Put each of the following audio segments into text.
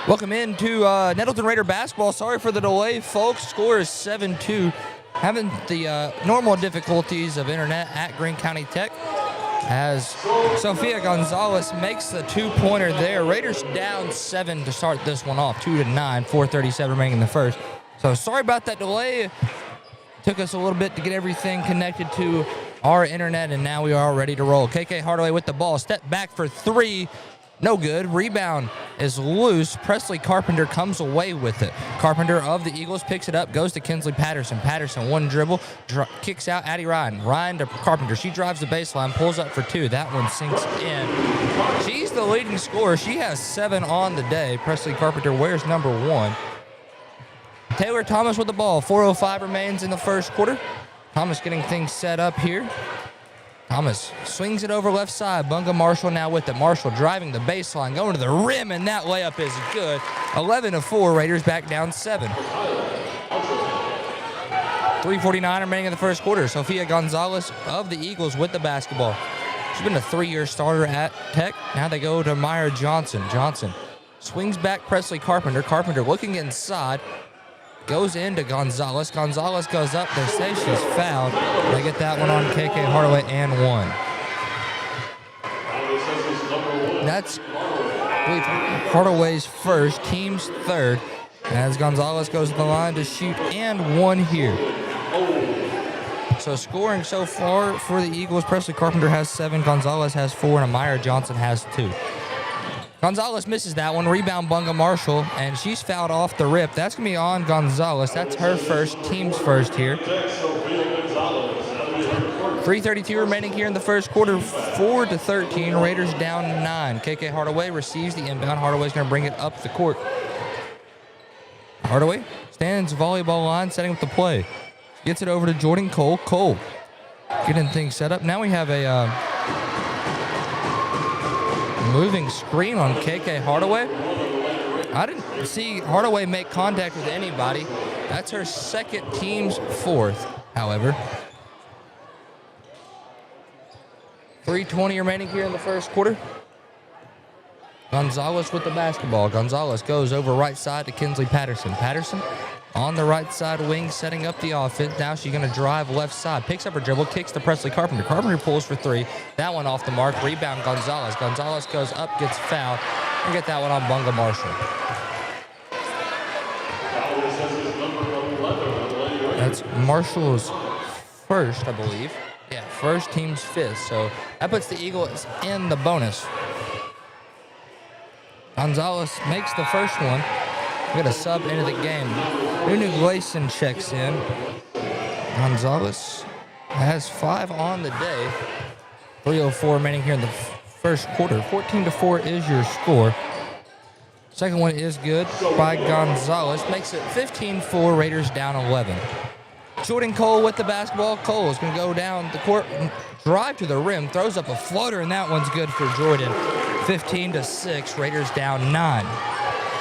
Welcome into Nettleton Raider basketball. Sorry for the delay, folks. Score is 7-2. Having the normal difficulties of internet at Greene County Tech as Sofia Gonzalez makes the two-pointer there. Raiders down 7 to start this one off, 2-9, 4:37 remaining in the first. So sorry about that delay. Took us a little bit to get everything connected to our internet, and now we are ready to roll. KK Hardaway with the ball. Step back for three. No good. Rebound is loose. Presley Carpenter comes away with it. Carpenter of the Eagles picks it up, goes to Kinsley Patterson. Patterson, one dribble, kicks out Addie Ryan. Ryan to Carpenter. She drives the baseline, pulls up for two. That one sinks in. She's the leading scorer. She has 7 on the day. Presley Carpenter wears number 1. Taylor Thomas with the ball. 4:05 remains in the first quarter. Thomas getting things set up here. Thomas swings it over left side. Bunga Marshall now with it. Marshall driving the baseline, going to the rim, and that layup is good. 11-4, Raiders back down 7. 3:49 remaining in the first quarter. Sofia Gonzalez of the Eagles with the basketball. She's been a 3-year starter at Tech. Now they go to Meyer Johnson. Johnson swings back Presley Carpenter. Carpenter looking inside. Goes into Gonzalez. Gonzalez goes up. They say she's fouled. They get that one on KK Hardaway and 1. That's, I believe, Hardaway's first, team's third, as Gonzalez goes to the line to shoot and 1 here. So scoring so far for the Eagles, Presley Carpenter has 7, Gonzalez has 4, and Amira Johnson has 2. Gonzalez misses that one. Rebound Bunga Marshall, and she's fouled off the rip. That's going to be on Gonzalez. That's her first, team's first here. 3:32 remaining here in the first quarter. 4-13. Raiders down 9. KK Hardaway receives the inbound. Hardaway's going to bring it up the court. Hardaway stands volleyball line, setting up the play. Gets it over to Jordan Cole. Cole getting things set up. Now we have a moving screen on KK Hardaway. I didn't see Hardaway make contact with anybody. That's her second, team's 4th, however. 3:20 remaining here in the first quarter. Gonzalez with the basketball. Gonzalez goes over right side to Kinsley Patterson. Patterson on the right side wing, setting up the offense. Now she's going to drive left side. Picks up her dribble, kicks to Presley Carpenter. Carpenter pulls for 3. That one off the mark. Rebound Gonzalez. Gonzalez goes up, gets fouled. And get that one on Bunga Marshall. That's Marshall's first, I believe. Yeah, first, team's 5th. So that puts the Eagles in the bonus. Gonzalez makes the first one. We got a sub into the game. Nunu Gleason checks in. Gonzalez has 5 on the day. 3:04 remaining here in the first quarter. 14-4 is your score. Second one is good by Gonzalez. Makes it 15-4. Raiders down 11. Jordan Cole with the basketball. Cole is going to go down the court, drive to the rim, throws up a floater, and that one's good for Jordan. 15-6. Raiders down 9.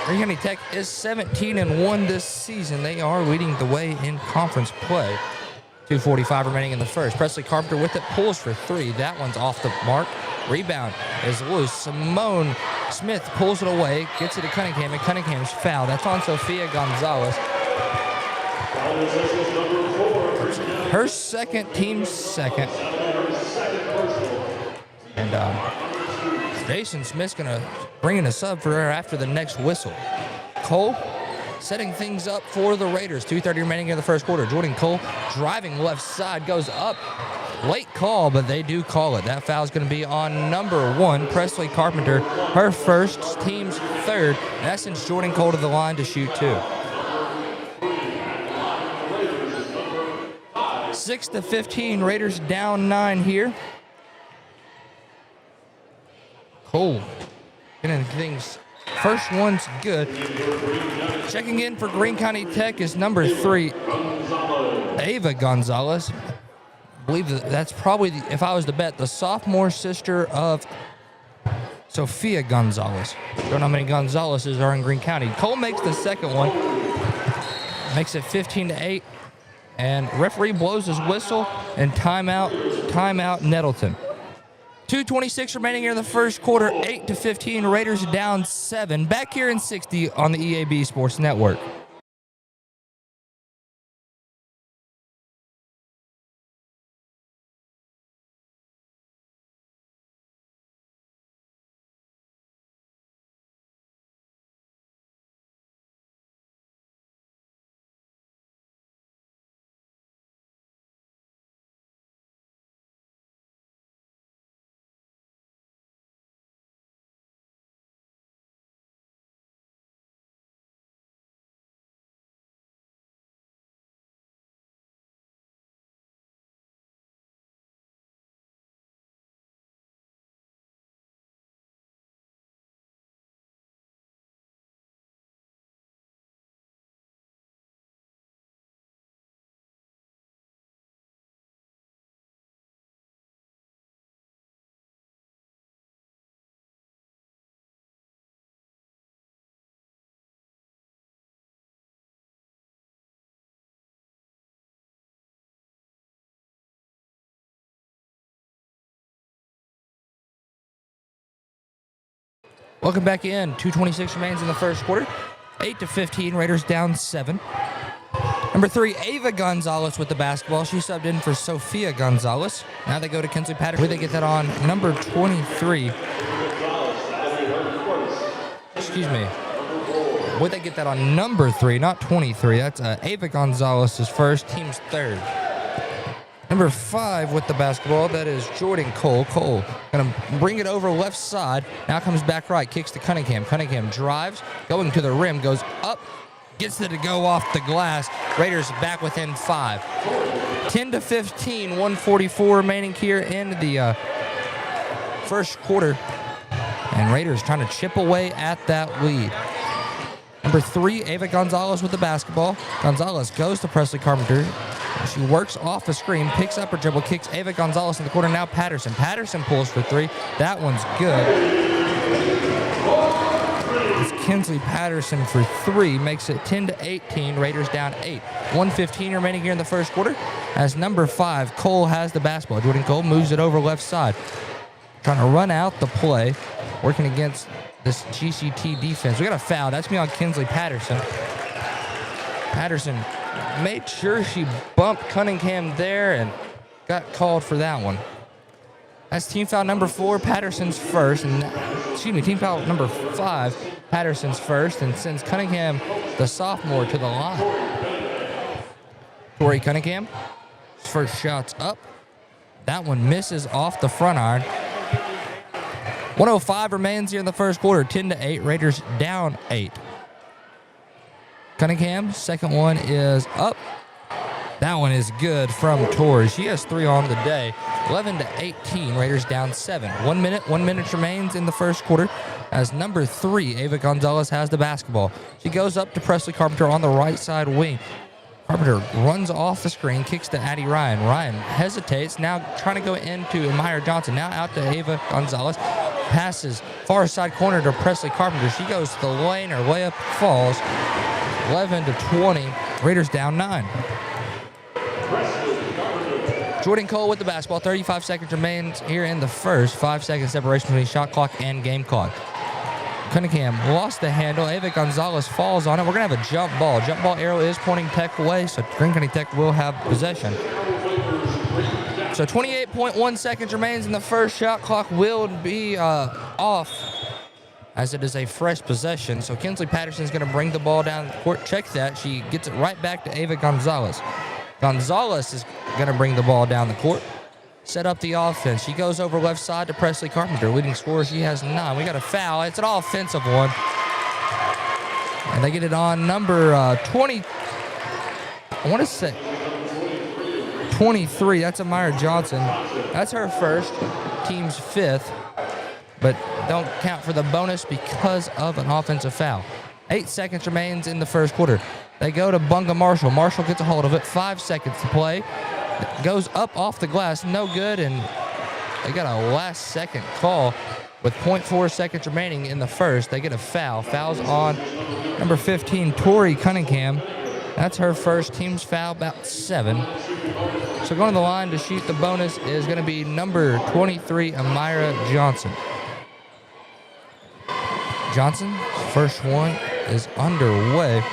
Greene County Tech is 17-1 this season. They are leading the way in conference play. 2:45 remaining in the first. Presley Carpenter with it, pulls for 3. That one's off the mark. Rebound is loose. Simone Smith pulls it away, gets it to Cunningham, and Cunningham's foul. That's on Sofia Gonzalez. Her second, team's second. And Jason Smith's going to bring in a sub for her after the next whistle. Cole setting things up for the Raiders. 2:30 remaining in the first quarter. Jordan Cole driving left side, goes up. Late call, but they do call it. That foul's going to be on number 1, Presley Carpenter. Her first, team's 3rd. And that sends Jordan Cole to the line to shoot 2. 6-15, Raiders down 9 here. Cole getting things. First one's good. Checking in for Greene County Tech is number 3, Ava Gonzalez. I believe that's probably, if I was to bet, the sophomore sister of Sofia Gonzalez. Don't know how many Gonzalez's are in Greene County. Cole makes the second one. Makes it 15-8. And referee blows his whistle, and timeout Nettleton. 2:26 remaining here in the first quarter. 8-15. Raiders down 7. Back here in 60 on the EAB Sports Network. Welcome back in. 2:26 remains in the first quarter. 8-15. Raiders down 7. Number 3, Ava Gonzalez with the basketball. She subbed in for Sophia Gonzalez. Now they go to Kinsley Patterson. Where they get that on number 23. Excuse me. Would they get that on number 3, not 23? That's Ava Gonzalez's first, team's third. Number 5 with the basketball, that is Jordan Cole. Cole gonna bring it over left side. Now comes back right, kicks to Cunningham. Cunningham drives, going to the rim, goes up, gets it to go off the glass. Raiders back within 5. 10-15, 1:44 remaining here in the first quarter. And Raiders trying to chip away at that lead. Number 3, Ava Gonzalez with the basketball. Gonzalez goes to Presley Carpenter. She works off a screen, picks up her dribble, kicks Ava Gonzalez in the corner. Now Patterson. Patterson pulls for 3. That one's good. It's Kinsley Patterson for 3. Makes it 10-18. Raiders down 8. 1:15 remaining here in the first quarter. As number 5, Cole has the basketball. Jordan Cole moves it over left side. Trying to run out the play. Working against this GCT defense. We got a foul. That's me on Kinsley Patterson. Patterson made sure she bumped Cunningham there and got called for that one. That's team foul number 4, Patterson's first. And team foul number 5, Patterson's first, and sends Cunningham, the sophomore, to the line. Tori Cunningham, first shot's up. That one misses off the front iron. 1:05 remains here in the first quarter. 10-8. Raiders down 8. Cunningham, second one is up. That one is good from Tori. She has 3 on the day. 11-18. Raiders down 7. 1 minute remains in the first quarter as number 3, Ava Gonzalez, has the basketball. She goes up to Presley Carpenter on the right side wing. Carpenter runs off the screen, kicks to Addie Ryan. Ryan hesitates, now trying to go into Meyer Johnson. Now out to Ava Gonzalez. Passes far side corner to Presley Carpenter. She goes to the lane, her layup falls. 11-20. Raiders down 9. Jordan Cole with the basketball. 35 seconds remains here in the first. 5-second separation between shot clock and game clock. Cunningham lost the handle. Ava Gonzalez falls on it. We're going to have a jump ball. Jump ball arrow is pointing Tech away, so Greene County Tech will have possession. So 28.1 seconds remains in the first. Shot clock will be off as it is a fresh possession. So Kinsley Patterson is going to bring the ball down the court. Check that. She gets it right back to Ava Gonzalez. Gonzalez is going to bring the ball down the court. Set up the offense. She goes over left side to Presley Carpenter. Leading scorer, she has 9. We got a foul. It's an offensive one. And they get it on number 20. I want to say 23. That's Meyer Johnson. That's her first. Team's 5th. But don't count for the bonus because of an offensive foul. 8 seconds remains in the first quarter. They go to Bunga Marshall. Marshall gets a hold of it. 5 seconds to play. Goes up off the glass, no good, and they got a last-second call with 0.4 seconds remaining in the first. They get a foul. Foul's on number 15, Tori Cunningham. That's her first. Team's foul, about 7. So going to the line to shoot the bonus is going to be number 23, Amira Johnson. Johnson's first one is underway.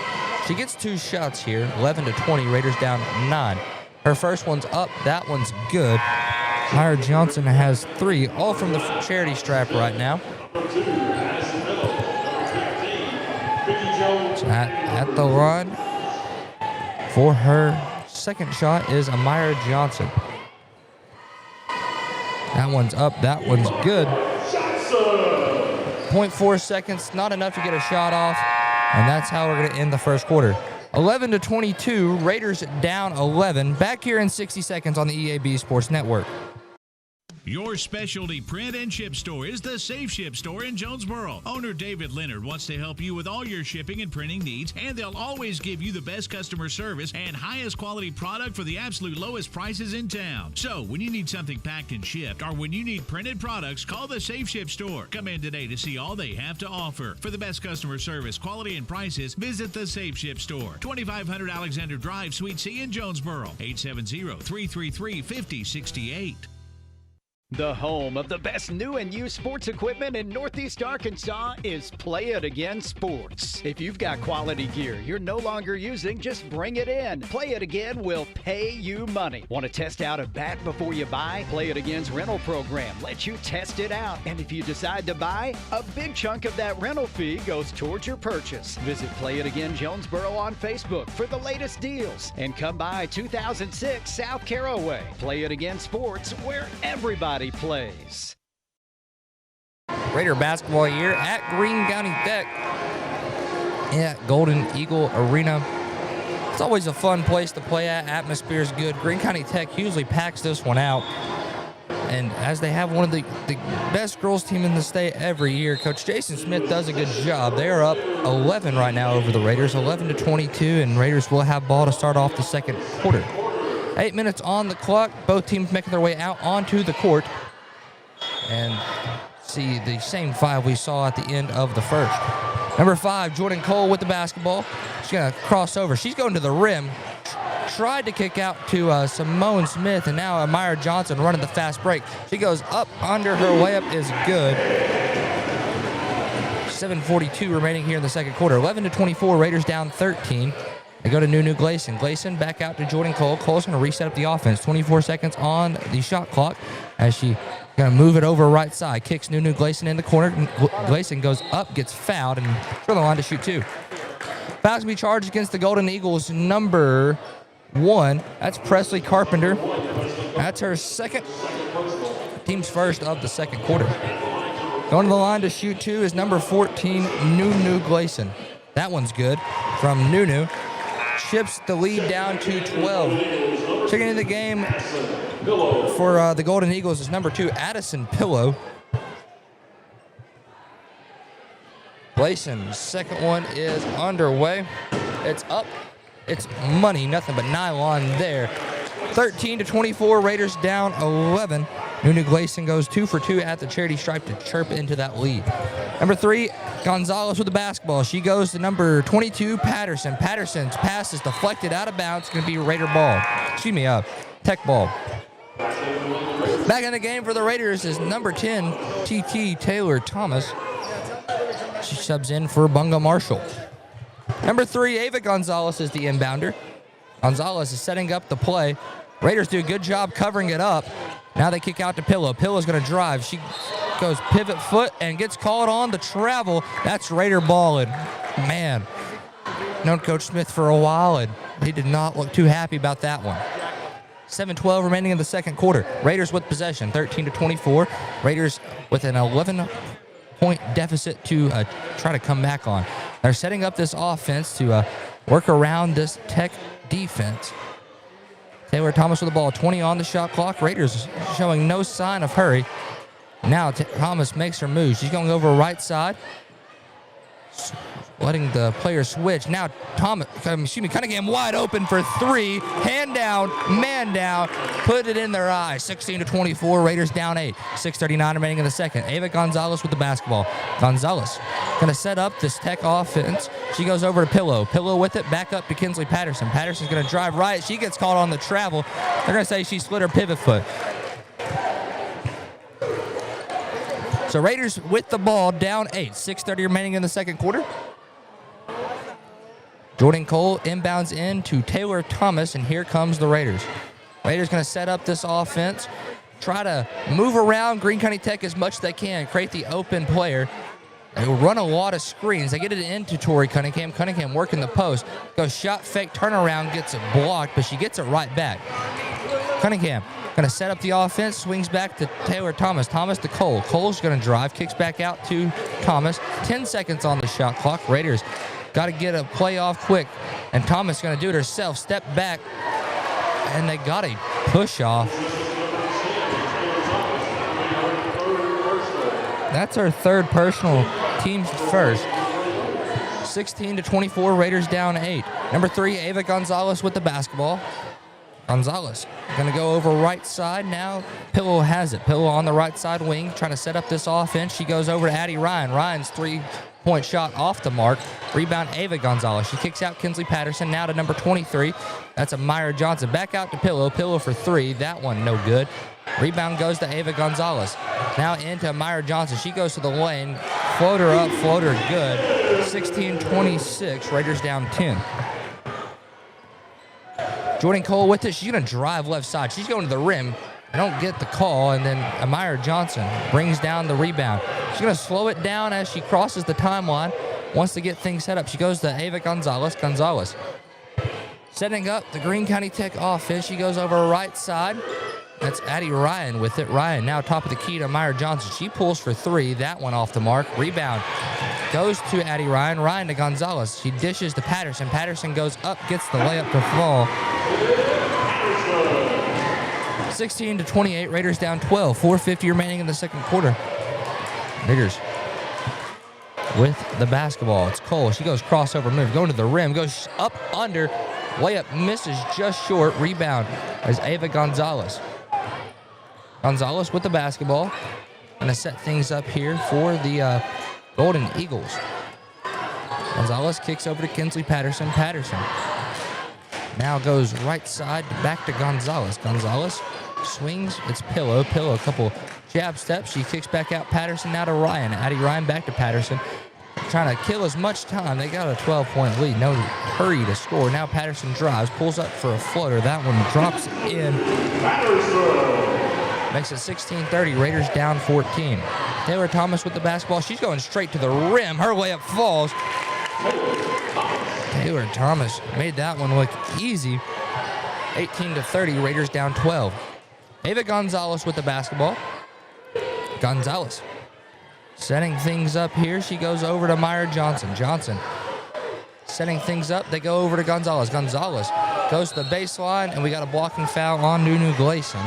She gets 2 shots here, 11-20, Raiders down 9. Her first one's up, that one's good. Amira Johnson has 3, all from the charity stripe right now. So at the line for her second shot is Amira Johnson. That one's up, that one's good. 0.4 seconds, not enough to get a shot off, and that's how we're going to end the first quarter. 11-22, Raiders down 11. Back here in 60 seconds on the EAB Sports Network. Your specialty print and ship store is the Safe Ship Store in Jonesboro. Owner David Leonard wants to help you with all your shipping and printing needs, and they'll always give you the best customer service and highest quality product for the absolute lowest prices in town. So when you need something packed and shipped, or when you need printed products, call the Safe Ship Store. Come in today to see all they have to offer. For the best customer service, quality, and prices, visit the Safe Ship Store, 2500 Alexander Drive, Suite C in Jonesboro, 870-333-5068. The home of the best new and used sports equipment in Northeast Arkansas is Play It Again Sports. If you've got quality gear you're no longer using, just bring it in. Play It Again will pay you money. Want to test out a bat before you buy? Play It Again's rental program lets you test it out. And if you decide to buy, a big chunk of that rental fee goes towards your purchase. Visit Play It Again Jonesboro on Facebook for the latest deals. And come by 2006 South Caraway. Play It Again Sports, where everybody plays. Raider basketball year at Greene County Tech at Golden Eagle Arena. It's always a fun place to play at. Atmosphere's good. Greene County Tech usually packs this one out. And as they have one of the best girls team in the state every year, Coach Jason Smith does a good job. They are up 11 right now over the Raiders, 11-22, and Raiders will have ball to start off the second quarter. 8 minutes on the clock. Both teams making their way out onto the court. And see the same 5 we saw at the end of the first. Number 5, Jordan Cole with the basketball. She's going to cross over. She's going to the rim. Tried to kick out to Simone Smith, and now Amira Johnson running the fast break. She goes up under her layup is good. 7:42 remaining here in the second quarter. 11-24, Raiders down 13. They go to Nunu Gleason. Gleason back out to Jordan Cole. Cole's going to reset up the offense. 24 seconds on the shot clock as she going to move it over right side. Kicks Nunu Gleason in the corner. Gleason goes up, gets fouled, and on the line to shoot 2. Foul's going to be charged against the Golden Eagles, number 1. That's Presley Carpenter. That's her second. Team's first of the second quarter. Going to the line to shoot 2 is number 14, Nunu Gleason. That one's good from Nunu. Chips the lead down to 12. Checking into the game for the Golden Eagles is number 2, Addison Pillow. Gleason's second one is underway. It's up. It's money, nothing but nylon there. 13-24, Raiders down 11. Nunu Gleason goes 2 for 2 at the charity stripe to chirp into that lead. Number 3, Gonzalez with the basketball. She goes to number 22, Patterson. Patterson's pass is deflected out of bounds. It's going to be Raider ball. Tech ball. Back in the game for the Raiders is number 10, TT Taylor Thomas. She subs in for Bunga Marshall. Number 3, Ava Gonzalez is the inbounder. Gonzalez is setting up the play. Raiders do a good job covering it up. Now they kick out to Pillow. Pillow's going to drive. She goes pivot foot and gets called on the travel. That's Raider ball. And man, known Coach Smith for a while, and he did not look too happy about that one. 7:12 remaining in the second quarter. Raiders with possession, 13-24. Raiders with an 11-point deficit to try to come back on. They're setting up this offense to work around this Tech defense. Taylor Thomas with the ball, 20 on the shot clock. Raiders showing no sign of hurry. Now Thomas makes her move. She's going over right side. letting the player switch. Now Cunningham wide open for three. Hand down, man down, put it in their eye. 16-24, Raiders down 8. 6:39 remaining in the second. Ava Gonzalez with the basketball. Gonzalez going to set up this Tech offense. She goes over to Pillow. Pillow with it, back up to Kinsley Patterson. Patterson's going to drive right. She gets caught on the travel. They're going to say she split her pivot foot. So Raiders with the ball, down 8. 6:30 remaining in the second quarter. Jordan Cole inbounds in to Taylor Thomas, and here comes the Raiders. Raiders going to set up this offense, try to move around Greene County Tech as much as they can, create the open player. They will run a lot of screens. They get it into Tori Cunningham. Cunningham working the post. Goes shot fake, turnaround, gets it blocked, but she gets it right back. Cunningham going to set up the offense, swings back to Taylor Thomas. Thomas to Cole. Cole's going to drive, kicks back out to Thomas. 10 seconds on the shot clock. Raiders got to get a play off quick, and Thomas going to do it herself. Step back, and they got a push off. That's our third personal, team's first. 16-24, Raiders down 8. Number 3, Ava Gonzalez with the basketball. Gonzalez going to go over right side now. Pillow has it. Pillow on the right side wing, trying to set up this offense. She goes over to Addie Ryan. Ryan's three-point shot off the mark. Rebound, Ava Gonzalez. She kicks out Kinsley Patterson. Now to number 23. That's a Myra Johnson. Back out to Pillow. Pillow for 3. That one no good. Rebound goes to Ava Gonzalez. Now into Myra Johnson. She goes to the lane. Floater up, floater good. 16-26. Raiders down 10. Jordan Cole with it. She's going to drive left side. She's going to the rim. I don't get the call, and then Amira Johnson brings down the rebound. She's going to slow it down as she crosses the timeline. Wants to get things set up. She goes to Ava Gonzalez. Gonzalez setting up the Greene County Tech offense. She goes over right side. That's Addie Ryan with it. Ryan now top of the key to Myra Johnson. She pulls for 3. That one off the mark. Rebound goes to Addie Ryan. Ryan to Gonzalez. She dishes to Patterson. Patterson goes up, gets the layup to fall. 16-28. Raiders down 12. 4:50 remaining in the second quarter. Raiders with the basketball. It's Cole. She goes crossover move. Going to the rim. Goes up under. Layup misses just short. Rebound as Ava Gonzalez. Gonzalez with the basketball. Going to set things up here for the Golden Eagles. Gonzalez kicks over to Kinsley Patterson. Patterson now goes right side back to Gonzalez. Gonzalez swings. It's Pillow. Pillow a couple jab steps. She kicks back out. Patterson now to Ryan. Addie Ryan back to Patterson. Trying to kill as much time. They got a 12-point lead. No hurry to score. Now Patterson drives. Pulls up for a floater. That one drops in. Makes it 16-30. Raiders down 14. Taylor Thomas with the basketball. She's going straight to the rim. Her layup falls. Taylor Thomas made that one look easy. 18-30. Raiders down 12. Ava Gonzalez with the basketball. Gonzalez setting things up here. She goes over to Myra Johnson. Johnson setting things up. They go over to Gonzalez. Gonzalez goes to the baseline, and we got a blocking foul on Nunu Gleason.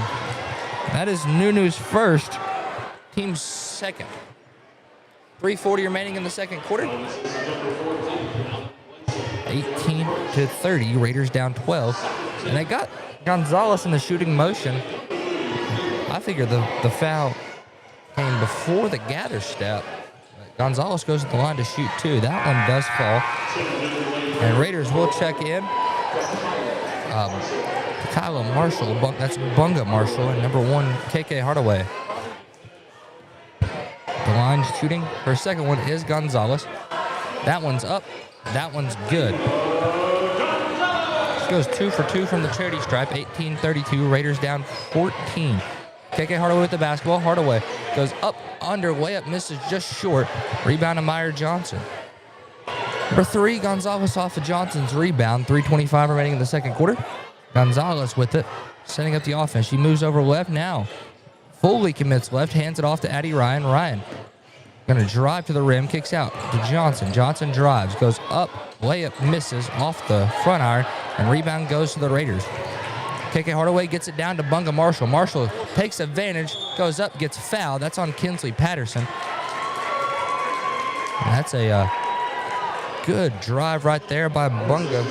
That is Nunu's first, team's second. 3:40 remaining in the second quarter. 18-30. Raiders down 12. And they got Gonzalez in the shooting motion. I figure the foul came before the gather step. Gonzalez goes to the line to shoot 2. That one does fall. And Raiders will check in. Kyla Marshall, that's Bunga Marshall, and number 1, KK Hardaway. The line shooting. Her second one is Gonzalez. That one's up. That one's good. She goes 2 for 2 from the charity stripe. 18-32. Raiders down 14. KK Hardaway with the basketball. Hardaway goes up, under, layup misses just short. Rebound to Myra Johnson. Number 3, Gonzalez off of Johnson's rebound. 3:25 remaining in the second quarter. Gonzalez with it, setting up the offense. She moves over left now. Fully commits left, hands it off to Addie Ryan. Ryan going to drive to the rim, kicks out to Johnson. Johnson drives, goes up, layup misses off the front iron, and rebound goes to the Raiders. KK Hardaway gets it down to Bunga Marshall. Marshall takes advantage, goes up, gets fouled. That's on Kinsley Patterson. And that's a Good drive right there by Bunga.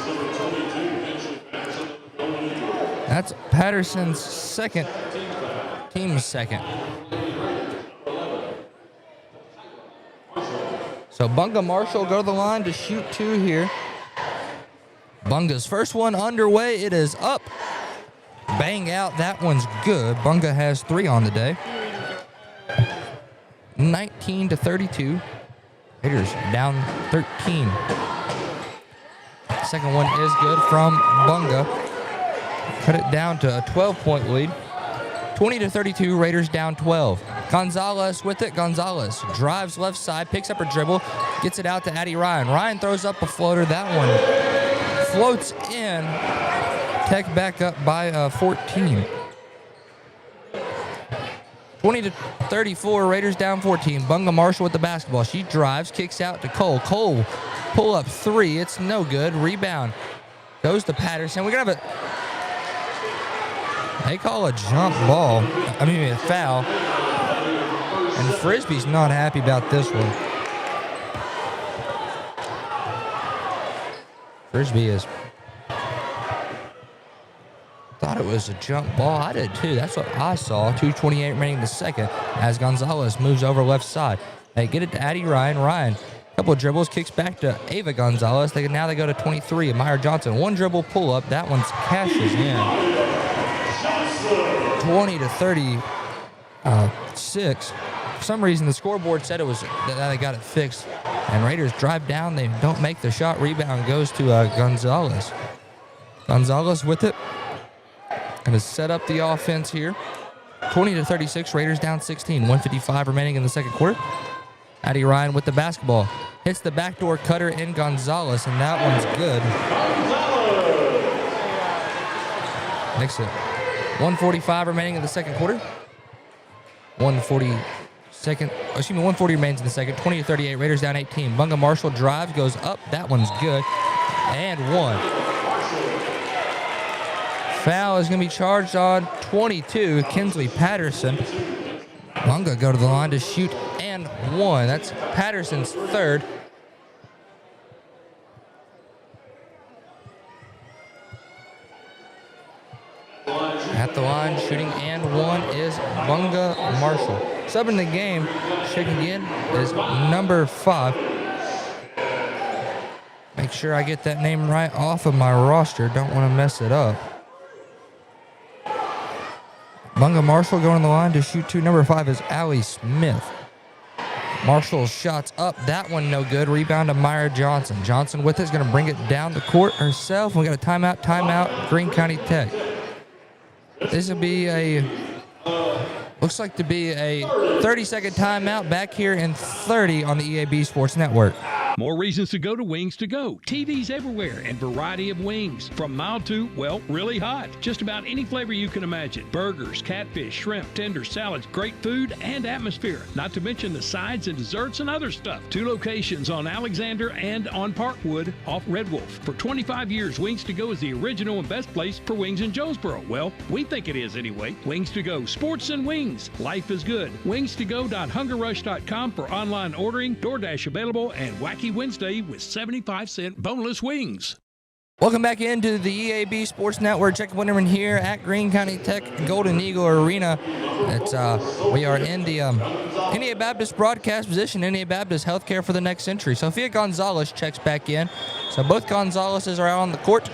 That's Patterson's second, team's second. So Bunga Marshall go to the line to shoot 2 here. Bunga's first one underway. It is up. Bang out. That one's good. Bunga has 3 on the day. 19-32. Raiders down 13. Second one is good from Bunga. Cut it down to a 12-point lead. 20-32, Raiders down 12. Gonzalez with it. Gonzalez drives left side, picks up her dribble, gets it out to Addie Ryan. Ryan throws up a floater. That one floats in. Tech back up by 14. 20-34, Raiders down 14. Bunga Marshall with the basketball. She drives, kicks out to Cole. Cole, pull up 3. It's no good. Rebound goes to Patterson. We're going to have they call a jump ball. A foul. And Frisbee's not happy about this one. Frisbee is. Thought it was a jump ball. I did too. That's what I saw. 2:28 remaining in the second as Gonzalez moves over left side. They get it to Addie Ryan. Ryan, couple of dribbles, kicks back to Ava Gonzalez. Now they go to 23. Amira Johnson, 1 dribble pull up. That one's cashes in. 20-36. For some reason, the scoreboard said it was that they got it fixed. And Raiders drive down. They don't make the shot. Rebound goes to Gonzalez. Gonzalez with it. Going to set up the offense here. 20-36. Raiders down 16. 1:55 remaining in the second quarter. Addie Ryan with the basketball. Hits the backdoor cutter in Gonzalez, and that one's good. Makes it 1:45 remaining in the second quarter. 140 remains in the second. 20-38. Raiders down 18. Bunga Marshall drives, goes up. That one's good. And 1. Foul is going to be charged on 22. Kinsley Patterson. Bunga go to the line to shoot and 1. That's Patterson's third. At the line, shooting and 1 is Bunga Marshall. Sub in the game, checking in, is number 5. Make sure I get that name right off of my roster. Don't want to mess it up. Bunga Marshall going on the line to shoot 2. Number 5 is Allie Smith. Marshall's shots up. That one no good. Rebound to Myra Johnson. Johnson with it is going to bring it down the court herself. We got a timeout, Greene County Tech. This will be looks like to be a 30-second timeout back here in 30 on the EAB Sports Network. More reasons to go to Wings to Go. TVs everywhere and variety of wings. From mild to, well, really hot. Just about any flavor you can imagine. Burgers, catfish, shrimp, tenders, salads, great food and atmosphere. Not to mention the sides and desserts and other stuff. 2 locations on Alexander and on Parkwood off Red Wolf. For 25 years, Wings to Go is the original and best place for wings in Jonesboro. Well, we think it is anyway. Wings to Go. Sports and wings. Life is good. Wings2go.hungerrush.com for online ordering, DoorDash available, and Wacky Wednesday with 75-cent boneless wings. Welcome back into the EAB Sports Network. Jacob Winterman here at Greene County Tech Golden Eagle Arena. We are in the NEA Baptist broadcast position, NEA Baptist Healthcare for the Next Century. Sophia Gonzalez checks back in. So both Gonzalez's are out on the court.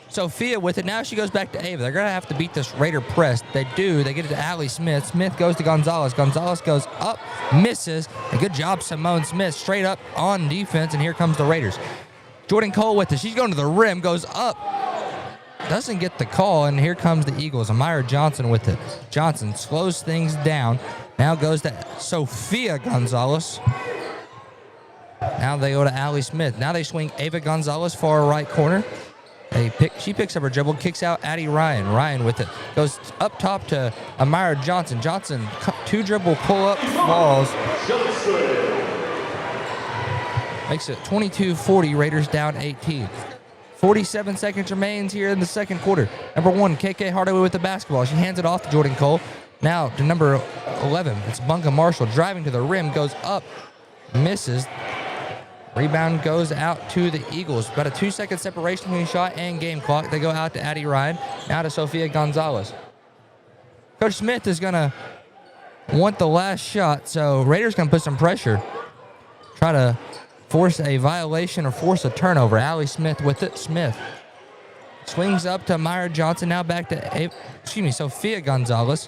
Sophia with it. Now she goes back to Ava. They're going to have to beat this Raider press. They do. They get it to Allie Smith. Smith goes to Gonzalez. Gonzalez goes up, misses. A good job, Simone Smith, straight up on defense, and here comes the Raiders. Jordan Cole with it. She's going to the rim, goes up. Doesn't get the call, and here comes the Eagles. Amira Johnson with it. Johnson slows things down. Now goes to Sophia Gonzalez. Now they go to Allie Smith. Now they swing Ava Gonzalez far right corner. She picks up her dribble, kicks out Addie Ryan. Ryan with it. Goes up top to Amira Johnson. Johnson, 2 dribble pull-up, falls. Makes it 22-40, Raiders down 18. 47 seconds remains here in the second quarter. Number 1, KK Hardaway with the basketball. She hands it off to Jordan Cole. Now to number 11, it's Bunga Marshall driving to the rim, goes up, misses. Rebound goes out to the Eagles. About a 2-second separation between shot and game clock. They go out to Addie Ryan. Now to Sophia Gonzalez. Coach Smith is going to want the last shot, so Raiders going to put some pressure. Try to force a violation or force a turnover. Allie Smith with it. Smith swings up to Myra Johnson. Now back to, Sophia Gonzalez.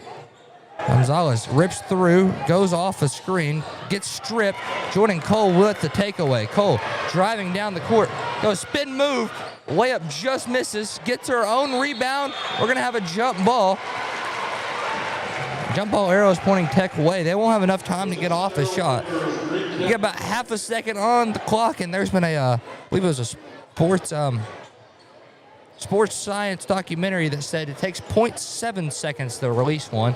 Gonzalez rips through, goes off a screen, gets stripped. Jordan Cole with the takeaway. Cole driving down the court, goes spin move, layup just misses, gets her own rebound. We're going to have a jump ball. Jump ball arrow is pointing Tech away. They won't have enough time to get off a shot. You get about half a second on the clock, and there's been I believe it was a sports science documentary that said it takes 0.7 seconds to release one.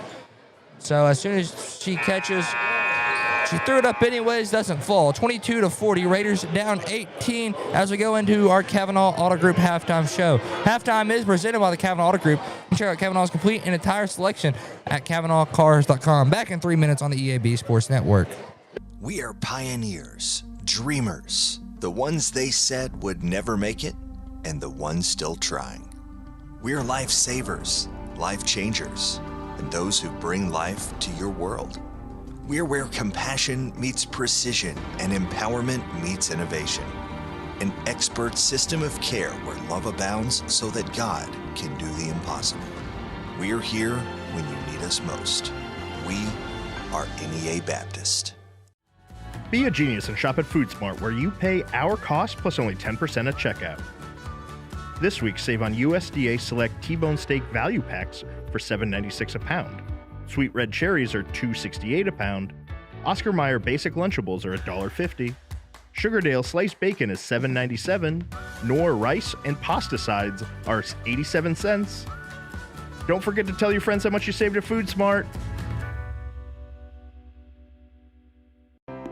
So as soon as she catches, she threw it up anyways, doesn't fall. 22-40, Raiders down 18 as we go into our Kavanaugh Auto Group halftime show. Halftime is presented by the Kavanaugh Auto Group. You can check out Kavanaugh's complete and entire selection at KavanaughCars.com. Back in 3 minutes on the EAB Sports Network. We are pioneers, dreamers, the ones they said would never make it, and the ones still trying. We're lifesavers, life changers, and those who bring life to your world. We're where compassion meets precision and empowerment meets innovation. An expert system of care where love abounds so that God can do the impossible. We're here when you need us most. We are NEA Baptist. Be a genius and shop at FoodSmart, where you pay our cost plus only 10% at checkout. This week, save on USDA Select T-Bone Steak Value Packs for $7.96 a pound. Sweet red cherries are $2.68 a pound. Oscar Mayer Basic Lunchables are $1.50. Sugardale Sliced Bacon is $7.97. Knorr rice and pasta sides are 87 cents. Don't forget to tell your friends how much you saved at FoodSmart.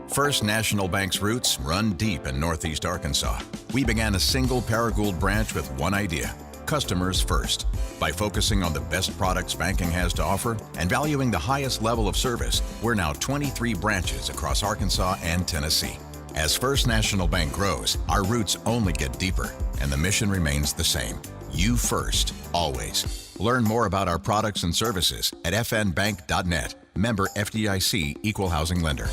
First National Bank's roots run deep in Northeast Arkansas. We began a single Paragould branch with one idea: customers first. By focusing on the best products banking has to offer and valuing the highest level of service, we're now 23 branches across Arkansas and Tennessee. As First National Bank grows, our roots only get deeper, and the mission remains the same: you first, always. Learn more about our products and services at fnbank.net. Member FDIC, Equal Housing Lender.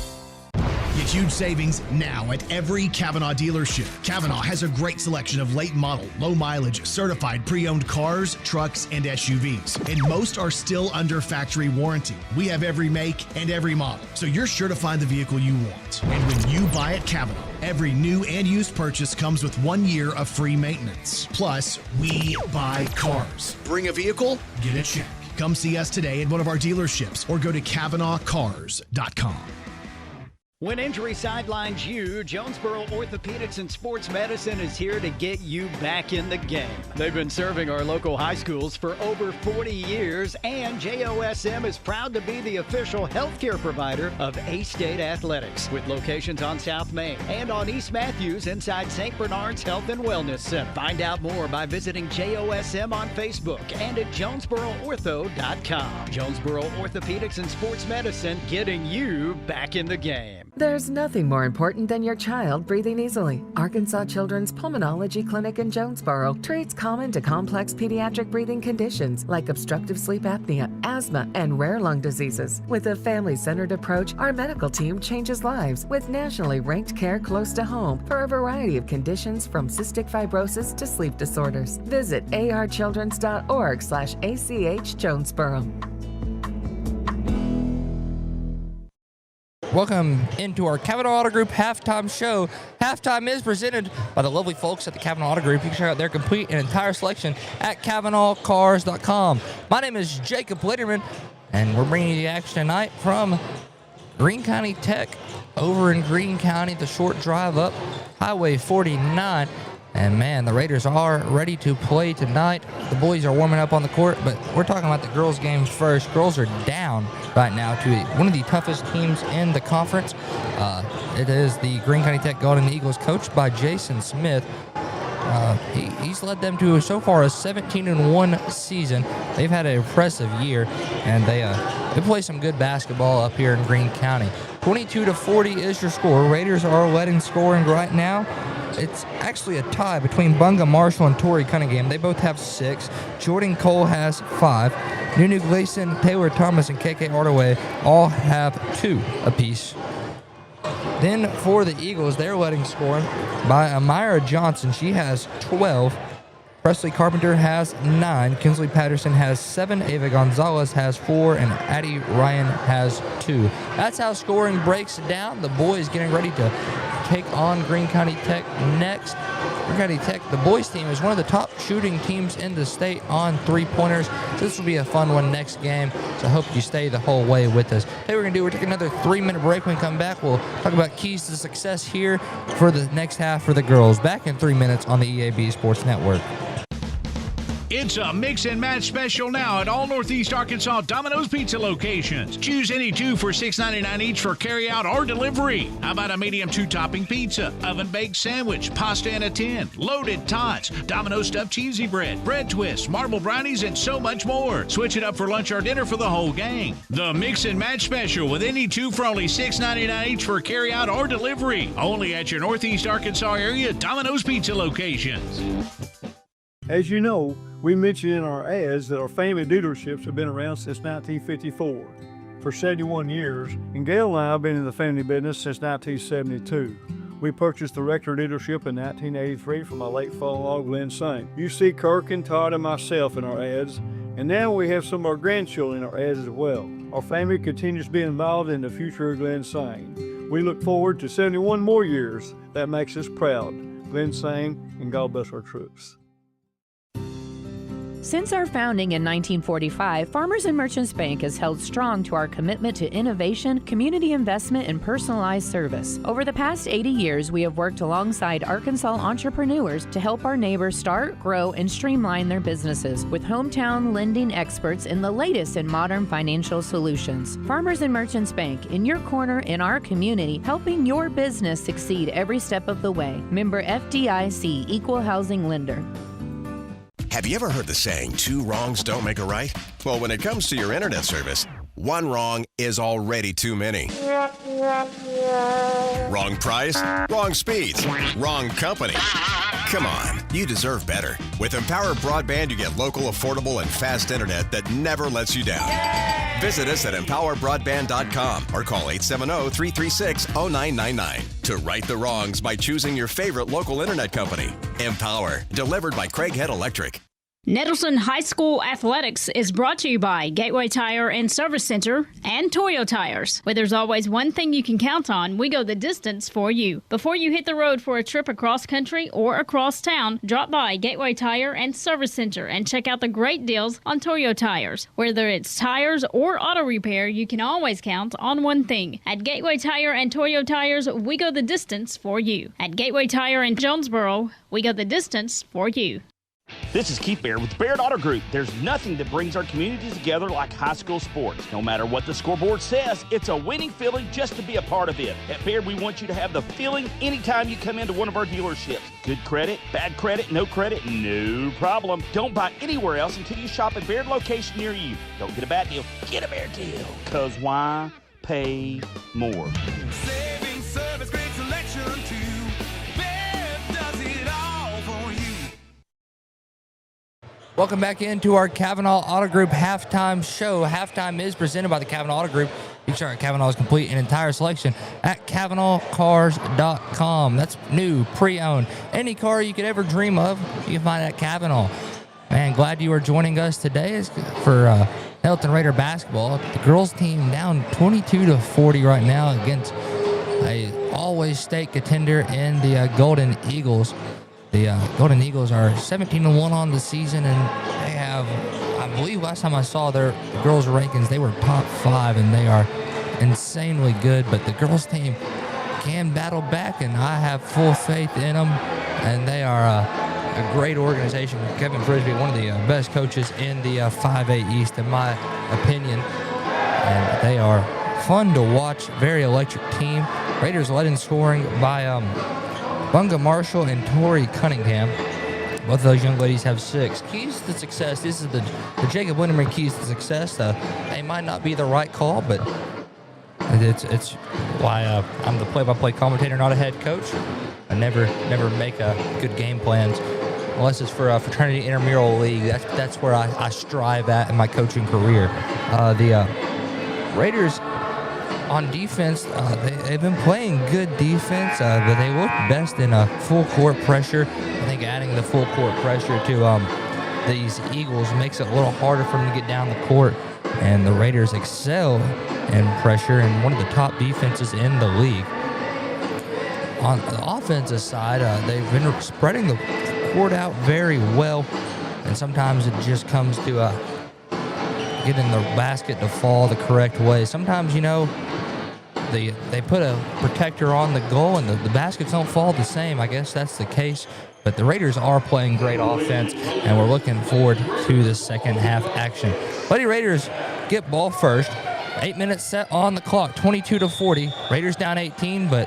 Get huge savings now at every Kavanaugh dealership. Kavanaugh has a great selection of late model, low mileage, certified pre-owned cars, trucks, and SUVs. And most are still under factory warranty. We have every make and every model, so you're sure to find the vehicle you want. And when you buy at Kavanaugh, every new and used purchase comes with 1 year of free maintenance. Plus, we buy cars. Bring a vehicle, get a check. Come see us today at one of our dealerships or go to KavanaughCars.com. When injury sidelines you, Jonesboro Orthopedics and Sports Medicine is here to get you back in the game. They've been serving our local high schools for over 40 years, and JOSM is proud to be the official healthcare provider of A-State Athletics, with locations on South Main and on East Matthews inside St. Bernard's Health and Wellness Center. Find out more by visiting JOSM on Facebook and at JonesboroOrtho.com. Jonesboro Orthopedics and Sports Medicine, getting you back in the game. There's nothing more important than your child breathing easily. Arkansas Children's Pulmonology Clinic in Jonesboro treats common to complex pediatric breathing conditions like obstructive sleep apnea, asthma, and rare lung diseases. With a family-centered approach, our medical team changes lives with nationally ranked care close to home for a variety of conditions from cystic fibrosis to sleep disorders. Visit archildrens.org/ACH Jonesboro. Welcome into our Kavanaugh Auto Group halftime show. Halftime is presented by the lovely folks at the Kavanaugh Auto Group. You can check out their complete and entire selection at KavanaughCars.com. My name is Jacob Litterman, and we're bringing you the action tonight from Greene County Tech over in Greene County, the short drive up Highway 49. And, man, the Raiders are ready to play tonight. The boys are warming up on the court, but we're talking about the girls' game first. Girls are down right now to one of the toughest teams in the conference. It is the Greene County Tech Golden Eagles, coached by Jason Smith. He's led them to, so far, a 17-1 season. They've had an impressive year, and they play some good basketball up here in Greene County. 22-40 is your score. Raiders are leading scoring right now. It's actually a tie between Bunga Marshall and Torrey Cunningham. They both have 6. Jordan Cole has 5. Nunu Gleason, Taylor Thomas, and KK Hardaway all have 2 apiece. Then for the Eagles, they're leading scoring by Amira Johnson. She has 12. Presley Carpenter has 9. Kinsley Patterson has 7. Ava Gonzalez has 4. And Addie Ryan has 2. That's how scoring breaks down. The boys getting ready to take on Greene County Tech next. Greene County Tech, the boys team, is one of the top shooting teams in the state on three-pointers. So this will be a fun one next game. So I hope you stay the whole way with us. Hey, we're going to do, we're taking another 3-minute break. When we come back, we'll talk about keys to success here for the next half for the girls. Back in 3 minutes on the EAB Sports Network. It's a mix and match special now at all Northeast Arkansas Domino's Pizza locations. Choose any 2 for $6.99 each for carryout or delivery. How about a medium 2-topping pizza, oven-baked sandwich, pasta in a tin, loaded tots, Domino's stuffed cheesy bread, bread twists, marble brownies, and so much more. Switch it up for lunch or dinner for the whole gang. The mix and match special with any 2 for only $6.99 each for carryout or delivery. Only at your Northeast Arkansas area Domino's Pizza locations. As you know, we mentioned in our ads that our family dealerships have been around since 1954, for 71 years, and Gail and I have been in the family business since 1972. We purchased the Rector dealership in 1983 from my late father-in-law, Glenn Saint. You see Kirk and Todd and myself in our ads, and now we have some of our grandchildren in our ads as well. Our family continues to be involved in the future of Glenn Saint. We look forward to 71 more years. That makes us proud. Glenn Saint, and God bless our troops. Since our founding in 1945, Farmers and Merchants Bank has held strong to our commitment to innovation, community investment, and personalized service. Over the past 80 years, we have worked alongside Arkansas entrepreneurs to help our neighbors start, grow, and streamline their businesses with hometown lending experts in the latest in modern financial solutions. Farmers and Merchants Bank, in your corner in our community, helping your business succeed every step of the way. Member FDIC, Equal Housing Lender. Have you ever heard the saying, 2 wrongs don't make a right? Well, when it comes to your internet service, 1 wrong is already too many. Wrong price, wrong speeds, wrong company. Come on, you deserve better. With Empower Broadband, you get local, affordable, and fast internet that never lets you down. Visit us at empowerbroadband.com or call 870-336-0999 to right the wrongs by choosing your favorite local internet company. Empower, delivered by Craig Head Electric. Nettleton High School Athletics is brought to you by Gateway Tire and Service Center and Toyo Tires. Where there's always one thing you can count on, we go the distance for you. Before you hit the road for a trip across country or across town, drop by Gateway Tire and Service Center and check out the great deals on Toyo Tires. Whether it's tires or auto repair, you can always count on one thing. At Gateway Tire and Toyo Tires, we go the distance for you. At Gateway Tire in Jonesboro, we go the distance for you. This is Keith Baird with Baird Auto Group. There's nothing that brings our communities together like high school sports. No matter what the scoreboard says, it's a winning feeling just to be a part of it. At Baird, we want you to have the feeling anytime you come into one of our dealerships. Good credit, bad credit, no problem. Don't buy anywhere else until you shop at Baird location near you. Don't get a bad deal, get a Baird deal. Because why pay more? Saving service, great selection too. Baird does it all for you. Welcome back into our Kavanaugh Auto Group halftime show. Halftime is presented by the Kavanaugh Auto Group. Be sure Kavanaugh's complete and entire selection at KavanaughCars.com. That's new, pre-owned. Any car you could ever dream of, you can find at Kavanaugh. Man, glad you are joining us today for Nettleton Raider basketball. The girls team down 22-40 right now against a always state contender in the Golden Eagles. The Golden Eagles are 17-1 on the season, and they have, I believe last time I saw their girls' rankings, they were top 5, and they are insanely good. But the girls' team can battle back, and I have full faith in them, and they are a great organization. Kevin Frisbee, one of the best coaches in the 5A East, in my opinion, and they are fun to watch. Very electric team. Raiders led in scoring by Bunga Marshall and Torrey Cunningham. Both of those young ladies have 6. Keys to success. This is the Jacob Lindemann keys to success. They might not be the right call, but It's why I'm the play-by-play commentator, not a head coach. I never make good game plans unless it's for a fraternity intramural league. That's where I strive at in my coaching career. The Raiders on defense, they've been playing good defense, but they look best in a full court pressure. I think adding the full court pressure to these Eagles makes it a little harder for them to get down the court. And the Raiders excel in pressure and one of the top defenses in the league. On the offensive side, they've been spreading the court out very well, and sometimes it just comes to getting the basket to fall the correct way. Sometimes, they put a protector on the goal and the baskets don't fall the same. I guess that's the case. But the Raiders are playing great offense, and we're looking forward to the second half action. Lady Raiders get ball first. 8 minutes set on the clock, 22-40. Raiders down 18, but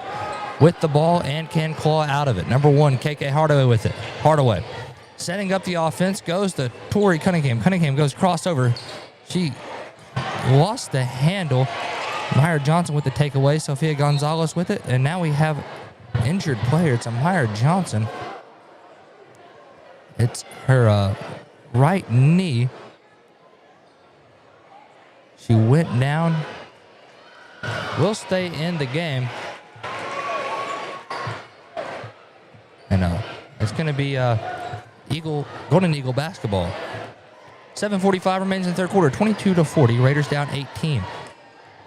with the ball and can claw out of it. Number 1, KK Hardaway with it. Hardaway setting up the offense, goes to Tori Cunningham. Cunningham goes crossover. She lost the handle. Myra Johnson with the takeaway. Sophia Gonzalez with it. And now we have injured player. It's a Myra Johnson. It's her right knee. She went down. Will stay in the game. And it's going to be Golden Eagle basketball. 7:45 remains in the third quarter. 22-40. Raiders down 18.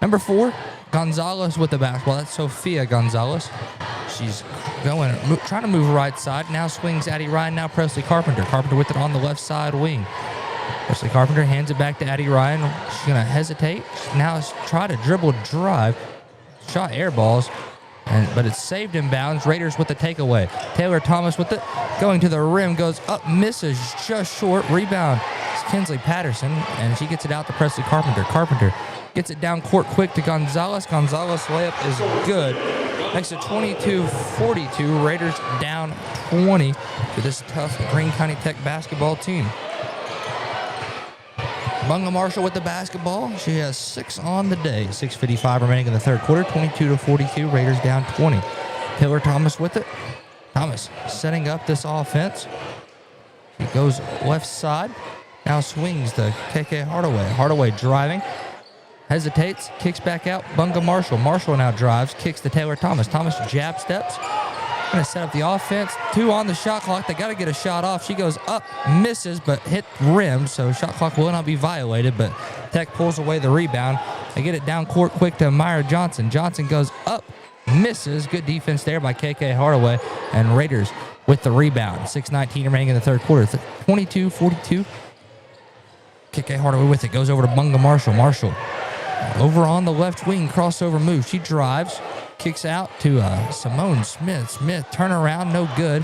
Number 4, Gonzalez with the basketball. That's Sophia Gonzalez. She's trying to move right side. Now swings Addie Ryan. Now Presley Carpenter. Carpenter with it on the left side wing. Presley Carpenter hands it back to Addie Ryan. She's going to hesitate. Now try to dribble drive. Shot air balls. But it's saved in bounds. Raiders with the takeaway. Taylor Thomas with it. Going to the rim. Goes up. Misses just short. Rebound. It's Kinsley Patterson. And she gets it out to Presley Carpenter. Carpenter gets it down court quick to Gonzalez. Gonzalez layup is good. Next to 22-42. Raiders down 20 to this tough Greene County Tech basketball team. Bunga Marshall with the basketball. She has 6 on the day. 6:55 remaining in the third quarter. 22-42. Raiders down 20. Taylor Thomas with it. Thomas setting up this offense. He goes left side. Now swings to KK Hardaway. Hardaway driving. Hesitates. Kicks back out. Bunga Marshall. Marshall now drives. Kicks to Taylor Thomas. Thomas jab steps. Going to set up the offense. 2 on the shot clock. They got to get a shot off. She goes up, misses, but hit rim, so shot clock will not be violated, but Tech pulls away the rebound. They get it down court quick to Myra Johnson. Johnson goes up, misses. Good defense there by KK Hardaway, and Raiders with the rebound. 6:19 remaining in the third quarter. 22-42. KK Hardaway with it. Goes over to Bunga Marshall. Marshall over on the left wing. Crossover move. She drives. Kicks out to Simone Smith. Smith, turnaround, no good.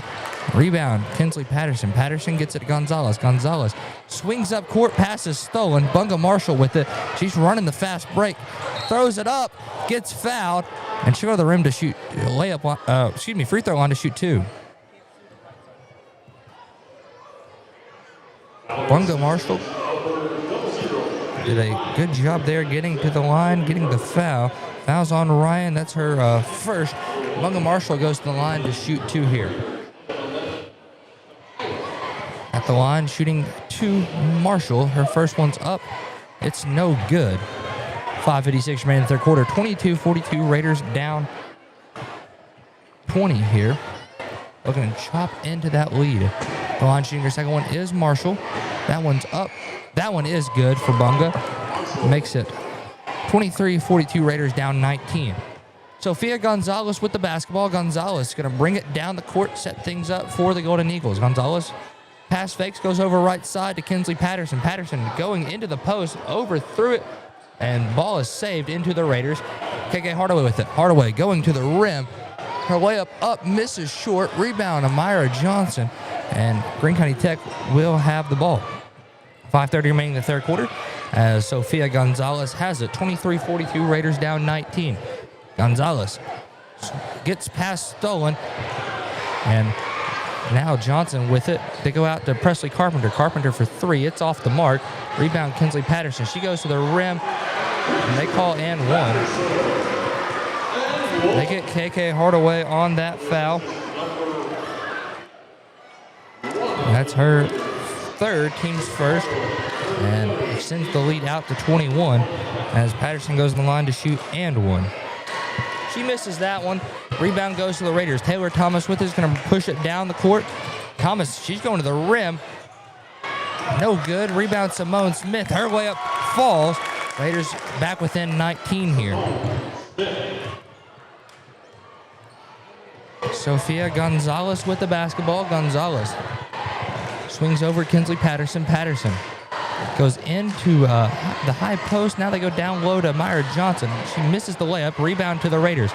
Rebound, Kinsley Patterson. Patterson gets it to Gonzalez. Gonzalez swings up court, pass is stolen. Bunga Marshall with it. She's running the fast break. Throws it up, gets fouled, and she'll go to the rim to shoot. Free throw line to shoot 2. Bunga Marshall did a good job there getting to the line, getting the foul. Foul's on Ryan. That's her first. Bunga Marshall goes to the line to shoot 2 here. At the line, shooting 2, Marshall. Her first one's up. It's no good. 5:56 remaining in the third quarter. 22-42. Raiders down 20 here. Looking to chop into that lead. The line shooting her second one is Marshall. That one's up. That one is good for Bunga. Makes it 23-42. Raiders down 19. Sophia Gonzalez with the basketball. Gonzalez going to bring it down the court, set things up for the Golden Eagles. Gonzalez pass fakes, goes over right side to Kinsley Patterson. Patterson going into the post, overthrew it, and ball is saved into the Raiders. KK Hardaway with it. Hardaway going to the rim. Her layup up, misses short. Rebound to Myra Johnson, and Greene County Tech will have the ball. 5:30 remaining in the third quarter as Sophia Gonzalez has it. 23-42, Raiders down 19. Gonzalez gets past stolen, and now Johnson with it. They go out to Presley Carpenter. Carpenter for 3. It's off the mark. Rebound Kinsley Patterson. She goes to the rim, and they call and 1. They get KK Hardaway on that foul. That's her third, team's first, and extends the lead out to 21 as Patterson goes on the line to shoot and one. She misses that one. Rebound goes to the Raiders. Taylor Thomas with it is going to push it down the court. Thomas, she's going to the rim. No good. Rebound Simone Smith. Her layup falls. Raiders back within 19 here. Sophia Gonzalez with the basketball. Gonzalez swings over Kinsley Patterson. Patterson goes into the high post. Now they go down low to Myra Johnson. She misses the layup. Rebound to the Raiders.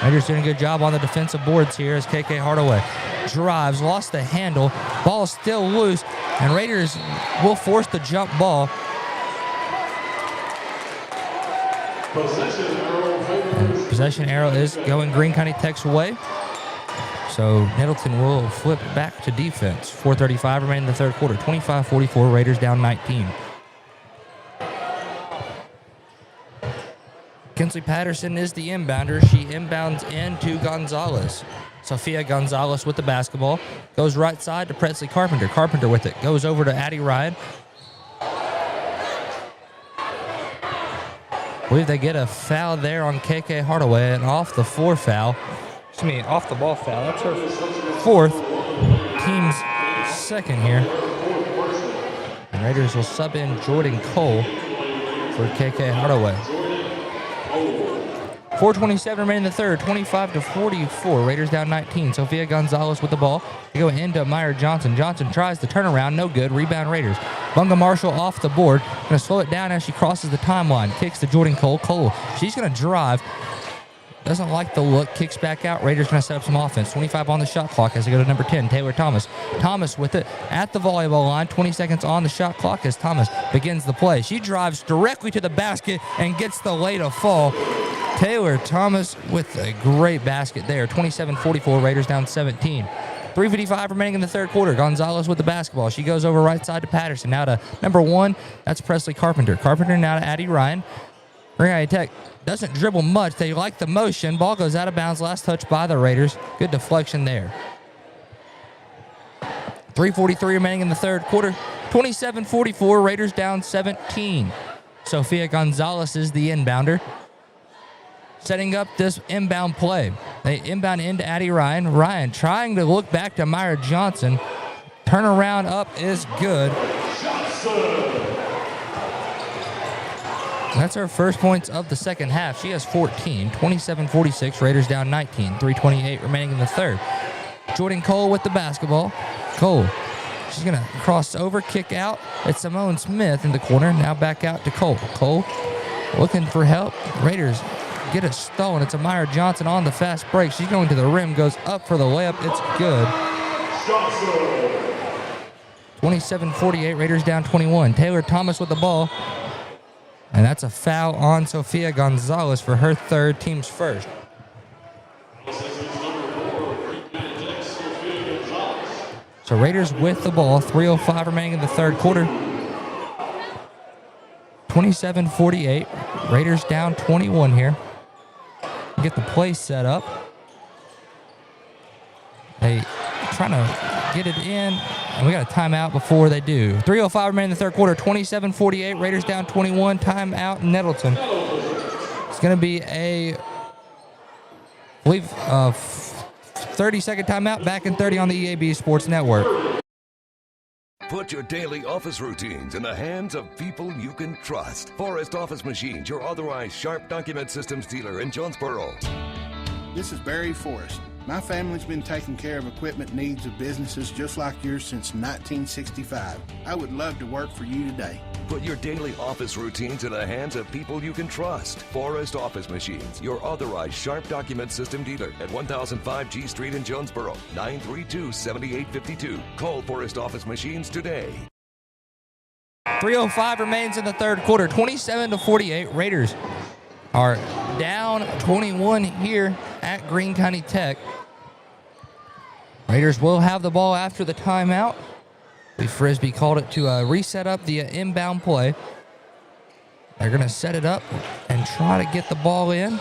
Raiders doing a good job on the defensive boards here as KK Hardaway drives, lost the handle. Ball still loose, and Raiders will force the jump ball. Possession arrow is going Greene County Tech's way. So Nettleton will flip back to defense. 4:35 remaining in the third quarter. 25-44, Raiders down 19. Kinsley Patterson is the inbounder. She inbounds into Gonzalez. Sophia Gonzalez with the basketball. Goes right side to Presley Carpenter. Carpenter with it. Goes over to Addie Ryan. I believe they get a foul there on KK Hardaway, an off the floor foul. Off the ball foul. That's her fourth, team's second here. And Raiders will sub in Jordan Cole for KK Hardaway. 4:27 remaining in the third, 25-44. Raiders down 19. Sophia Gonzalez with the ball. They go into Myra Johnson. Johnson tries the turnaround, no good. Rebound Raiders. Bunga Marshall off the board. Going to slow it down as she crosses the timeline. Kicks to Jordan Cole. Cole, she's going to drive. Doesn't like the look, kicks back out. Raiders going to set up some offense. 25 on the shot clock as they go to number 10, Taylor Thomas. Thomas with it at the volleyball line. 20 seconds on the shot clock as Thomas begins the play. She drives directly to the basket and gets the lay to fall. Taylor Thomas with a great basket there. 27-44, Raiders down 17. 3:55 remaining in the third quarter. Gonzalez with the basketball. She goes over right side to Patterson. Now to number 1, that's Presley Carpenter. Carpenter now to Addie Ryan. Greene County Tech doesn't dribble much. They like the motion. Ball goes out of bounds. Last touch by the Raiders. Good deflection there. 3:43 remaining in the third quarter. 27-44. Raiders down 17. Sophia Gonzalez is the inbounder. Setting up this inbound play. They inbound into Addie Ryan. Ryan trying to look back to Myra Johnson. Turnaround up is good. That's her first points of the second half. She has 14. 27-46. Raiders down 19. 3:28 remaining in the third. Jordan Cole with the basketball. Cole. She's going to cross over, kick out. It's Simone Smith in the corner. Now back out to Cole. Cole looking for help. Raiders get it stolen. It's Myra Johnson on the fast break. She's going to the rim, goes up for the layup. It's good. 27-48. Raiders down 21. Taylor Thomas with the ball. And that's a foul on Sophia Gonzalez for her third, team's first. So Raiders with the ball. 3:05 remaining in the third quarter. 27-48. Raiders down 21 here. Get the play set up. They trying to get it in. And we got a timeout before they do. 3:05 remaining in the third quarter. 27-48. Raiders down 21. Timeout Nettleton. It's going to be a, I believe, 30-second timeout. Back in 30 on the EAB Sports Network. Put your daily office routines in the hands of people you can trust. Forrest Office Machines, your authorized Sharp Document Systems dealer in Jonesboro. This is Barry Forrest. My family's been taking care of equipment needs of businesses just like yours since 1965. I would love to work for you today. Put your daily office routines in the hands of people you can trust. Forrest Office Machines, your authorized Sharp Document System dealer at 1005 G Street in Jonesboro, 932-7852. Call Forrest Office Machines today. 3:05 remains in the third quarter. 27-48. Raiders are down 21 here at Greene County Tech. Raiders will have the ball after the timeout. Lee Frisbee called it to reset up the inbound play. They're going to set it up and try to get the ball in.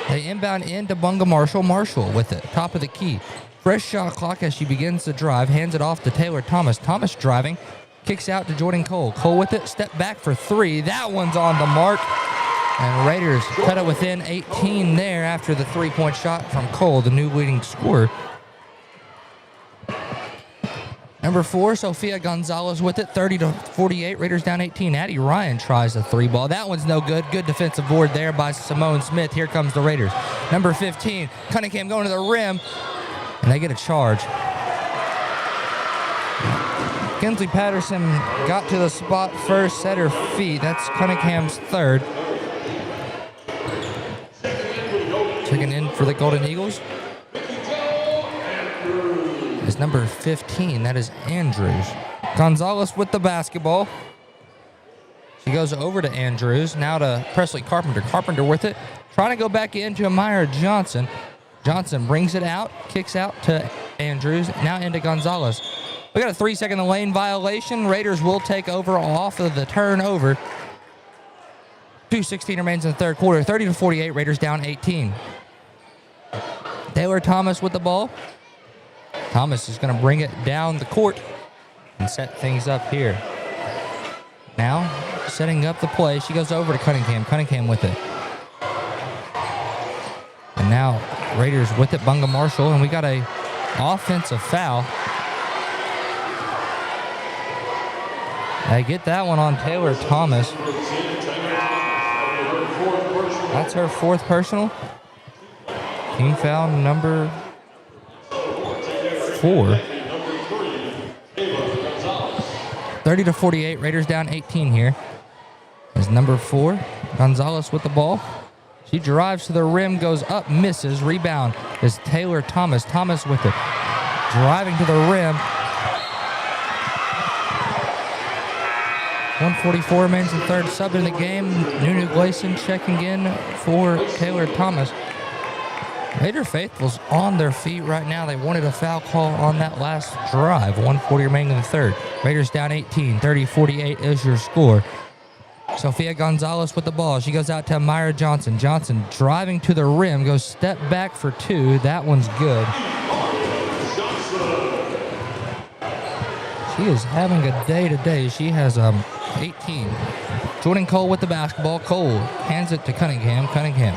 They inbound into Bunga Marshall. Marshall with it, top of the key. Fresh shot clock as she begins to drive. Hands it off to Taylor Thomas. Thomas driving. Kicks out to Jordan Cole. Cole with it. Step back for three. That one's on the mark. And Raiders cut it within 18 there after the three-point shot from Cole, the new leading scorer. Number 4, Sophia Gonzalez with it, 30-48. Raiders down 18. Addie Ryan tries the three ball. That one's no good. Good defensive board there by Simone Smith. Here comes the Raiders. Number 15, Cunningham going to the rim, and they get a charge. Kinsley Patterson got to the spot first, set her feet. That's Cunningham's third. Checking in for the Golden Eagles is number 15. That is Andrews. Gonzalez with the basketball. She goes over to Andrews. Now to Presley Carpenter. Carpenter with it. Trying to go back into Amira Johnson. Johnson brings it out. Kicks out to Andrews. Now into Gonzalez. We got a 3-second lane violation. Raiders will take over off of the turnover. 2:16 remains in the third quarter. 30-48. Raiders down 18. Taylor Thomas with the ball. Thomas is going to bring it down the court and set things up here. Now, setting up the play, she goes over to Cunningham. Cunningham with it. And now, Raiders with it, Bunga Marshall, and we got a offensive foul. They get that one on Taylor Thomas. That's her fourth personal. Team foul number 4. 30-48. Raiders down 18 here. Is number 4. Gonzalez with the ball. She drives to the rim, goes up, misses. Rebound is Taylor Thomas. Thomas with it. Driving to the rim. 1:44 remains in the third. Sub in the game. Nunu Gleason checking in for Taylor Thomas. Raider faithfuls on their feet right now. They wanted a foul call on that last drive. 1:40 remaining in the third. Raiders down 18. 30-48 is your score. Sophia Gonzalez with the ball. She goes out to Amira Johnson. Johnson driving to the rim. Goes step back for 2. That one's good. She is having a day today. She has 18. Jordan Cole with the basketball. Cole hands it to Cunningham. Cunningham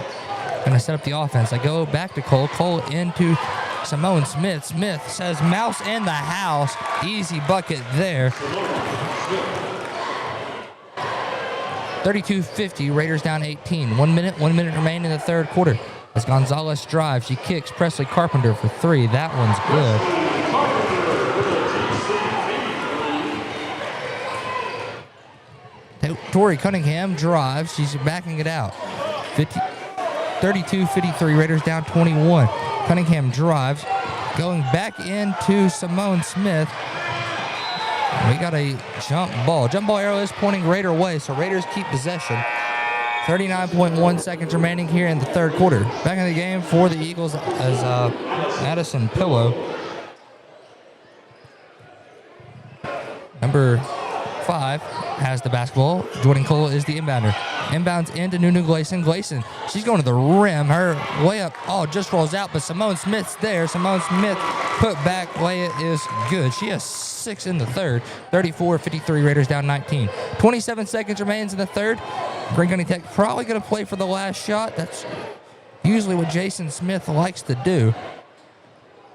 going to set up the offense. They go back to Cole. Cole into Simone Smith. Smith says mouse in the house. Easy bucket there. 32-50. Raiders down 18. 1 minute remaining in the third quarter. As Gonzalez drives, she kicks Presley Carpenter for 3. That one's good. Tori Cunningham drives. She's backing it out. 32-53. Raiders down 21. Cunningham drives. Going back into Simone Smith. We got a jump ball. Jump ball arrow is pointing Raider way, so Raiders keep possession. 39.1 seconds remaining here in the third quarter. Back in the game for the Eagles as Addison Pillow. Number 5 has the basketball. Jordan Cole is the inbounder. Inbounds into Nunu Gleason. Gleason, she's going to the rim. Her layup, just rolls out, but Simone Smith's there. Simone Smith put back. Layup is good. She has 6 in the third. 34-53. Raiders down 19. 27 seconds remains in the third. Greene County Tech probably going to play for the last shot. That's usually what Jason Smith likes to do.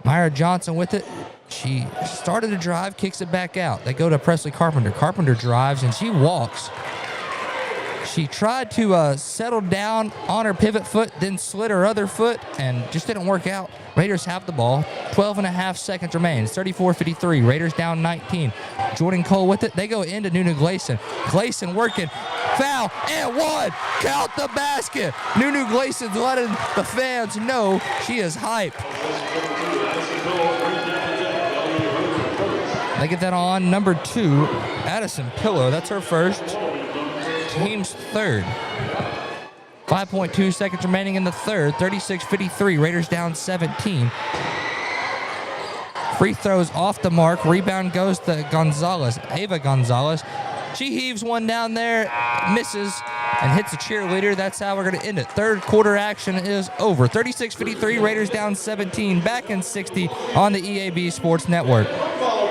Myra Johnson with it. She started to drive, kicks it back out. They go to Presley Carpenter. Carpenter drives, and she walks. She tried to settle down on her pivot foot, then slid her other foot, and just didn't work out. Raiders have the ball. 12.5 seconds remain. 34-53. Raiders down 19. Jordan Cole with it. They go into Nunu Gleason. Gleason working. Foul and 1. Count the basket. Nunu Gleason's letting the fans know she is hyped. They get that on number 2, Addison Pillow. That's her first. Team's third. 5.2 seconds remaining in the third. 36-53. Raiders down 17. Free throws off the mark. Rebound goes to Gonzalez. Ava Gonzalez. She heaves one down there. Misses. and hits a cheerleader. That's how we're going to end it. Third quarter action is over. 36-53, Raiders down 17, back in 60 on the EAB Sports Network.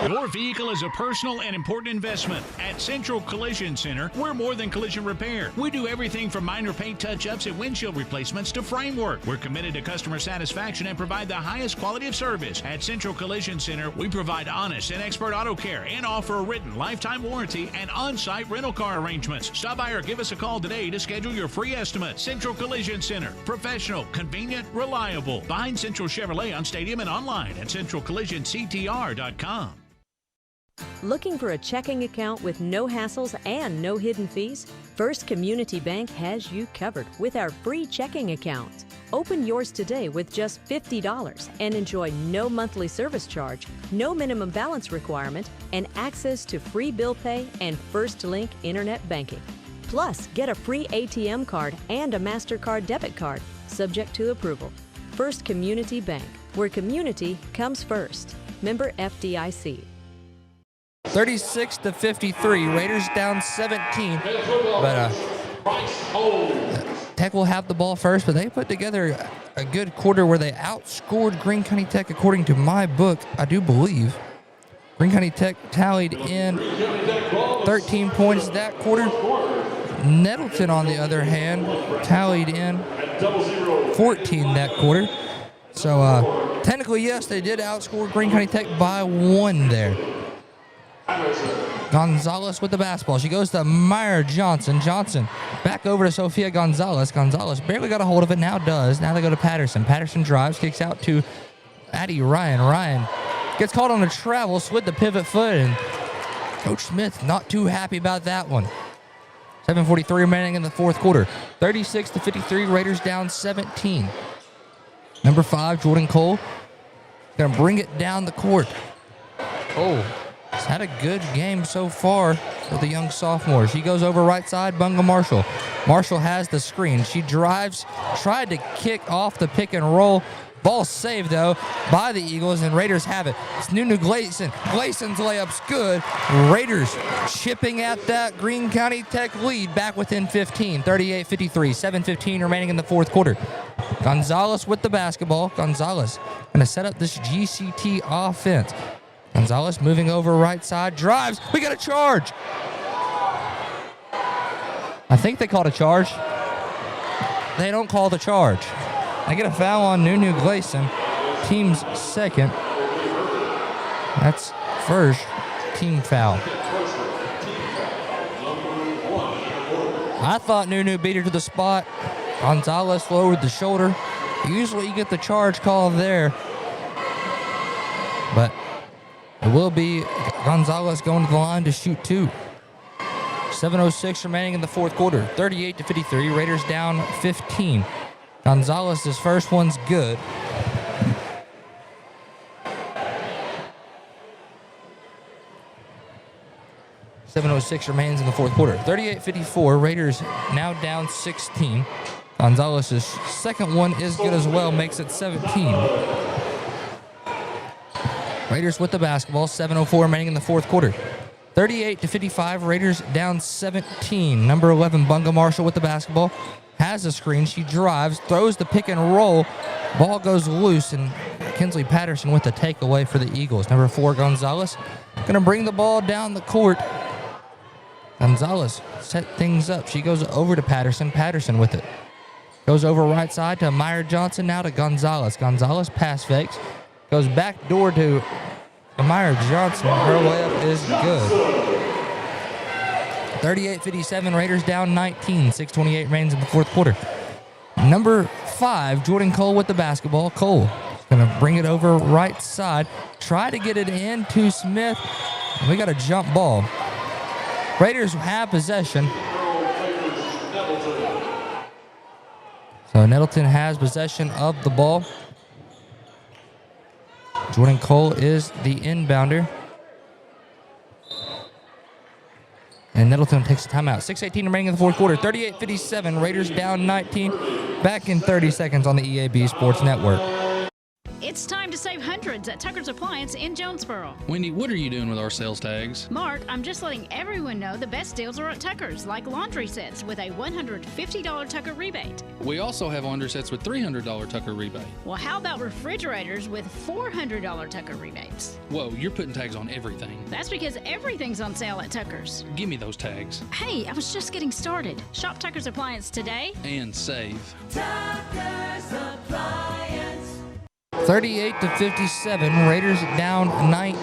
Your vehicle is a personal and important investment. At Central Collision Center, we're more than collision repair. We do everything from minor paint touch-ups and windshield replacements to framework. We're committed to customer satisfaction and provide the highest quality of service. At Central Collision Center, we provide honest and expert auto care and offer a written lifetime warranty and on-site rental car arrangements. Stop by or give us a call today to schedule your free estimate. Central Collision Center. Professional, convenient, reliable. Behind Central Chevrolet on Stadium and online at centralcollisionctr.com. Looking for a checking account with no hassles and no hidden fees? First Community Bank has you covered with our free checking account. Open yours today with just $50 and enjoy no monthly service charge, no minimum balance requirement, and access to free bill pay and First Link internet banking. Plus, get a free ATM card and a MasterCard debit card, subject to approval. First Community Bank, where community comes first. Member FDIC. 36-53, Raiders down 17, but Tech will have the ball first, but they put together a good quarter where they outscored Greene County Tech according to my book, I do believe. Greene County Tech tallied in 13 points that quarter. Nettleton, on the other hand, tallied in 14 that quarter. So technically, yes, they did outscore Greene County Tech by 1 there. Gonzalez with the basketball. She goes to Meyer Johnson. Johnson back over to Sophia Gonzalez. Gonzalez barely got a hold of it, now does. Now they go to Patterson. Patterson drives, kicks out to Addie Ryan. Ryan gets caught on a travel, slid the pivot foot, and Coach Smith not too happy about that one. 7:43 remaining in the fourth quarter. 36-53, Raiders down 17. Number 5, Jordan Cole, gonna bring it down the court. Oh, he's had a good game so far for the young sophomore. She goes over right side, Bunga Marshall. Marshall has the screen. She drives, tried to kick off the pick and roll. Ball saved, though, by the Eagles, and Raiders have it. It's Nunu Gleason. Glayson's layup's good. Raiders chipping at that Greene County Tech lead back within 15, 38-53, 7:15 remaining in the fourth quarter. Gonzalez with the basketball. Gonzalez going to set up this GCT offense. Gonzalez moving over right side, drives. We got a charge. I think they called a charge. They don't call the charge. I get a foul on Nunu Gleason, team's second. That's first team foul. I thought Nunu beat her to the spot. Gonzalez lowered the shoulder. Usually you get the charge call there, but it will be Gonzalez going to the line to shoot 2. 7:06 remaining in the fourth quarter. 38-53, Raiders down 15. Gonzalez's first one's good. .06 remains in the fourth quarter. 38-54, Raiders now down 16. Gonzalez's second one is good as well, makes it 17. Raiders with the basketball, 7:04 remaining in the fourth quarter. 38-55, Raiders down 17. Number 11, Bunga Marshall with the basketball. Has a screen, she drives, throws the pick and roll. Ball goes loose, and Kinsley Patterson with the takeaway for the Eagles. Number 4, Gonzalez, gonna bring the ball down the court. Gonzalez set things up. She goes over to Patterson. Patterson with it. Goes over right side to Meyer Johnson, now to Gonzalez. Gonzalez pass fakes. Goes back door to Meyer Johnson. Her layup is good. 38-57, Raiders down 19. 6:28 remains in the fourth quarter. Number 5, Jordan Cole with the basketball. Cole is going to bring it over right side. Try to get it in to Smith. We got a jump ball. Raiders have possession. So Nettleton has possession of the ball. Jordan Cole is the inbounder. And Nettleton takes a timeout. 6:18 remaining in the fourth quarter. 38-57, Raiders down 19. Back in 30 seconds on the EAB Sports Network. It's time to save hundreds goods at Tucker's Appliance in Jonesboro. Wendy, what are you doing with our sales tags? Mark, I'm just letting everyone know the best deals are at Tucker's, like laundry sets with a $150 Tucker rebate. We also have laundry sets with $300 Tucker rebate. Well, how about refrigerators with $400 Tucker rebates? Whoa, you're putting tags on everything. That's because everything's on sale at Tucker's. Give me those tags. Hey, I was just getting started. Shop Tucker's Appliance today. And save. Tucker's Appliance. 38-57, Raiders down 19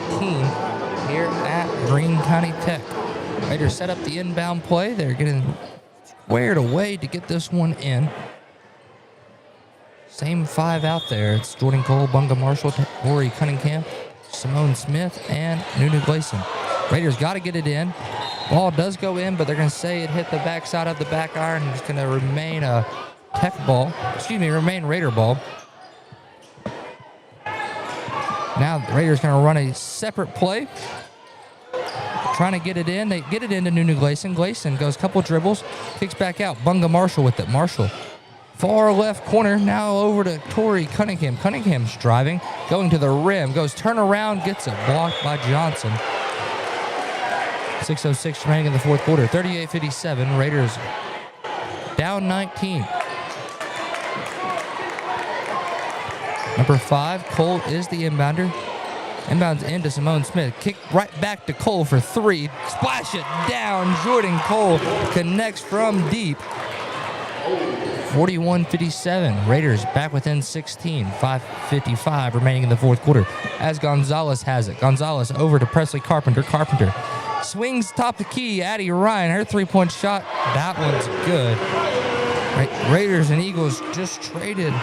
here at Greene County Tech. Raiders set up the inbound play. They're getting squared away to get this one in. Same five out there. It's Jordan Cole, Bunga Marshall, Tori Cunningham, Simone Smith, and Nunu Gleason. Raiders got to get it in. Ball does go in, but they're going to say it hit the backside of the back iron, and it's going to remain a Tech ball. Remain Raider ball. Now the Raiders going to run a separate play. Trying to get it in. They get it into Nunu Gleason. Gleason goes a couple dribbles, kicks back out. Bunga Marshall with it. Marshall. Far left corner, now over to Tori Cunningham. Cunningham's driving, going to the rim, goes turn around, gets it blocked by Johnson. 6:06 remaining in the fourth quarter. 38-57, Raiders down 19. Number 5, Cole is the inbounder. Inbounds into Simone Smith. Kick right back to Cole for 3. Splash it down. Jordan Cole connects from deep. 41-57. Raiders back within 16. 5:55 remaining in the fourth quarter as Gonzalez has it. Gonzalez over to Presley Carpenter. Carpenter swings top the key. Addie Ryan, her three-point shot. That one's good. Raiders and Eagles just traded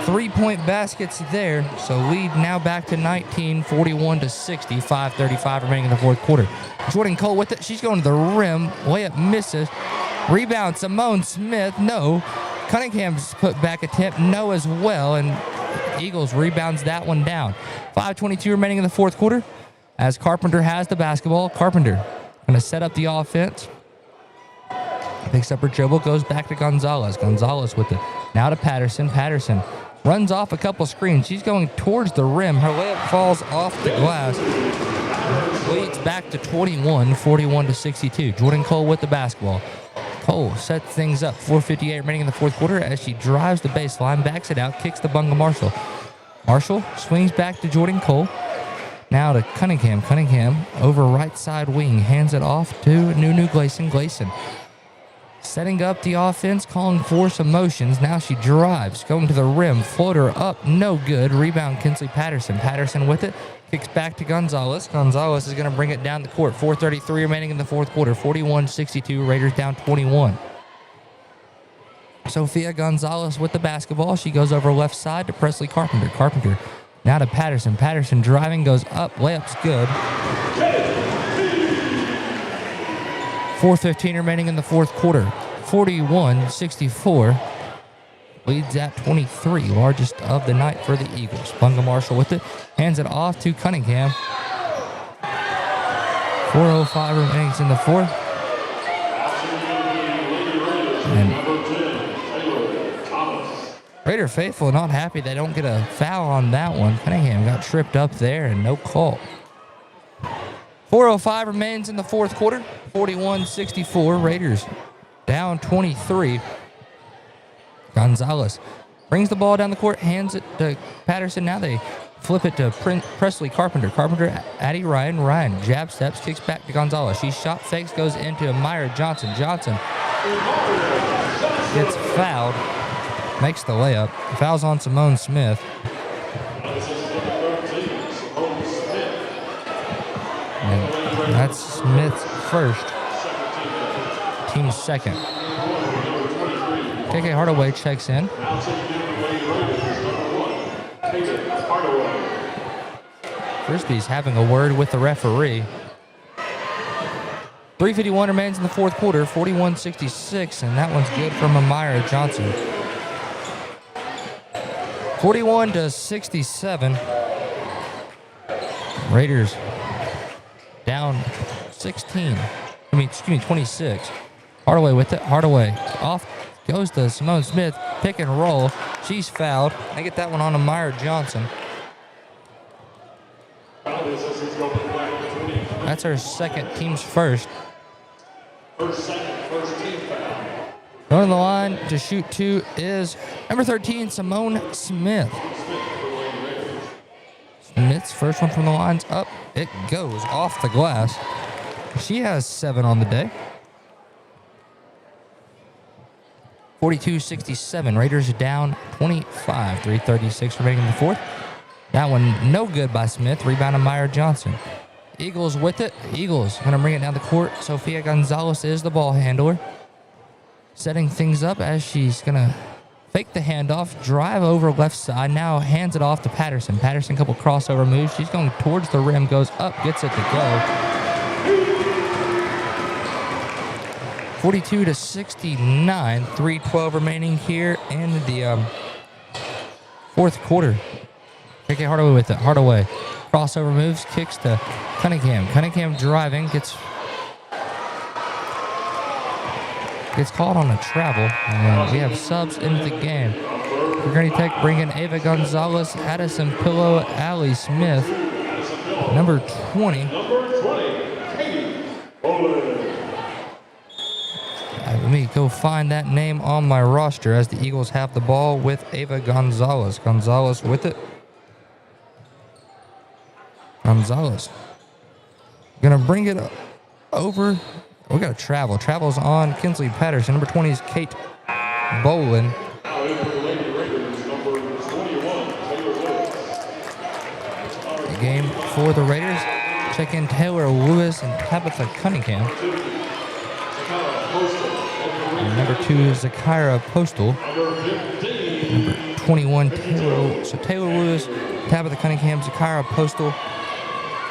3-point baskets there. So lead now back to 19, 41-60. 5:35 remaining in the fourth quarter. Jordan Cole with it. She's going to the rim. Layup misses. Rebound, Simone Smith. No. Cunningham's put back attempt, no as well, and Eagles rebounds that one down. 5:22 remaining in the fourth quarter as Carpenter has the basketball. Carpenter going to set up the offense. Picks up her dribble, goes back to Gonzalez. Gonzalez with it. Now to Patterson. Patterson runs off a couple screens. She's going towards the rim. Her layup falls off the glass. Leads back to 21, 41-62. Jordan Cole with the basketball. Cole sets things up. 4:58 remaining in the fourth quarter as she drives the baseline, backs it out, kicks to Bunga Marshall. Marshall swings back to Jordan Cole. Now to Cunningham. Cunningham over right side wing. Hands it off to Nunu Gleason. Gleason setting up the offense, calling for some motions. Now she drives, going to the rim. Floater up, no good. Rebound Kinsley Patterson. Patterson with it. Kicks back to Gonzalez. Gonzalez is going to bring it down the court. 4:33 remaining in the fourth quarter. 41-62. Raiders down 21. Sophia Gonzalez with the basketball. She goes over left side to Presley Carpenter. Carpenter now to Patterson. Patterson driving, goes up. Layup's good. 4:15 remaining in the fourth quarter. 41-64. Leads at 23, largest of the night for the Eagles. Bunga Marshall with it. Hands it off to Cunningham. 4:05 remaining in the fourth. And Raider faithful not happy they don't get a foul on that one. Cunningham got tripped up there and no call. 4:05 remains in the fourth quarter. 41-64. Raiders down 23. Gonzalez brings the ball down the court, hands it to Patterson. Now they flip it to Presley Carpenter. Carpenter, Addie Ryan. Ryan jab steps, kicks back to Gonzalez. She shot fakes, goes into Myra Johnson. Johnson gets fouled, makes the layup. Fouls on Simone Smith. And that's Smith's first, team's second. KK Hardaway checks in. Frisbee's having a word with the referee. 3:51 remains in the fourth quarter. 41-66, and that one's good from Amira Johnson. 41-67. Raiders down 26. Hardaway with it. Hardaway off. Goes to Simone Smith, pick and roll. She's fouled. They get that one on to Myra Johnson. That's her second, team's first. First team foul. Going to the line to shoot 2 is number 13, Simone Smith. Smith's first one from the line's up. It goes off the glass. She has 7 on the day. 42-67. Raiders down 25. 3:36 remaining in the fourth. That one no good by Smith. Rebound to Meyer Johnson. Eagles with it. Eagles going to bring it down the court. Sofia Gonzalez is the ball handler. Setting things up as she's going to fake the handoff, drive over left side. Now hands it off to Patterson. Patterson, couple crossover moves. She's going towards the rim, goes up, gets it to go. 42-69. 3:12 remaining here in the fourth quarter. KK Hardaway with it. Hardaway. Crossover moves, kicks to Cunningham. Cunningham driving, gets called on a travel. And we have subs into the game. Greene Tech bringing Ava Gonzalez, Addison Pillow, Allie Smith, number 20. Let me go find that name on my roster as the Eagles have the ball with Ava Gonzalez. Gonzalez with it. Gonzalez. Gonna bring it over. We got a travel. Travel's on Kinsley Patterson. Number 20 is Kate Bolin. The game for the Raiders. Check in Taylor Lewis and Tabitha Cunningham. And number 2 is Zakira Postal. Number 21, Taylor Lewis, Tabitha Cunningham, Zakira Postal.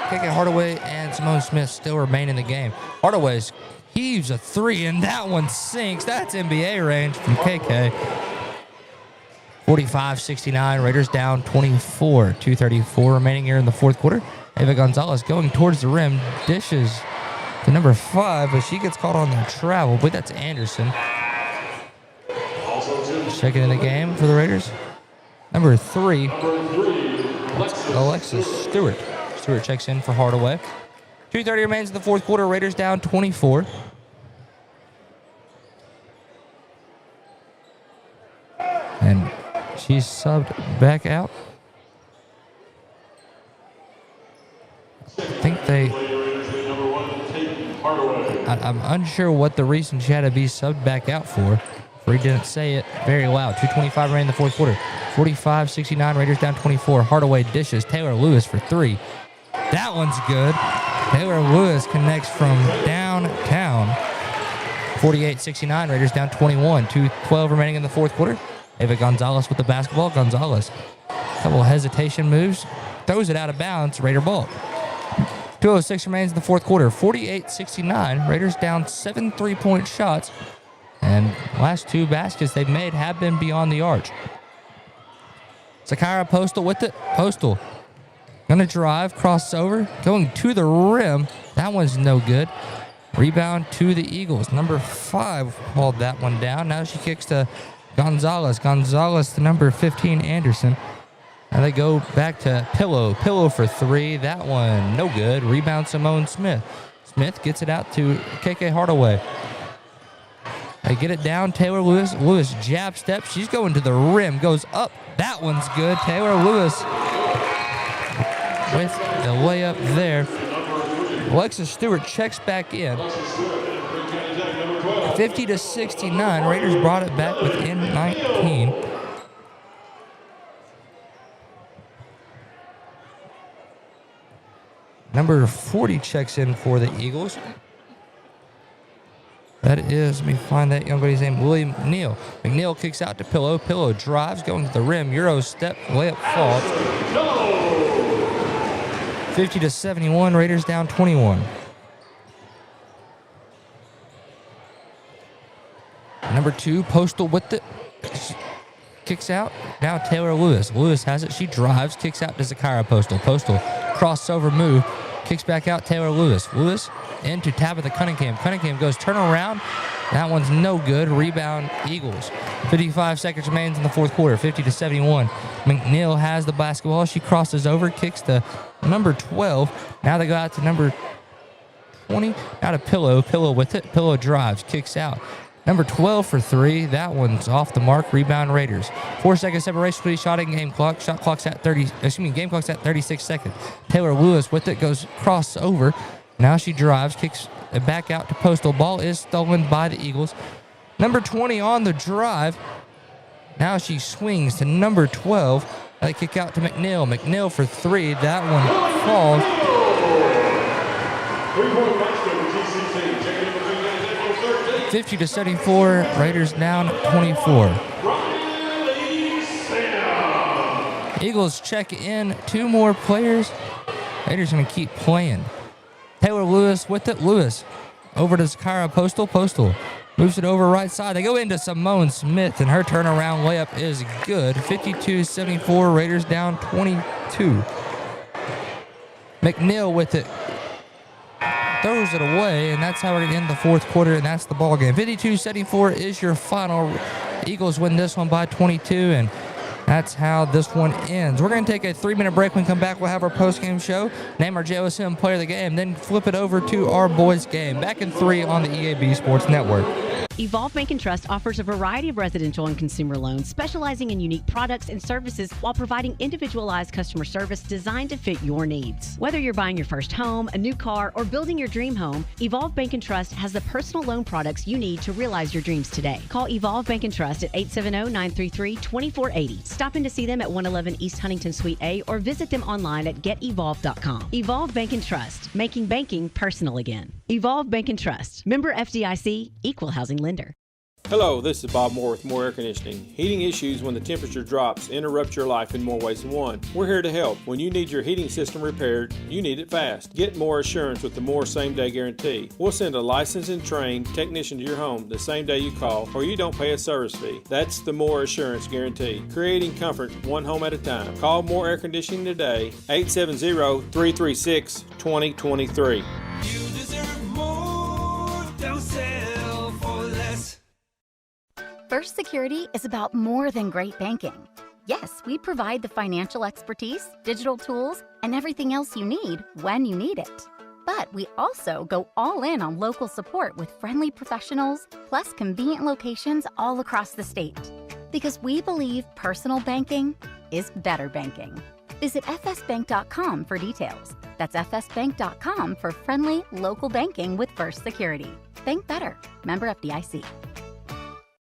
KK Hardaway and Simone Smith still remain in the game. Hardaway heaves a 3, and that one sinks. That's NBA range from KK. 45-69, Raiders down 24. 2:34 remaining here in the fourth quarter. Ava Gonzalez going towards the rim, dishes to number 5, but she gets caught on the travel. But that's Anderson. Checking in the game for the Raiders. Number 3, Alexis Stewart. Stewart checks in for Hardaway. 2:30 remains in the fourth quarter. Raiders down 24. And she's subbed back out. I think I'm unsure what the reason she had to be subbed back out for. He didn't say it very loud. 2:25 remaining in the fourth quarter. 45-69, Raiders down 24. Hardaway dishes. Taylor Lewis for 3. That one's good. Taylor Lewis connects from downtown. 48-69, Raiders down 21. 2:12 remaining in the fourth quarter. Ava Gonzalez with the basketball. Gonzalez, couple hesitation moves, throws it out of bounds. Raider ball. 2:06 remains in the fourth quarter. 48-69, Raiders down 7 3-point shots. And last 2 baskets they've made have been beyond the arch. Zakira Postal with it. Postal gonna drive, crossover, going to the rim. That one's no good. Rebound to the Eagles. Number 5 hauled that one down. Now she kicks to Gonzalez. Gonzalez to number 15, Anderson. Now they go back to Pillow. Pillow for 3. That one no good. Rebound Simone Smith. Smith gets it out to KK Hardaway. They get it down. Taylor Lewis. Lewis jab step. She's going to the rim. Goes up. That one's good. Taylor Lewis with the layup there. Alexis Stewart checks back in. 50-69. Raiders brought it back within 19. Number 40 checks in for the Eagles. That is, let me find that young lady's name, William McNeil. McNeil kicks out to Pillow. Pillow drives, going to the rim. Euro step, layup falls. 50-71, Raiders down 21. Number 2, Postal with it. Kicks out. Now Taylor Lewis. Lewis has it. She drives, kicks out to Zakira Postal. Postal, crossover move. Kicks back out, Taylor Lewis. Lewis into Tabitha Cunningham. Cunningham goes turn around. That one's no good. Rebound, Eagles. 55 seconds remains in the fourth quarter. 50-71. McNeil has the basketball. She crosses over, kicks to number 12. Now they go out to number 20. Now to Pillow. Pillow with it. Pillow drives, kicks out. Number 12 for 3. That one's off the mark. Rebound Raiders. 4-second separation between shot and game clock. Shot clock's at 30. Game clock's at 36 seconds. Taylor Lewis with it, goes cross over. Now she drives, kicks it back out to Postal. Ball is stolen by the Eagles. Number 20 on the drive. Now she swings to number 12. They kick out to McNeil. McNeil for 3. That one falls. 50-74. Raiders down 24. Eagles check in 2 more players. Raiders going to keep playing. Taylor Lewis with it. Lewis over to Zakira Postal. Postal moves it over right side. They go into Simone Smith, and her turnaround layup is good. 52-74. Raiders down 22. McNeil with it. Throws it away, and that's how we're going to end the fourth quarter, and that's the ball game. 52-74 is your final. Eagles win this one by 22, and that's how this one ends. We're going to take a 3-minute break. When we come back, we'll have our post-game show, name our JOSM player of the game, then flip it over to our boys' game. Back in 3 on the EAB Sports Network. Evolve Bank & Trust offers a variety of residential and consumer loans, specializing in unique products and services while providing individualized customer service designed to fit your needs. Whether you're buying your first home, a new car, or building your dream home, Evolve Bank & Trust has the personal loan products you need to realize your dreams today. Call Evolve Bank & Trust at 870-933-2480. Stop in to see them at 111 East Huntington Suite A or visit them online at getevolve.com. Evolve Bank & Trust, making banking personal again. Evolve Bank & Trust, member FDIC, equal housing lender. Hello, this is Bob Moore with Moore Air Conditioning. Heating issues when the temperature drops interrupt your life in more ways than one. We're here to help. When you need your heating system repaired, you need it fast. Get more assurance with the Moore same-day guarantee. We'll send a licensed and trained technician to your home the same day you call, or you don't pay a service fee. That's the Moore Assurance Guarantee. Creating comfort one home at a time. Call Moore Air Conditioning today, 870-336-2023. You deserve more. Don't settle for less. First Security is about more than great banking. Yes, we provide the financial expertise, digital tools, and everything else you need when you need it. But we also go all in on local support with friendly professionals, plus convenient locations all across the state. Because we believe personal banking is better banking. Visit fsbank.com for details. That's fsbank.com for friendly, local banking with First Security. Bank better. Member FDIC.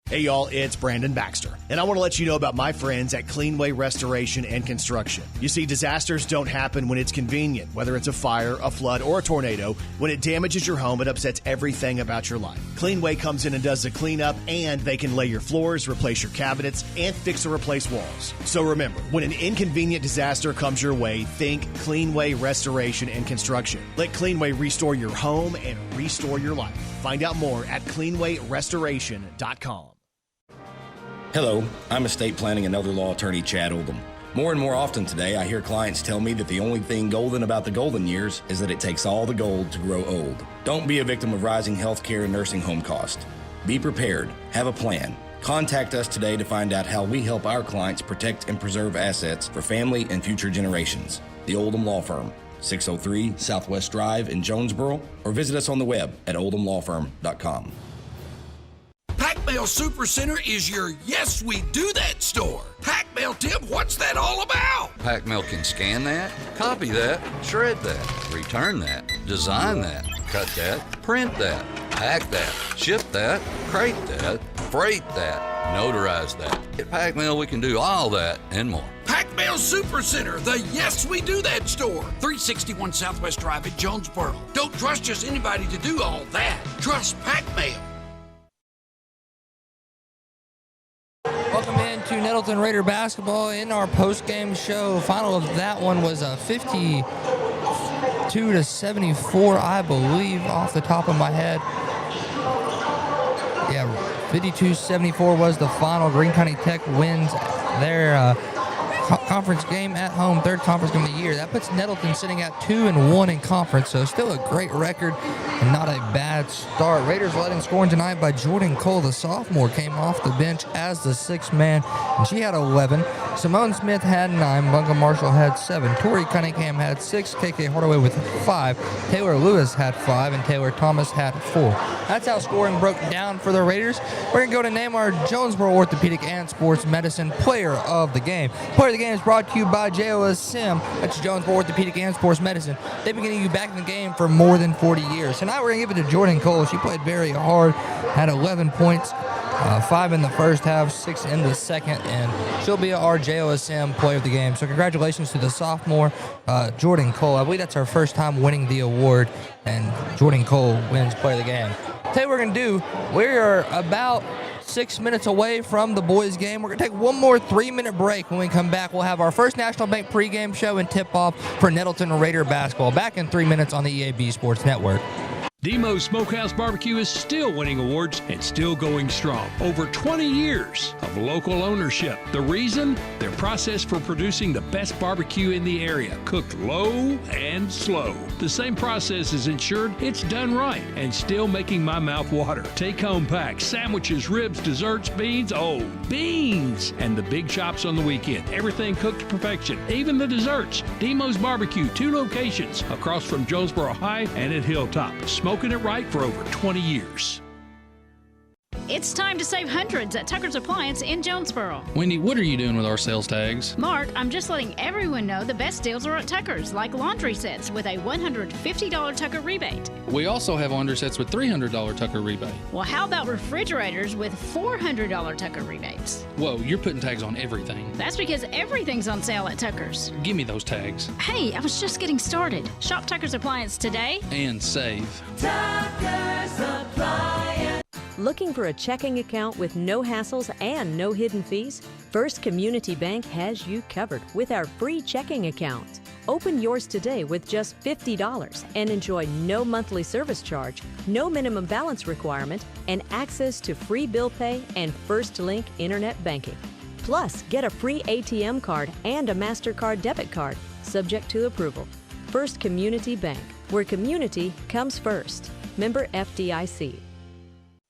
Hey y'all, it's Brandon Baxter, and I want to let you know about my friends at Cleanway Restoration and Construction. You see, disasters don't happen when it's convenient, whether it's a fire, a flood, or a tornado. When it damages your home, it upsets everything about your life. Cleanway comes in and does the cleanup, and they can lay your floors, replace your cabinets, and fix or replace walls. So remember, when an inconvenient disaster comes your way, think Cleanway Restoration and Construction. Let Cleanway restore your home and restore your life. Find out more at cleanwayrestoration.com. Hello, I'm estate planning and elder law attorney Chad Oldham. More and more often today, I hear clients tell me that the only thing golden about the golden years is that it takes all the gold to grow old. Don't be a victim of rising healthcare and nursing home costs. Be prepared. Have a plan. Contact us today to find out how we help our clients protect and preserve assets for family and future generations. The Oldham Law Firm, 603 Southwest Drive in Jonesboro, or visit us on the web at oldhamlawfirm.com. Pac-Mail Supercenter is your Yes We Do That store. Pac-Mail Tip, what's that all about? Pac-Mail can scan that, copy that, shred that, return that, design that, cut that, print that, pack that, ship that, crate that, freight that, notarize that. At Pac-Mail, we can do all that and more. Pac-Mail Supercenter, the Yes We Do That store. 361 Southwest Drive in Jonesboro. Don't trust just anybody to do all that. Trust Pac-Mail. Welcome into Nettleton Raider basketball in our post-game show. Final of that one was a 52-74, I believe, off the top of my head. Yeah, 52-74 was the final. Greene County Tech wins their conference game at home, third conference game of the year. That puts Nettleton sitting at 2-1 in conference, so still a great record and not a bad start. Raiders led in scoring tonight by Jordan Cole. The sophomore came off the bench as the sixth man, and she had 11. Simone Smith had 9. Bunga Marshall had 7. Tori Cunningham had 6. KK Hardaway with 5. Taylor Lewis had 5, and Taylor Thomas had 4. That's how scoring broke down for the Raiders. We're going to go to name our Jonesboro Orthopedic and Sports Medicine Player of the Game. Player of the Game is brought to you by JOSM. That's Jonesboro Orthopedic and Sports Medicine. They've been getting you back in the game for more than 40 years. Tonight we're going to give it to Jordan Cole. She played very hard, had 11 points, 5 in the first half, 6 in the second, and she'll be our JOSM Player of the Game. So congratulations to the sophomore, Jordan Cole. I believe that's her first time winning the award, and Jordan Cole wins Player of the Game. Tell you what we're going to do. We are about 6 minutes away from the boys' game. We're going to take one more 3-minute break. When we come back, we'll have our first National Bank pregame show and tip-off for Nettleton Raider basketball. Back in 3 minutes on the EAB Sports Network. Demo's Smokehouse Barbecue is still winning awards and still going strong. Over 20 years of local ownership. The reason? Their process for producing the best barbecue in the area, cooked low and slow. The same process is ensured it's done right and still making my mouth water. Take-home packs, sandwiches, ribs, desserts, beans. Oh, beans! And the big chops on the weekend. Everything cooked to perfection, even the desserts. Demo's Barbecue, 2 locations across from Jonesboro High and at Hilltop. Smoking it right for over 20 years. It's time to save hundreds at Tucker's Appliance in Jonesboro. Wendy, what are you doing with our sales tags? Mark, I'm just letting everyone know the best deals are at Tucker's, like laundry sets with a $150 Tucker rebate. We also have laundry sets with $300 Tucker rebate. Well, how about refrigerators with $400 Tucker rebates? Whoa, you're putting tags on everything. That's because everything's on sale at Tucker's. Give me those tags. Hey, I was just getting started. Shop Tucker's Appliance today and save. Tucker's Appliance. Looking for a checking account with no hassles and no hidden fees? First Community Bank has you covered with our free checking account. Open yours today with just $50 and enjoy no monthly service charge, no minimum balance requirement, and access to free bill pay and First Link internet banking. Plus, get a free ATM card and a MasterCard debit card, subject to approval. First Community Bank, where community comes first. Member FDIC.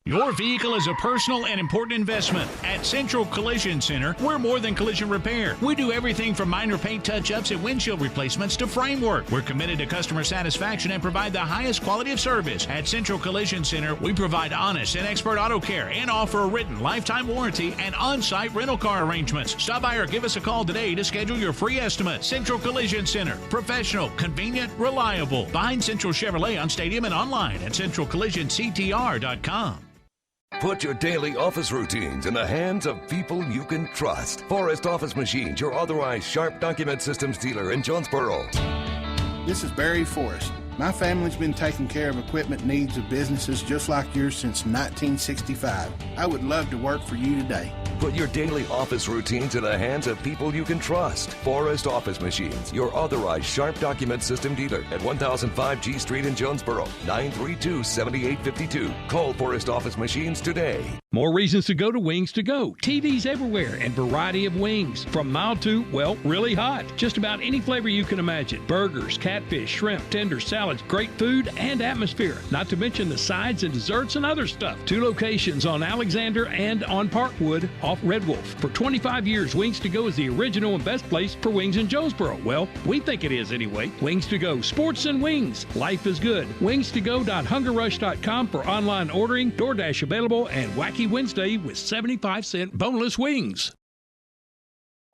Your vehicle is a personal and important investment. At Central Collision Center, we're more than collision repair. We do everything from minor paint touch-ups and windshield replacements to framework. We're committed to customer satisfaction and provide the highest quality of service. At Central Collision Center, we provide honest and expert auto care and offer a written lifetime warranty and on-site rental car arrangements. Stop by or give us a call today to schedule your free estimate. Central Collision Center. Professional, convenient, reliable. Behind Central Chevrolet on Stadium and online at centralcollisionctr.com. Put your daily office routines in the hands of people you can trust. Forrest Office Machines, your authorized Sharp document systems dealer in Jonesboro. This is Barry Forrest. My family's been taking care of equipment needs of businesses just like yours since 1965. I would love to work for you today. Put your daily office routines in the hands of people you can trust. Forrest Office Machines, your authorized Sharp document system dealer at 1005 G Street in Jonesboro, 932-7852. Call Forrest Office Machines today. More reasons to go to Wings to Go. TVs everywhere and variety of wings. From mild to, well, really hot. Just about any flavor you can imagine. Burgers, catfish, shrimp, tenders, salads, great food and atmosphere. Not to mention the sides and desserts and other stuff. 2 locations on Alexander and on Parkwood off Red Wolf. For 25 years, Wings to Go is the original and best place for wings in Jonesboro. Well, we think it is anyway. Wings to Go. Sports and wings. Life is good. WingsToGo.HungerRush.com for online ordering, DoorDash available, and Wacky Wednesday with 75-cent boneless wings.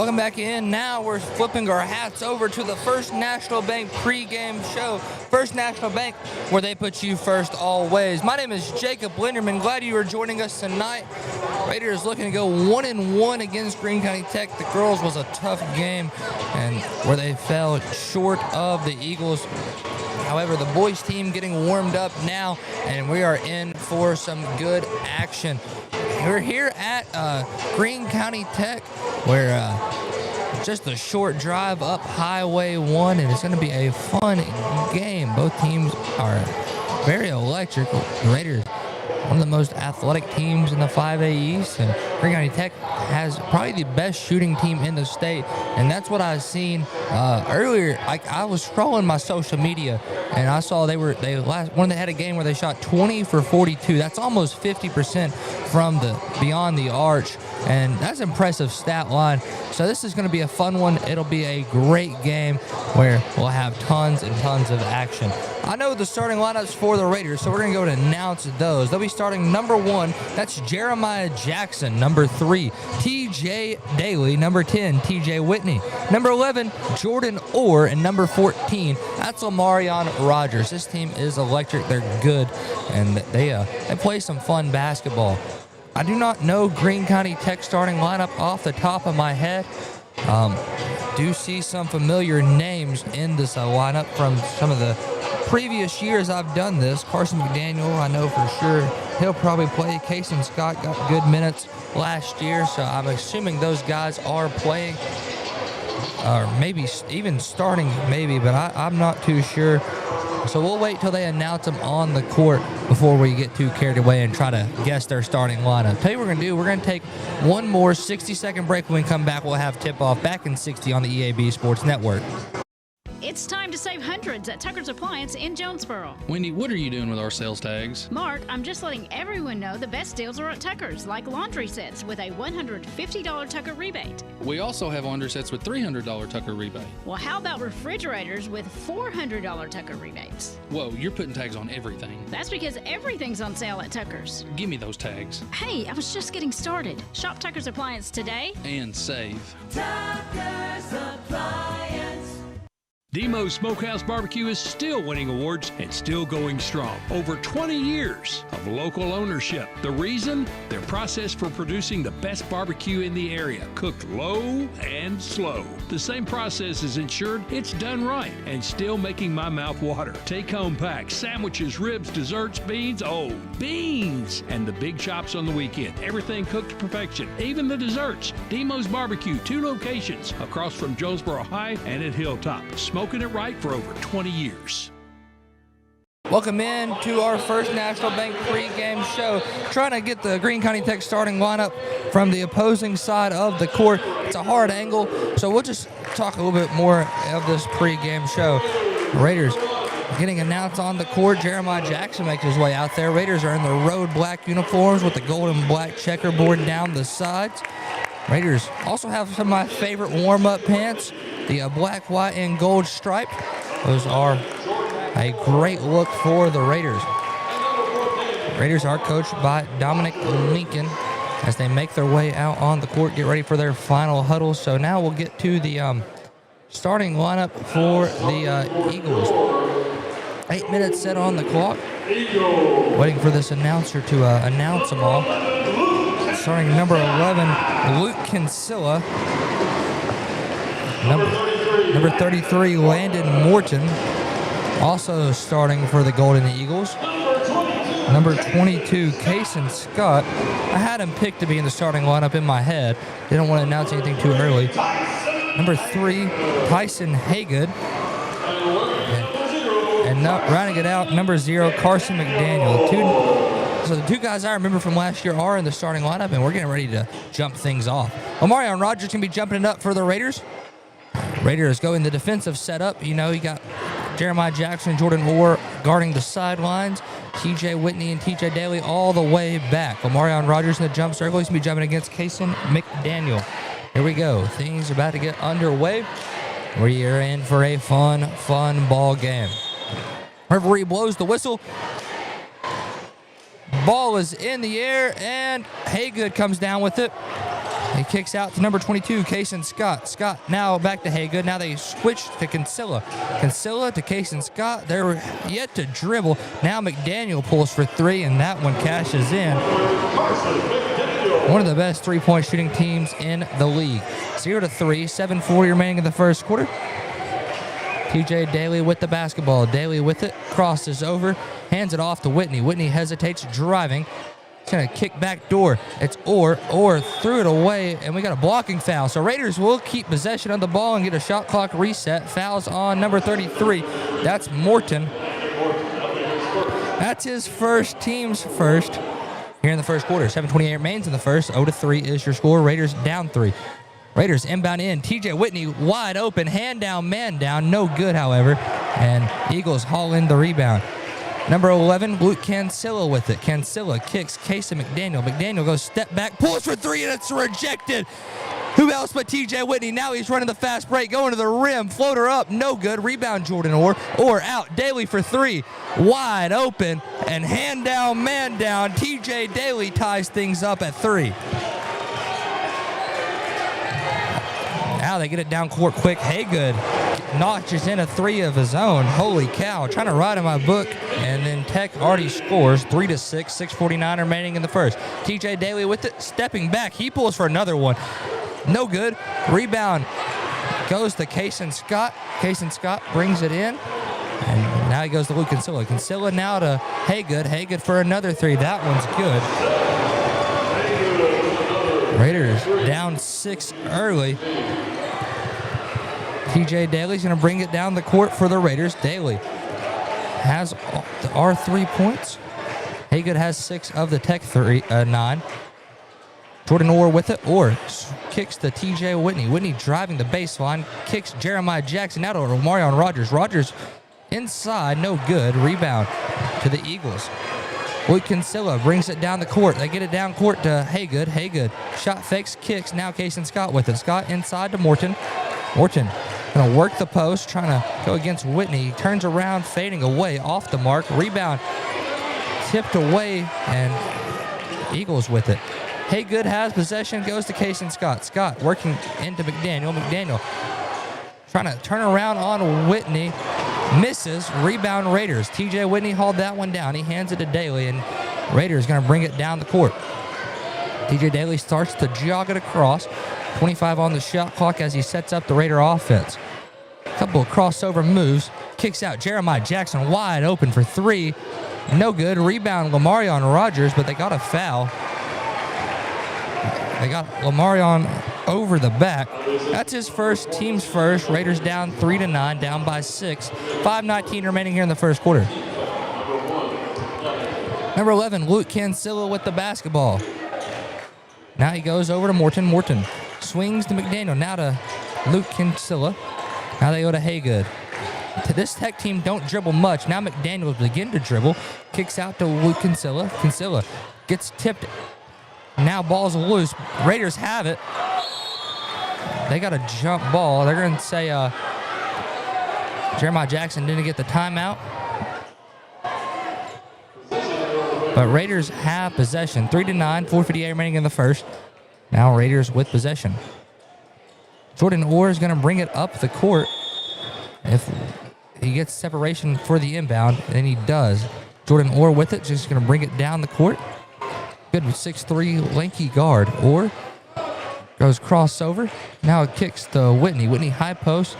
Welcome back in. Now we're flipping our hats over to the First National Bank pregame show. First National Bank, where they put you first always. My name is Jacob Linderman. Glad you are joining us tonight. Raiders looking to go 1-1 against Greene County Tech. The girls was a tough game, and where they fell short of the Eagles. However, the boys team getting warmed up now, and we are in for some good action. We're here at Greene County Tech, where just a short drive up Highway 1, and it's going to be a fun game. Both teams are very electric. The Raiders one of the most athletic teams in the 5A East, and Greene County Tech has probably the best shooting team in the state, and that's what I've seen earlier. I was scrolling my social media, and I saw they had a game where they shot 20 for 42. That's almost 50% from the beyond the arch, and that's an impressive stat line. So this is going to be a fun one. It'll be a great game where we'll have tons and tons of action. I know the starting lineups for the Raiders, so we're going to go and announce those. They'll be starting number 1, that's Jeremiah Jackson. Number 3, TJ Daly. Number 10, TJ Whitney. Number 11, Jordan Orr. And number 14, that's Omarion Rogers. This team is electric. They're good, and they play some fun basketball. I do not know Greene County Tech starting lineup off the top of my head. Do see some familiar names in this lineup from some of the previous years I've done this. Carson McDaniel, I know for sure he'll probably play. Kason Scott got good minutes last year, so I'm assuming those guys are playing, or maybe even starting, but I'm not too sure. So we'll wait till they announce them on the court before we get too carried away and try to guess their starting lineup. Tell you what we're going to do. We're going to take one more 60-second break. When we come back, we'll have tip-off back in 60 on the EAB Sports Network. It's time to save hundreds at Tucker's Appliance in Jonesboro. Wendy, what are you doing with our sales tags? Mark, I'm just letting everyone know the best deals are at Tucker's, like laundry sets with a $150 Tucker rebate. We also have laundry sets with $300 Tucker rebate. Well, how about refrigerators with $400 Tucker rebates? Whoa, you're putting tags on everything. That's because everything's on sale at Tucker's. Give me those tags. Hey, I was just getting started. Shop Tucker's Appliance today and save. Tucker's Appliance. Demo's Smokehouse Barbecue is still winning awards and still going strong. Over 20 years of local ownership. The reason? Their process for producing the best barbecue in the area, cooked low and slow. The same process is ensured it's done right and still making my mouth water. Take-home packs, sandwiches, ribs, desserts, beans, beans! And the big chops on the weekend. Everything cooked to perfection, even the desserts. Demo's Barbecue, 2 locations across from Jonesboro High and at Hilltop. Smoking it right for over 20 years. Welcome in to our first National Bank pregame show. Trying to get the Greene County Tech starting lineup from the opposing side of the court. It's a hard angle, so we'll just talk a little bit more of this pregame show. Raiders getting announced on the court. Jeremiah Jackson makes his way out there. Raiders are in the road black uniforms with the gold and black checkerboard down the sides. Raiders also have some of my favorite warm-up pants, the black, white, and gold stripe. Those are a great look for the Raiders. Raiders are coached by Dominic Lincoln as they make their way out on the court, get ready for their final huddle. So now we'll get to the starting lineup for the Eagles. 8 minutes set on the clock. Waiting for this announcer to announce them all. Starting number 11, Luke Kinsella. Number 33, Landon Morton. Also starting for the Golden Eagles. Number 22, Kason Scott. I had him picked to be in the starting lineup in my head. Didn't want to announce anything too early. Number 3, Tyson Haygood. And rounding it out, number 0, Carson McDaniel. So the 2 guys I remember from last year are in the starting lineup, and we're getting ready to jump things off. Omarion Rogers can be jumping it up for the Raiders. Raiders go in the defensive setup. You know, you got Jeremiah Jackson and Jordan Orr guarding the sidelines. TJ Whitney and TJ Daly all the way back. Omarion Rogers in the jump circle. He's going to be jumping against Kason McDaniel. Here we go. Things are about to get underway. We are in for a fun ball game. Referee blows the whistle. Ball is in the air, and Haygood comes down with it. He kicks out to number 22, Kason Scott. Scott now back to Haygood. Now they switch to Kinsella. Kinsella to Kason Scott. They're yet to dribble. Now McDaniel pulls for 3, and that one cashes in. One of the best three-point shooting teams in the league. 0-3, 7:40 remaining in the first quarter. TJ Daly with the basketball. Daly with it, crosses over, hands it off to Whitney. Whitney hesitates, driving. He's going to kick back door. It's Orr. Orr threw it away, and we got a blocking foul. So Raiders will keep possession of the ball and get a shot clock reset. Fouls on number 33. That's Morton. That's his first, team's first. Here in the first quarter, 7:28 remains in the first. 0-3 is your score. Raiders down 3. Raiders inbound in. TJ Whitney wide open. Hand down, man down. No good, however. And Eagles haul in the rebound. Number 11, Luke Cancilla with it. Cancilla kicks Casey McDaniel. McDaniel goes step back, pulls for 3, and it's rejected. Who else but TJ Whitney? Now he's running the fast break, going to the rim. Floater up, no good. Rebound Jordan Orr. Orr out. Daly for 3. Wide open. And hand down, man down. TJ Daly ties things up at 3. Now they get it down court quick. Haygood notches in a 3 of his own. Holy cow. Trying to ride in my book. And then Tech already scores 3-6. 6:49 remaining in the first. TJ Daly with it. Stepping back. He pulls for another one. No good. Rebound goes to Kaysen Scott. Kaysen Scott brings it in. And now he goes to Luke Cancilla. Cancilla now to Haygood. Haygood for another 3. That one's good. Raiders down 6 early. TJ Daly's going to bring it down the court for the Raiders. Daly has our 3 points. Haygood has 6 of the Tech 9. Jordan Orr with it. Orr kicks to TJ Whitney. Whitney driving the baseline. Kicks Jeremiah Jackson out over Marion Rogers. Rogers inside. No good. Rebound to the Eagles. Luke Cancilla brings it down the court. They get it down court to Haygood. Haygood shot fakes, kicks. Now Kaysen Scott with it. Scott inside to Morton. Morton going to work the post, trying to go against Whitney. He turns around, fading away off the mark. Rebound tipped away, and Eagles with it. Haygood has possession, goes to Kaysen Scott. Scott working into McDaniel. McDaniel trying to turn around on Whitney. Misses. Rebound Raiders. TJ Whitney hauled that one down. He hands it to Daly, and Raiders going to bring it down the court. TJ Daly starts to jog it across. 25 on the shot clock as he sets up the Raider offense. Couple of crossover moves. Kicks out Jeremiah Jackson wide open for 3. No good. Rebound Lamarion Rogers, but they got a foul. They got Lamarion over the back. That's his first, team's first. Raiders down 3-9, down by 6. 5:19 remaining here in the first quarter. Number 11, Luke Cancilla with the basketball. Now he goes over to Morton. Morton swings to McDaniel. Now to Luke Cancilla. Now they go to Haygood. This Tech team don't dribble much. Now McDaniel begin to dribble. Kicks out to Luke Cancilla. Cancilla gets tipped. Now ball's loose. Raiders have it. They got a jump ball. They're going to say Jeremiah Jackson didn't get the timeout. But Raiders have possession. 3-9, 4:58 remaining in the first. Now Raiders with possession. Jordan Orr is going to bring it up the court. If he gets separation for the inbound, then he does. Jordan Orr with it, just going to bring it down the court. Good 6'3", lanky guard. Orr goes crossover. Now it kicks to Whitney. Whitney high post.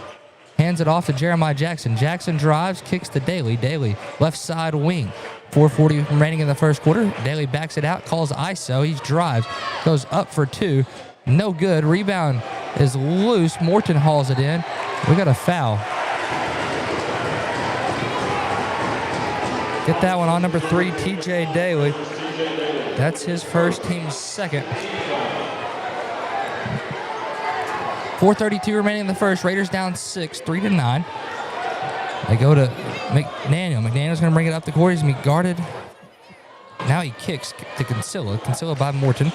Hands it off to Jeremiah Jackson. Jackson drives, kicks to Daly. Daly left side wing. 4:40 remaining in the first quarter. Daly backs it out, calls ISO. He drives, goes up for 2. No good. Rebound is loose. Morton hauls it in. We got a foul. Get that one on number 3, TJ Daly. That's his first, team's second. 4:32 remaining in the first. Raiders down 6, 3-9. They go to McDaniel. McDaniel's going to bring it up the court. He's going to be guarded. Now he kicks to Cancilla. Cancilla by Morton.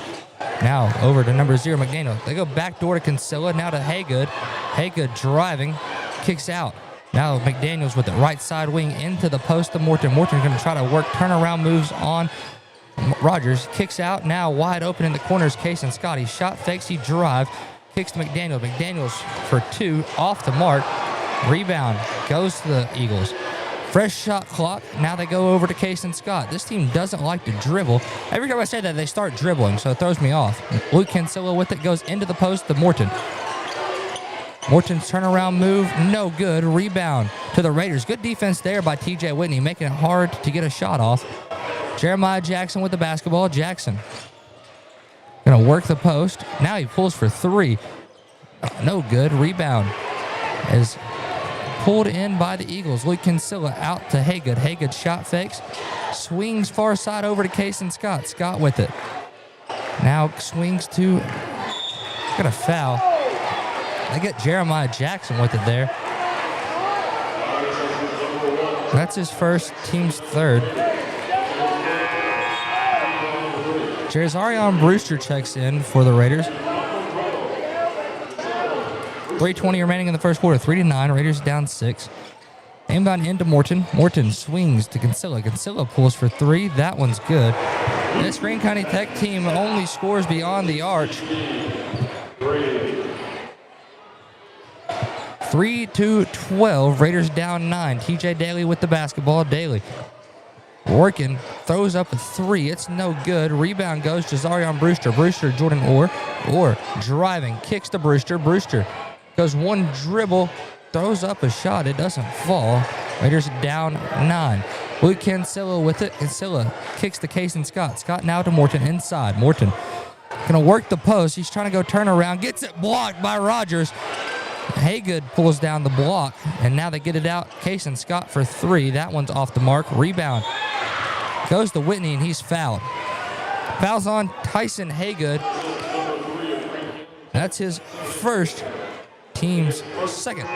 Now over to number 0, McDaniel. They go back door to Cancilla. Now to Haygood. Haygood driving. Kicks out. Now McDaniel's with the right side wing into the post of Morton. Morton's going to try to work turnaround moves on Rogers. Kicks out. Now wide open in the corners. Kaysen Scott. He shot fakes. He drives. Kicks to McDaniel. McDaniel's for 2. Off the mark. Rebound goes to the Eagles. Fresh shot clock. Now they go over to Kaysen Scott. This team doesn't like to dribble. Every time I say that, they start dribbling, so it throws me off. Luke Cancilla with it goes into the post to Morton. Morton's turnaround move, no good. Rebound to the Raiders. Good defense there by TJ Whitney, making it hard to get a shot off. Jeremiah Jackson with the basketball. Jackson going to work the post. Now he pulls for 3. No good. Rebound is pulled in by the Eagles. Luke Kinsella out to Haygood. Haygood shot fakes. Swings far side over to Kason Scott. Scott with it. Now swings to, got a foul. They get Jeremiah Jackson with it there. That's his first, team's third. Jarizarion Brewster checks in for the Raiders. 3:20 remaining in the first quarter. 3-9. Raiders down 6. Inbound into Morton. Morton swings to Kinsella. Kinsella pulls for 3. That one's good. This Greene County Tech team only scores beyond the arch. 3-12. Raiders down 9. TJ Daly with the basketball. Daly working, throws up a 3. It's no good. Rebound goes to Jazarion Brewster. Brewster, Jordan Orr. Orr driving, kicks to Brewster. Brewster goes one dribble, throws up a shot. It doesn't fall. Raiders down 9. Luke Kinsella with it. Kinsella kicks to Kason Scott. Scott now to Morton inside. Morton gonna work the post. He's trying to go turn around. Gets it blocked by Rogers. Haygood pulls down the block, and now they get it out. Kason Scott for 3. That one's off the mark. Rebound goes to Whitney, and he's fouled. Fouls on Tyson Haygood. That's his first, team's second.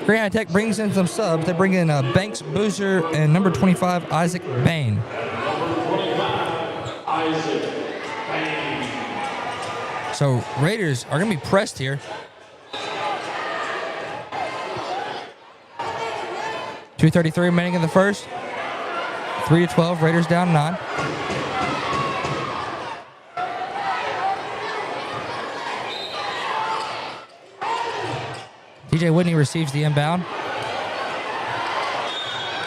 Greene County Tech brings in some subs. They bring in Banks Boozer and number 25, Isaac Bain. So Raiders are going to be pressed here. 2:33 remaining in the first. 3-12, Raiders down 9. TJ Whitney receives the inbound.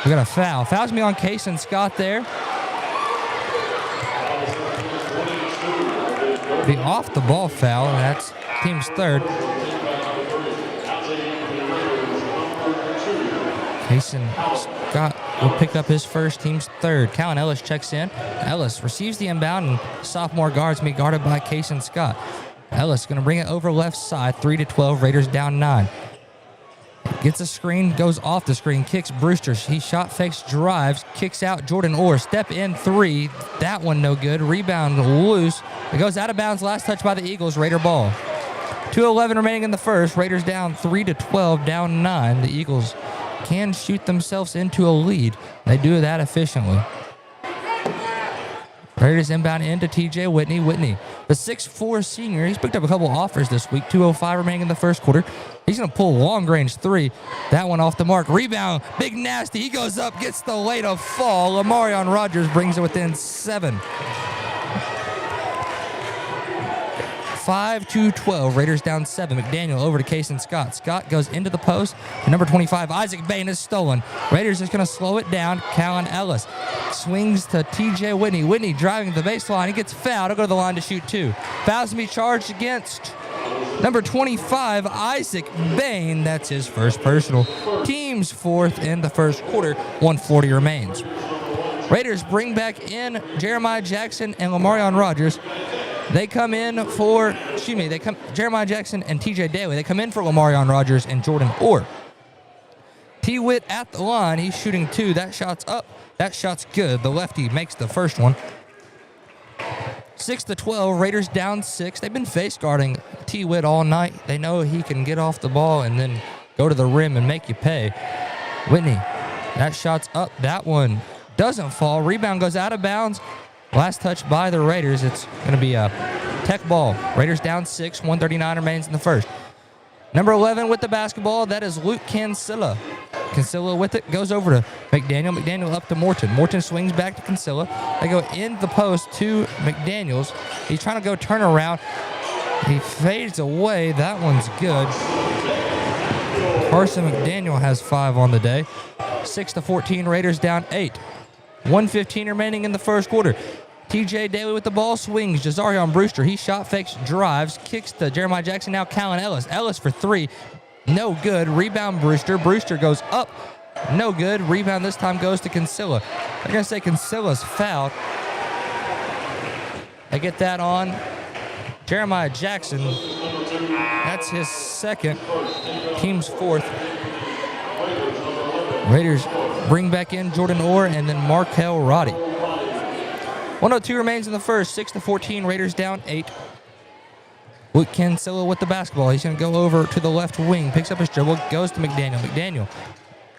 We got a foul. Foul's me on Kason Scott there. The off the ball foul, and that's team's third. Kason Scott will pick up his first, team's third. Callan Ellis checks in. Ellis receives the inbound, and sophomore guards be guarded by Kason Scott. Ellis going to bring it over left side. 3-12, Raiders down 9. Gets a screen, goes off the screen, kicks Brewster. He shot fakes, drives, kicks out Jordan Orr. Step in 3. That one no good. Rebound loose. It goes out of bounds. Last touch by the Eagles. Raider ball. 2:11 remaining in the first. Raiders down 3-12, down 9. The Eagles can shoot themselves into a lead. They do that efficiently. Raiders inbound into TJ Whitney. Whitney, the 6'4 senior, he's picked up a couple offers this week. 2:05 remaining in the first quarter. He's going to pull long range 3. That one off the mark. Rebound, big nasty. He goes up, gets the way to fall. Lamarion Rogers brings it within 7. 5-12. Raiders down 7. McDaniel over to Kason Scott. Scott goes into the post. To number 25, Isaac Bain is stolen. Raiders is going to slow it down. Callan Ellis swings to TJ Whitney. Whitney driving the baseline. He gets fouled. He'll go to the line to shoot 2. Fouls to be charged against number 25, Isaac Bain. That's his first personal. Team's fourth in the first quarter. 1:40 remains. Raiders bring back in Jeremiah Jackson and Lamarion Rogers. They come in for, Jeremiah Jackson and TJ Daly. They come in for Lamarion Rogers and Jordan Orr. T-Witt at the line. He's shooting 2. That shot's up. That shot's good. The lefty makes the first one. 6-12. Raiders down 6. They've been face guarding T-Witt all night. They know he can get off the ball and then go to the rim and make you pay. Whitney, that shot's up. That one doesn't fall. Rebound goes out of bounds. Last touch by the Raiders. It's going to be a Tech ball. Raiders down 6. 1:39 remains in the first. Number 11 with the basketball. That is Luke Kinsella. Kinsella with it. Goes over to McDaniel. McDaniel up to Morton. Morton swings back to Kinsella. They go in the post to McDaniels. He's trying to go turn around. He fades away. That one's good. Carson McDaniel has 5 on the day. 6-14. Raiders down 8. 1:15 remaining in the first quarter. TJ Daly with the ball, swings. Jazarion Brewster, he shot fakes, drives, kicks to Jeremiah Jackson. Now Callan Ellis. Ellis for 3. No good. Rebound Brewster. Brewster goes up. No good. Rebound this time goes to Kinsella. They're going to say Kinsella's fouled. They get that on Jeremiah Jackson, that's his second, team's fourth. Raiders bring back in Jordan Orr and then Markel Roddy. 1:02 remains in the first, 6-14, Raiders down 8. Luke Kinsella with the basketball. He's going to go over to the left wing, picks up his dribble, goes to McDaniel. McDaniel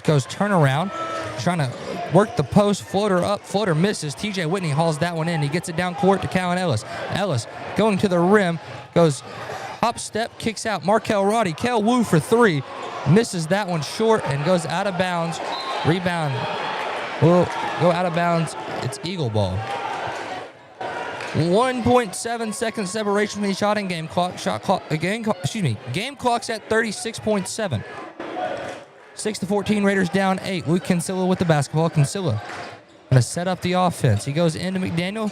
goes turnaround, trying to work the post, floater up, floater misses. TJ Whitney hauls that one in. He gets it down court to Callan Ellis. Ellis going to the rim, goes hop step, kicks out. Markel Roddy, Kel Wu for three, misses that one short and goes out of bounds. Rebound will go out of bounds. It's Eagle ball. 1.7 second separation from the shot and game clock. Game clock's at 36.7. 6-14, Raiders down 8. Luke Kinsella with the basketball. Kinsella gonna set up the offense. He goes into McDaniel.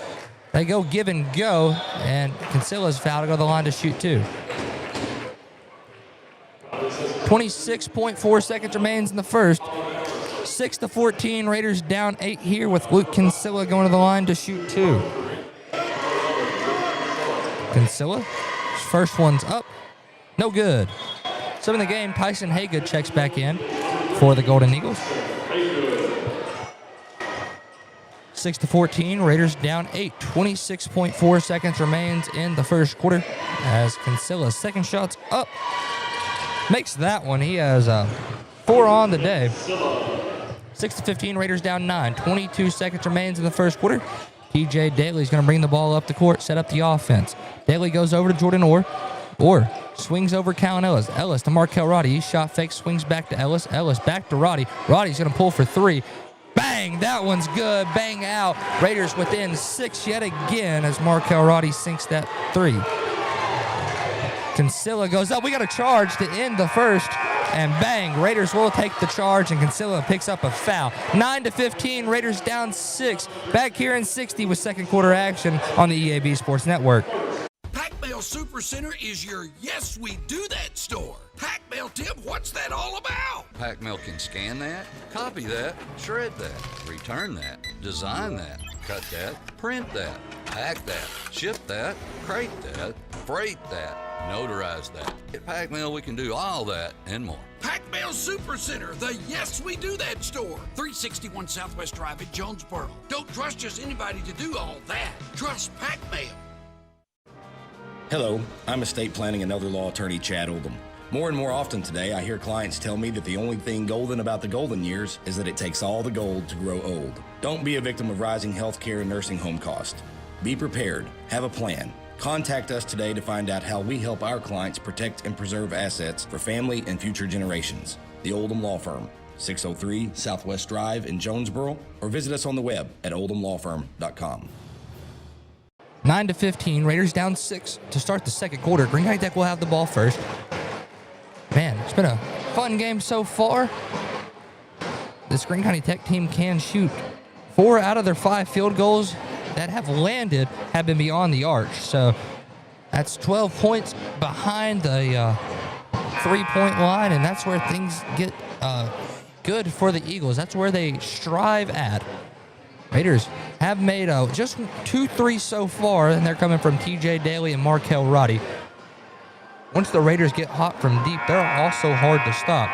They go give and go, and Kinsella's fouled to go to the line to shoot two. 26.4 seconds remains in the first. 6-14, Raiders down 8 here with Luke Kinsella going to the line to shoot two. Kinsella, first one's up, no good. So in the game, Tyson Haygood checks back in for the Golden Eagles. 6-14, Raiders down 8. 26.4 seconds remains in the first quarter as Kinsella's second shot's up. Makes that one. He has 4 on the day. 6-15, Raiders down 9. 22 seconds remains in the first quarter. TJ Daly's going to bring the ball up the court, set up the offense. Daly goes over to Jordan Orr. Orr swings over Callan Ellis. Ellis to Markel Roddy. He shot fake, swings back to Ellis. Ellis back to Roddy. Roddy's going to pull for three. Bang! That one's good. Bang out. Raiders within 6 yet again as Markel Roddy sinks that three. Kinsella goes up. We got a charge to end the first. And bang, Raiders will take the charge, and Kinsella picks up a foul. 9-15, Raiders down 6. Back here in 60 with second quarter action on the EAB Sports Network. Pac-Mail Supercenter is your Yes We Do That store. Pac-Mail, Tim, what's that all about? Pac-Mail can scan that, copy that, shred that, return that, design that, cut that, print that, pack that, ship that, crate that, freight that, notarize that. At Pac-Mail, we can do all that and more. Pac-Mail Supercenter, the Yes We Do That store. 361 Southwest Drive in Jonesboro. Don't trust just anybody to do all that. Trust Pac-Mail. Hello, I'm estate planning and elder law attorney Chad Oldham. More and more often today, I hear clients tell me that the only thing golden about the golden years is that it takes all the gold to grow old. Don't be a victim of rising healthcare and nursing home costs. Be prepared. Have a plan. Contact us today to find out how we help our clients protect and preserve assets for family and future generations. The Oldham Law Firm, 603 Southwest Drive in Jonesboro, or visit us on the web at oldhamlawfirm.com. 9-15, Raiders down 6 to start the second quarter. Greene County Tech will have the ball first. Man, it's been a fun game so far. This Greene County Tech team can shoot 4 out of their 5 field goals that have landed have been beyond the arch. So that's 12 points behind the 3-point line, and that's where things get good for the Eagles. That's where they strive at. Raiders have made just 2 threes so far, and they're coming from TJ Daly and Markel Roddy. Once the Raiders get hot from deep, they're also hard to stop.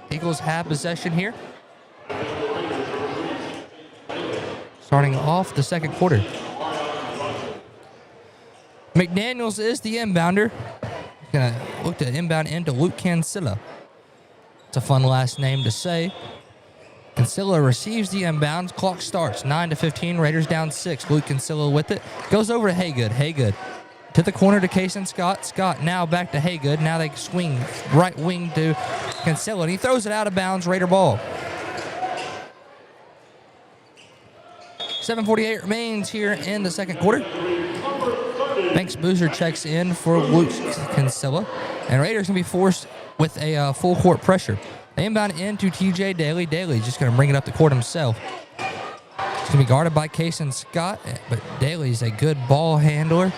Eagles have possession here. Starting off the second quarter. McDaniels is the inbounder. He's going to look to inbound into Luke Kinsella. It's a fun last name to say. Kinsella receives the inbound. Clock starts. 9-15. Raiders down 6. Luke Kinsella with it. Goes over to Haygood. Haygood to the corner to Kason Scott. Scott now back to Haygood. Now they swing right wing to Kinsella. And he throws it out of bounds. Raider ball. 7:48 remains here in the second quarter. Banks Boozer checks in for Luke Kinsella. And Raiders going to be forced with a full court pressure. They inbound into TJ Daly. Daly's just going to bring it up the court himself. He's going to be guarded by Kason Scott, but Daly's a good ball handler.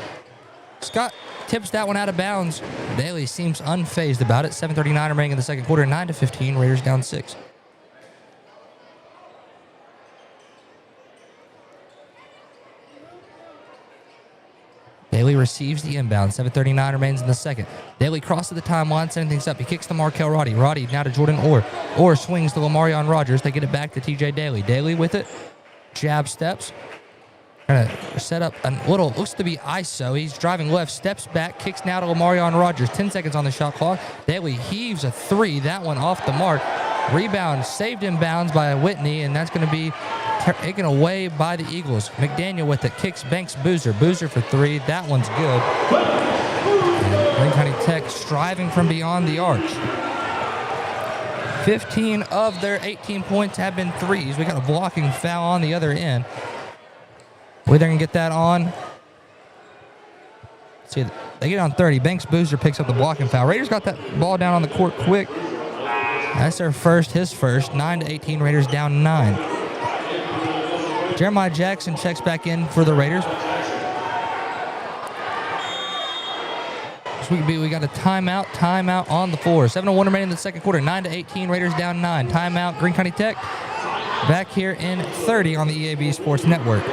Scott tips that one out of bounds. Daly seems unfazed about it. 7:39 remaining in the second quarter. 9-15. Raiders down 6. Daly receives the inbound. 7:39 remains in the second. Daly crosses the timeline, setting things up. He kicks to Markel Roddy. Roddy now to Jordan Orr. Orr swings to Lamarion Rogers. They get it back to TJ Daly. Daly with it. Jab steps. Trying to set up a little, looks to be ISO. He's driving left, steps back, kicks now to Lamarion Rogers. 10 seconds on the shot clock. Daly heaves a three. That one off the mark. Rebound saved in bounds by Whitney, and that's going to be taken away by the Eagles. McDaniel with it, kicks Banks Boozer. Boozer for three. That one's good. And Greene County Tech striving from beyond the arch. 15 of their 18 points have been threes. We got a blocking foul on the other end. Whether they can get that on. See, they get on 30. Banks Boozer picks up the blocking foul. Raiders got that ball down on the court quick. That's their first, his first. 9-18, Raiders down 9. Jeremiah Jackson checks back in for the Raiders. So we got a timeout on the floor. 7:01 remaining in the second quarter. 9-18, Raiders down 9. Timeout, Greene County Tech. Back here in 30 on the EAB Sports Network.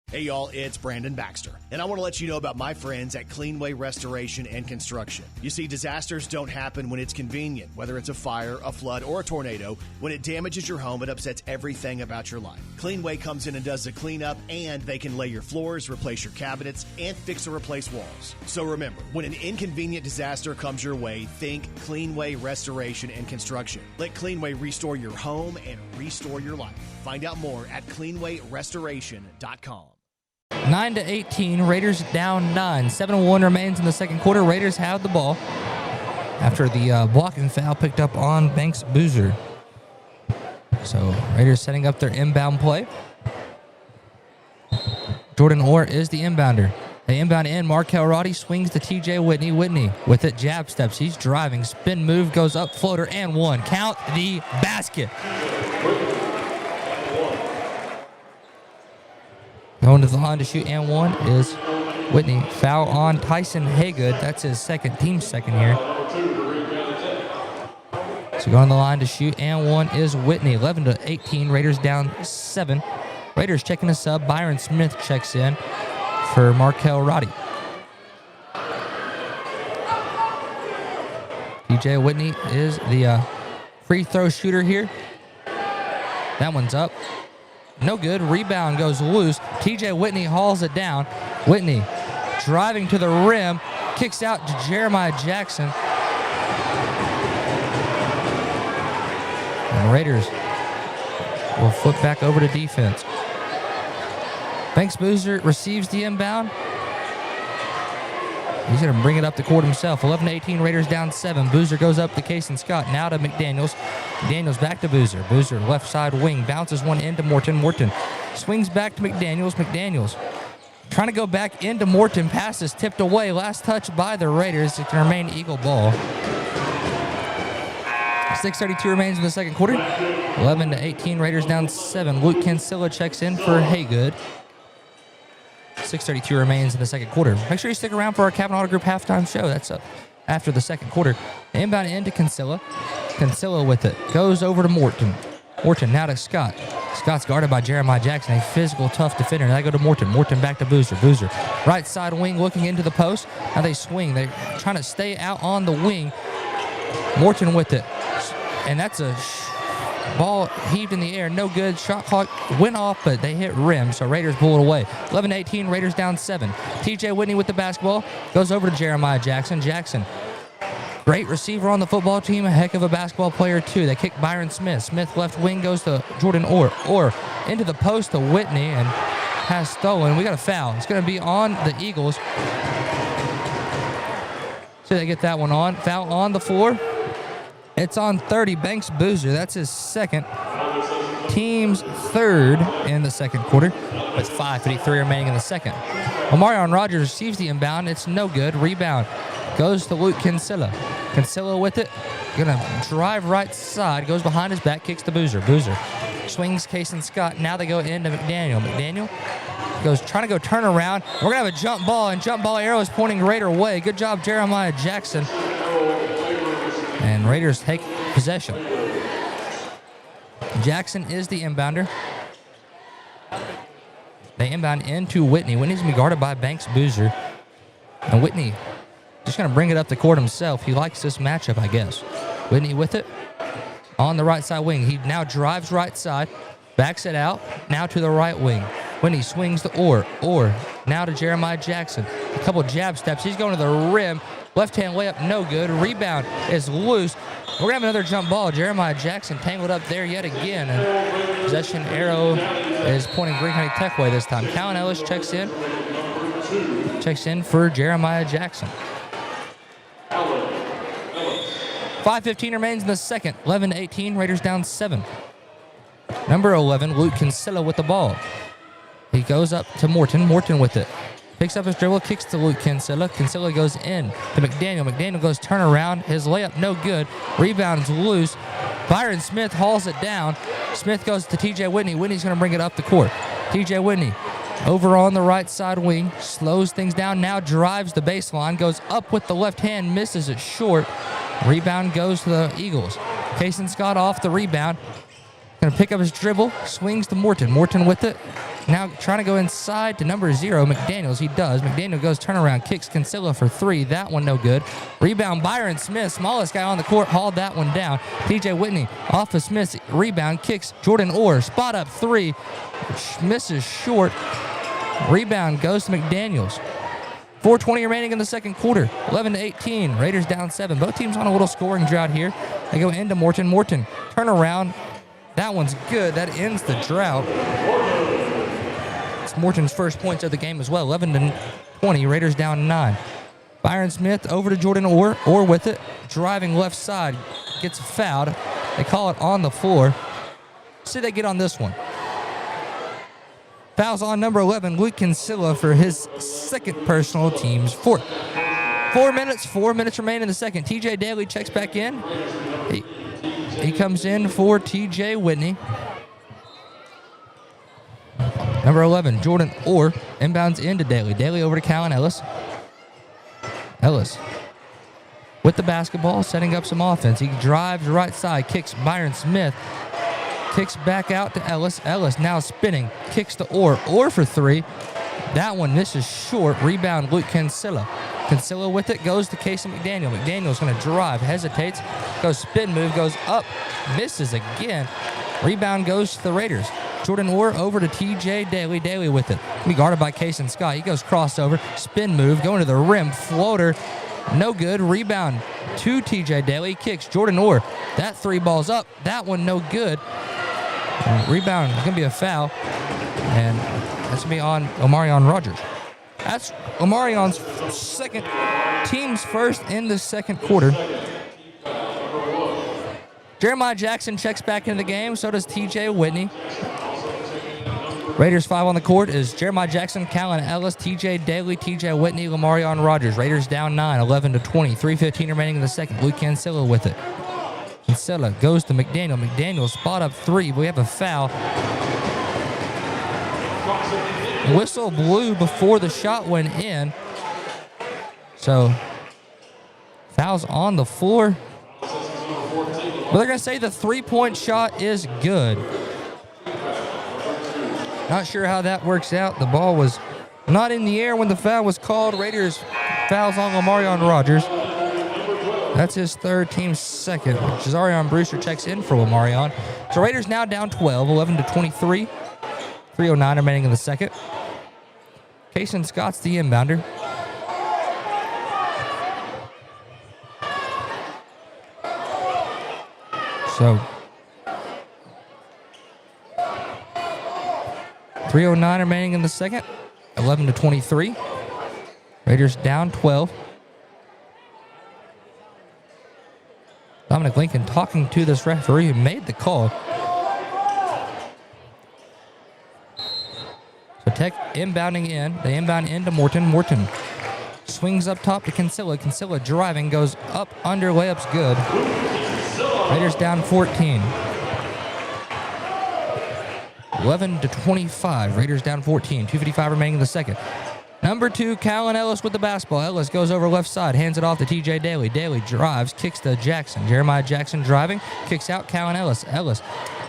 Hey y'all, it's Brandon Baxter, and I want to let you know about my friends at Cleanway Restoration and Construction. You see, disasters don't happen when it's convenient, whether it's a fire, a flood, or a tornado. When it damages your home, it upsets everything about your life. Cleanway comes in and does the cleanup, and they can lay your floors, replace your cabinets, and fix or replace walls. So remember, when an inconvenient disaster comes your way, think Cleanway Restoration and Construction. Let Cleanway restore your home and restore your life. Find out more at cleanwayrestoration.com. 9-18, Raiders down 9. 7:01 remains in the second quarter. Raiders have the ball after the blocking foul picked up on Banks Boozer. So Raiders setting up their inbound play. Jordan Orr is the inbounder. They inbound in. Markel Roddy swings to TJ Whitney. Whitney with it, jab steps. He's driving. Spin move, goes up, floater, and one. Count the basket. Going to the line to shoot and one is Whitney. Foul on Tyson Haygood. That's his team second here. So going to the line to shoot and one is Whitney. 11-18, Raiders down 7. Raiders checking a sub. Byron Smith checks in for Markel Roddy. TJ Whitney is the free throw shooter here. That one's up. No good. Rebound goes loose. TJ Whitney hauls it down. Whitney driving to the rim. Kicks out to Jeremiah Jackson. And Raiders will flip back over to defense. Banks Boozer receives the inbound. He's going to bring it up the court himself. 11-18, Raiders down 7. Boozer goes up to Kason Scott. Now to McDaniels. McDaniels back to Boozer. Boozer left side wing. Bounces one into Morton. Morton swings back to McDaniels. McDaniels trying to go back into Morton. Pass is tipped away. Last touch by the Raiders. It can remain Eagle ball. 6:32 remains in the second quarter. 11-18, Raiders down 7. Luke Kinsella checks in for Haygood. 6:32 remains in the second quarter. Make sure you stick around for our Kavanaugh Group halftime show. That's after the second quarter. Inbound into Kinsella. Kinsella with it. Goes over to Morton. Morton now to Scott. Scott's guarded by Jeremiah Jackson, a physical, tough defender. Now they go to Morton. Morton back to Boozer. Boozer, right side wing, looking into the post. Now they swing. They're trying to stay out on the wing. Morton with it. And that's a ball heaved in the air. No good. Shot clock went off, but they hit rim, so Raiders pull it away. 11-18, Raiders down 7. TJ Whitney with the basketball. Goes over to Jeremiah Jackson. Jackson, great receiver on the football team. A heck of a basketball player, too. They kick Byron Smith. Smith left wing goes to Jordan Orr. Orr into the post to Whitney and has stolen. We got a foul. It's going to be on the Eagles. So they get that one on. Foul on the floor. It's on 30, Banks Boozer. That's his second. Team's third in the second quarter with 5:53 remaining in the second. Omarion Rogers receives the inbound. It's no good. Rebound goes to Luke Kinsella. Kinsella with it. Gonna drive right side. Goes behind his back. Kicks to Boozer. Boozer swings Kason Scott. Now they go into McDaniel. McDaniel goes trying to go turn around. We're gonna have a jump ball, and jump ball arrow is pointing Raider way. Good job, Jeremiah Jackson. And Raiders take possession. Jackson is the inbounder. They inbound into Whitney. Whitney's going to be guarded by Banks Boozer. And Whitney just going to bring it up the court himself. He likes this matchup, I guess. Whitney with it on the right side wing. He now drives right side, backs it out, now to the right wing. Whitney swings the Orr now to Jeremiah Jackson. A couple jab steps. He's going to the rim. Left-hand layup, no good. Rebound is loose. We're going to have another jump ball. Jeremiah Jackson tangled up there yet again. And possession arrow is pointing Greene County Tech way this time. Callan Ellis checks in. Checks in for Jeremiah Jackson. 5:15 remains in the second. 11-18. Raiders down 7. Number 11, Luke Kinsella with the ball. He goes up to Morton. Morton with it. Picks up his dribble, kicks to Luke Kinsella. Kinsella goes in to McDaniel. McDaniel goes turnaround. His layup no good. Rebound's loose. Byron Smith hauls it down. Smith goes to TJ Whitney. Whitney's going to bring it up the court. TJ Whitney over on the right side wing. Slows things down. Now drives the baseline. Goes up with the left hand. Misses it short. Rebound goes to the Eagles. Kason Scott off the rebound. Going to pick up his dribble. Swings to Morton. Morton with it. Now trying to go inside to number 0, McDaniels. He does. McDaniel goes turnaround, kicks Kinsella for 3. That one no good. Rebound, Byron Smith, smallest guy on the court, hauled that one down. TJ Whitney off of Smith's rebound, kicks Jordan Orr. Spot up 3. Misses short. Rebound goes to McDaniels. 4:20 remaining in the second quarter. 11-18. Raiders down 7. Both teams on a little scoring drought here. They go into Morton. Morton, turn around. That one's good. That ends the drought. It's Morton's first points of the game as well. 11-20. Raiders down 9. Byron Smith over to Jordan Orr. Orr with it. Driving left side. Gets fouled. They call it on the floor. See they get on this one. Fouls on number 11, Luke Kinsella, for his second personal, team's 4th. 4 minutes remain in the second. TJ Daly checks back in. He comes in for TJ Whitney. Number 11, Jordan Orr, inbounds into Daly. Daly over to Callan Ellis. Ellis with the basketball, setting up some offense. He drives right side, kicks Byron Smith. Kicks back out to Ellis. Ellis now spinning. Kicks to Orr. Orr for 3. That one misses short. Rebound, Luke Kinsella. Kinsella with it. Goes to Casey McDaniel. McDaniel's going to drive. Hesitates. Goes spin move. Goes up. Misses again. Rebound goes to the Raiders. Jordan Orr over to TJ Daly. Daly with it. Be guarded by Kason Scott. He goes crossover. Spin move. Going to the rim. Floater. No good. Rebound to TJ Daly. Kicks Jordan Orr. That 3 ball's up. That one no good. Rebound is going to be a foul, and that's going to be on Omarion Rogers. That's Omarion's second, team's first in the second quarter. Jeremiah Jackson checks back into the game, so does TJ Whitney. Raiders 5 on the court is Jeremiah Jackson, Callan Ellis, TJ Daly, TJ Whitney, Omarion Rogers. Raiders down 9, 11-20, 3:15 remaining in the second. Luke Kinsella with it. Kinsella goes to McDaniel. McDaniel spot up 3. We have a foul. Whistle blew before the shot went in. So, foul's on the floor. But they're going to say the 3-point shot is good. Not sure how that works out. The ball was not in the air when the foul was called. Raiders fouls on Omarion Rogers. That's his third, team's second. Jazarion Brewster checks in for Omarion. So Raiders now down 12, 11-23. 3:09 remaining in the second. Kason Scott's the inbounder. So 3:09 remaining in the second. 11-23. Raiders down 12. Dominic Lincoln talking to this referee who made the call. So Tech inbounding in. They inbound into Morton. Morton swings up top to Kinsella. Kinsella driving, goes up under, layup's good. Raiders down 14. 11-25. Raiders down 14. 2:55 remaining in the second. Number 2, Callan Ellis with the basketball. Ellis goes over left side, hands it off to TJ Daly. Daly drives, kicks to Jackson. Jeremiah Jackson driving, kicks out Callan Ellis. Ellis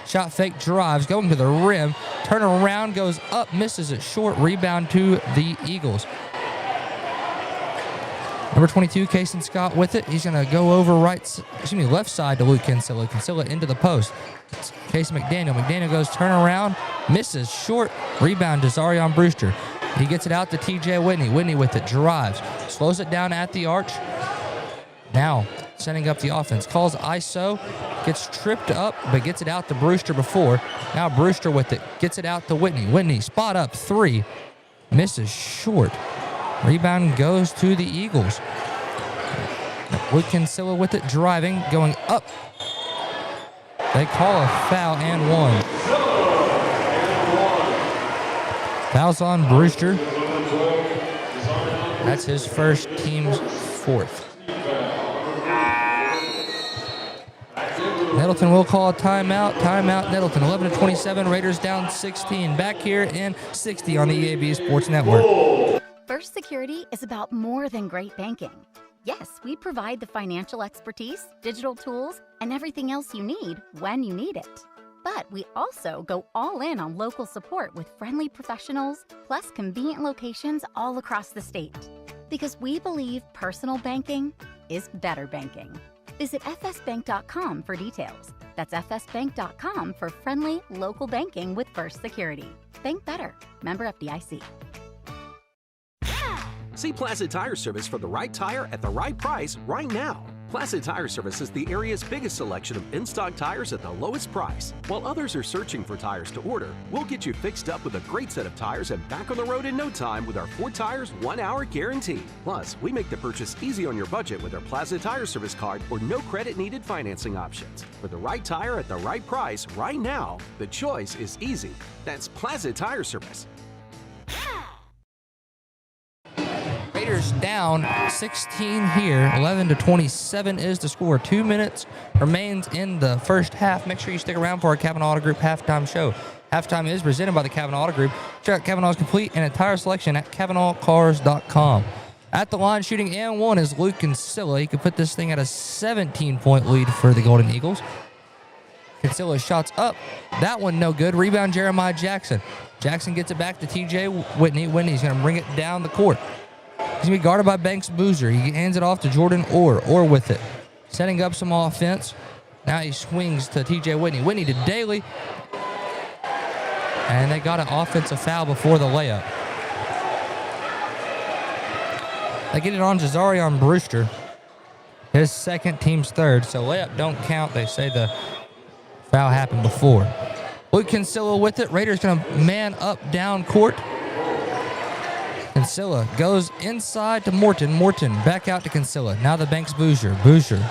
Shot fake, drives, going to the rim. Turn around, goes up, misses it short. Rebound to the Eagles. Number 22, Kason Scott with it. He's going to go over left side to Luke Kinsella. Kinsella into the post. It's Case McDaniel. McDaniel goes turn around, misses short. Rebound to Zarion Brewster. He gets it out to TJ Whitney. Whitney with it, drives, slows it down at the arch. Now setting up the offense. Calls ISO, gets tripped up, but gets it out to Brewster before. Now Brewster with it, gets it out to Whitney. Whitney, spot up, 3. Misses short. Rebound goes to the Eagles. Luke Kinsella with it, driving, going up. They call a foul and 1. Foul's on Brewster. That's his first, team's 4th. Nettleton will call a timeout. Timeout, Nettleton. 11-27, Raiders down 16. Back here in 60 on the EAB Sports Network. First Security is about more than great banking. Yes, we provide the financial expertise, digital tools, and everything else you need when you need it. But we also go all in on local support with friendly professionals, plus convenient locations all across the state. Because we believe personal banking is better banking. Visit fsbank.com for details. That's fsbank.com for friendly, local banking with First Security. Bank better. Member FDIC. See Placid Tire Service for the right tire at the right price right now. Placid Tire Service is the area's biggest selection of in-stock tires at the lowest price. While others are searching for tires to order, we'll get you fixed up with a great set of tires and back on the road in no time with our 4 tires, 1 hour guarantee. Plus, we make the purchase easy on your budget with our Placid Tire Service card or no credit needed financing options. For the right tire at the right price right now, the choice is easy. That's Placid Tire Service. Raiders down 16 here. 11-27 is the score. 2 minutes remains in the first half. Make sure you stick around for our Kavanaugh Auto Group halftime show. Halftime is presented by the Kavanaugh Auto Group. Check out Kavanaugh's complete and entire selection at KavanaughCars.com. At the line, shooting and 1 is Luke Kinsella. He could put this thing at a 17-point lead for the Golden Eagles. Kinsella shots up. That one no good. Rebound Jeremiah Jackson. Jackson gets it back to TJ Whitney. Whitney's going to bring it down the court. He's going to be guarded by Banks Boozer. He hands it off to Jordan Orr. Orr with it. Setting up some offense. Now he swings to TJ Whitney. Whitney to Daly. And they got an offensive foul before the layup. They get it on Zarion Brewster. His second, team's 3rd. So layup don't count. They say the foul happened before. Luke Kinsella with it. Raiders going to man up down court. Kinsella goes inside to Morton. Morton back out to Kinsella. Now the Banks Boozer. Boozer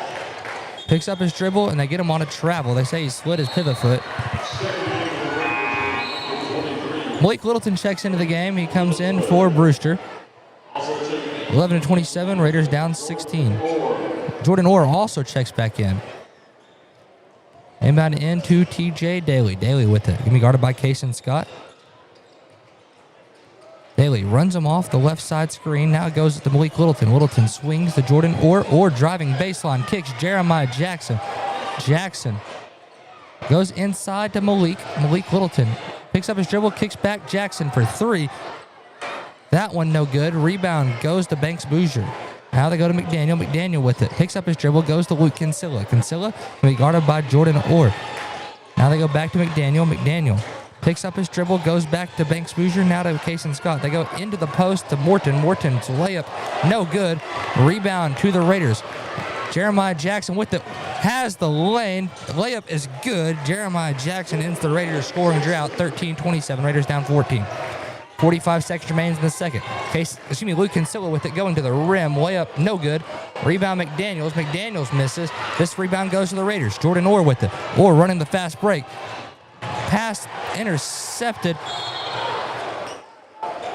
picks up his dribble, and they get him on a travel. They say he slid his pivot foot. Blake Littleton checks into the game. He comes in for Brewster. 11-27, Raiders down 16. Jordan Orr also checks back in. Inbound into TJ Daly. Daly with it. Going to be guarded by Kason Scott. Daly runs him off the left side screen. Now it goes to Malik Littleton. Littleton swings to Jordan Orr. Orr driving baseline. Kicks Jeremiah Jackson. Jackson goes inside to Malik. Malik Littleton picks up his dribble. Kicks back Jackson for 3. That one no good. Rebound goes to Banks Boozer. Now they go to McDaniel. McDaniel with it. Picks up his dribble. Goes to Luke Kinsella. Kinsella will be guarded by Jordan Orr. Now they go back to McDaniel. McDaniel picks up his dribble, goes back to Banks Boozer, now to Kason Scott. They go into the post to Morton. Morton's layup, no good. Rebound to the Raiders. Jeremiah Jackson with it, has the lane. Layup is good. Jeremiah Jackson ends the Raiders scoring drought, 13-27. Raiders down 14. 45 seconds remains in the second. Luke Kinsella with it, going to the rim. Layup, no good. Rebound McDaniels. McDaniels misses. This rebound goes to the Raiders. Jordan Orr with it. Orr running the fast break. Pass intercepted.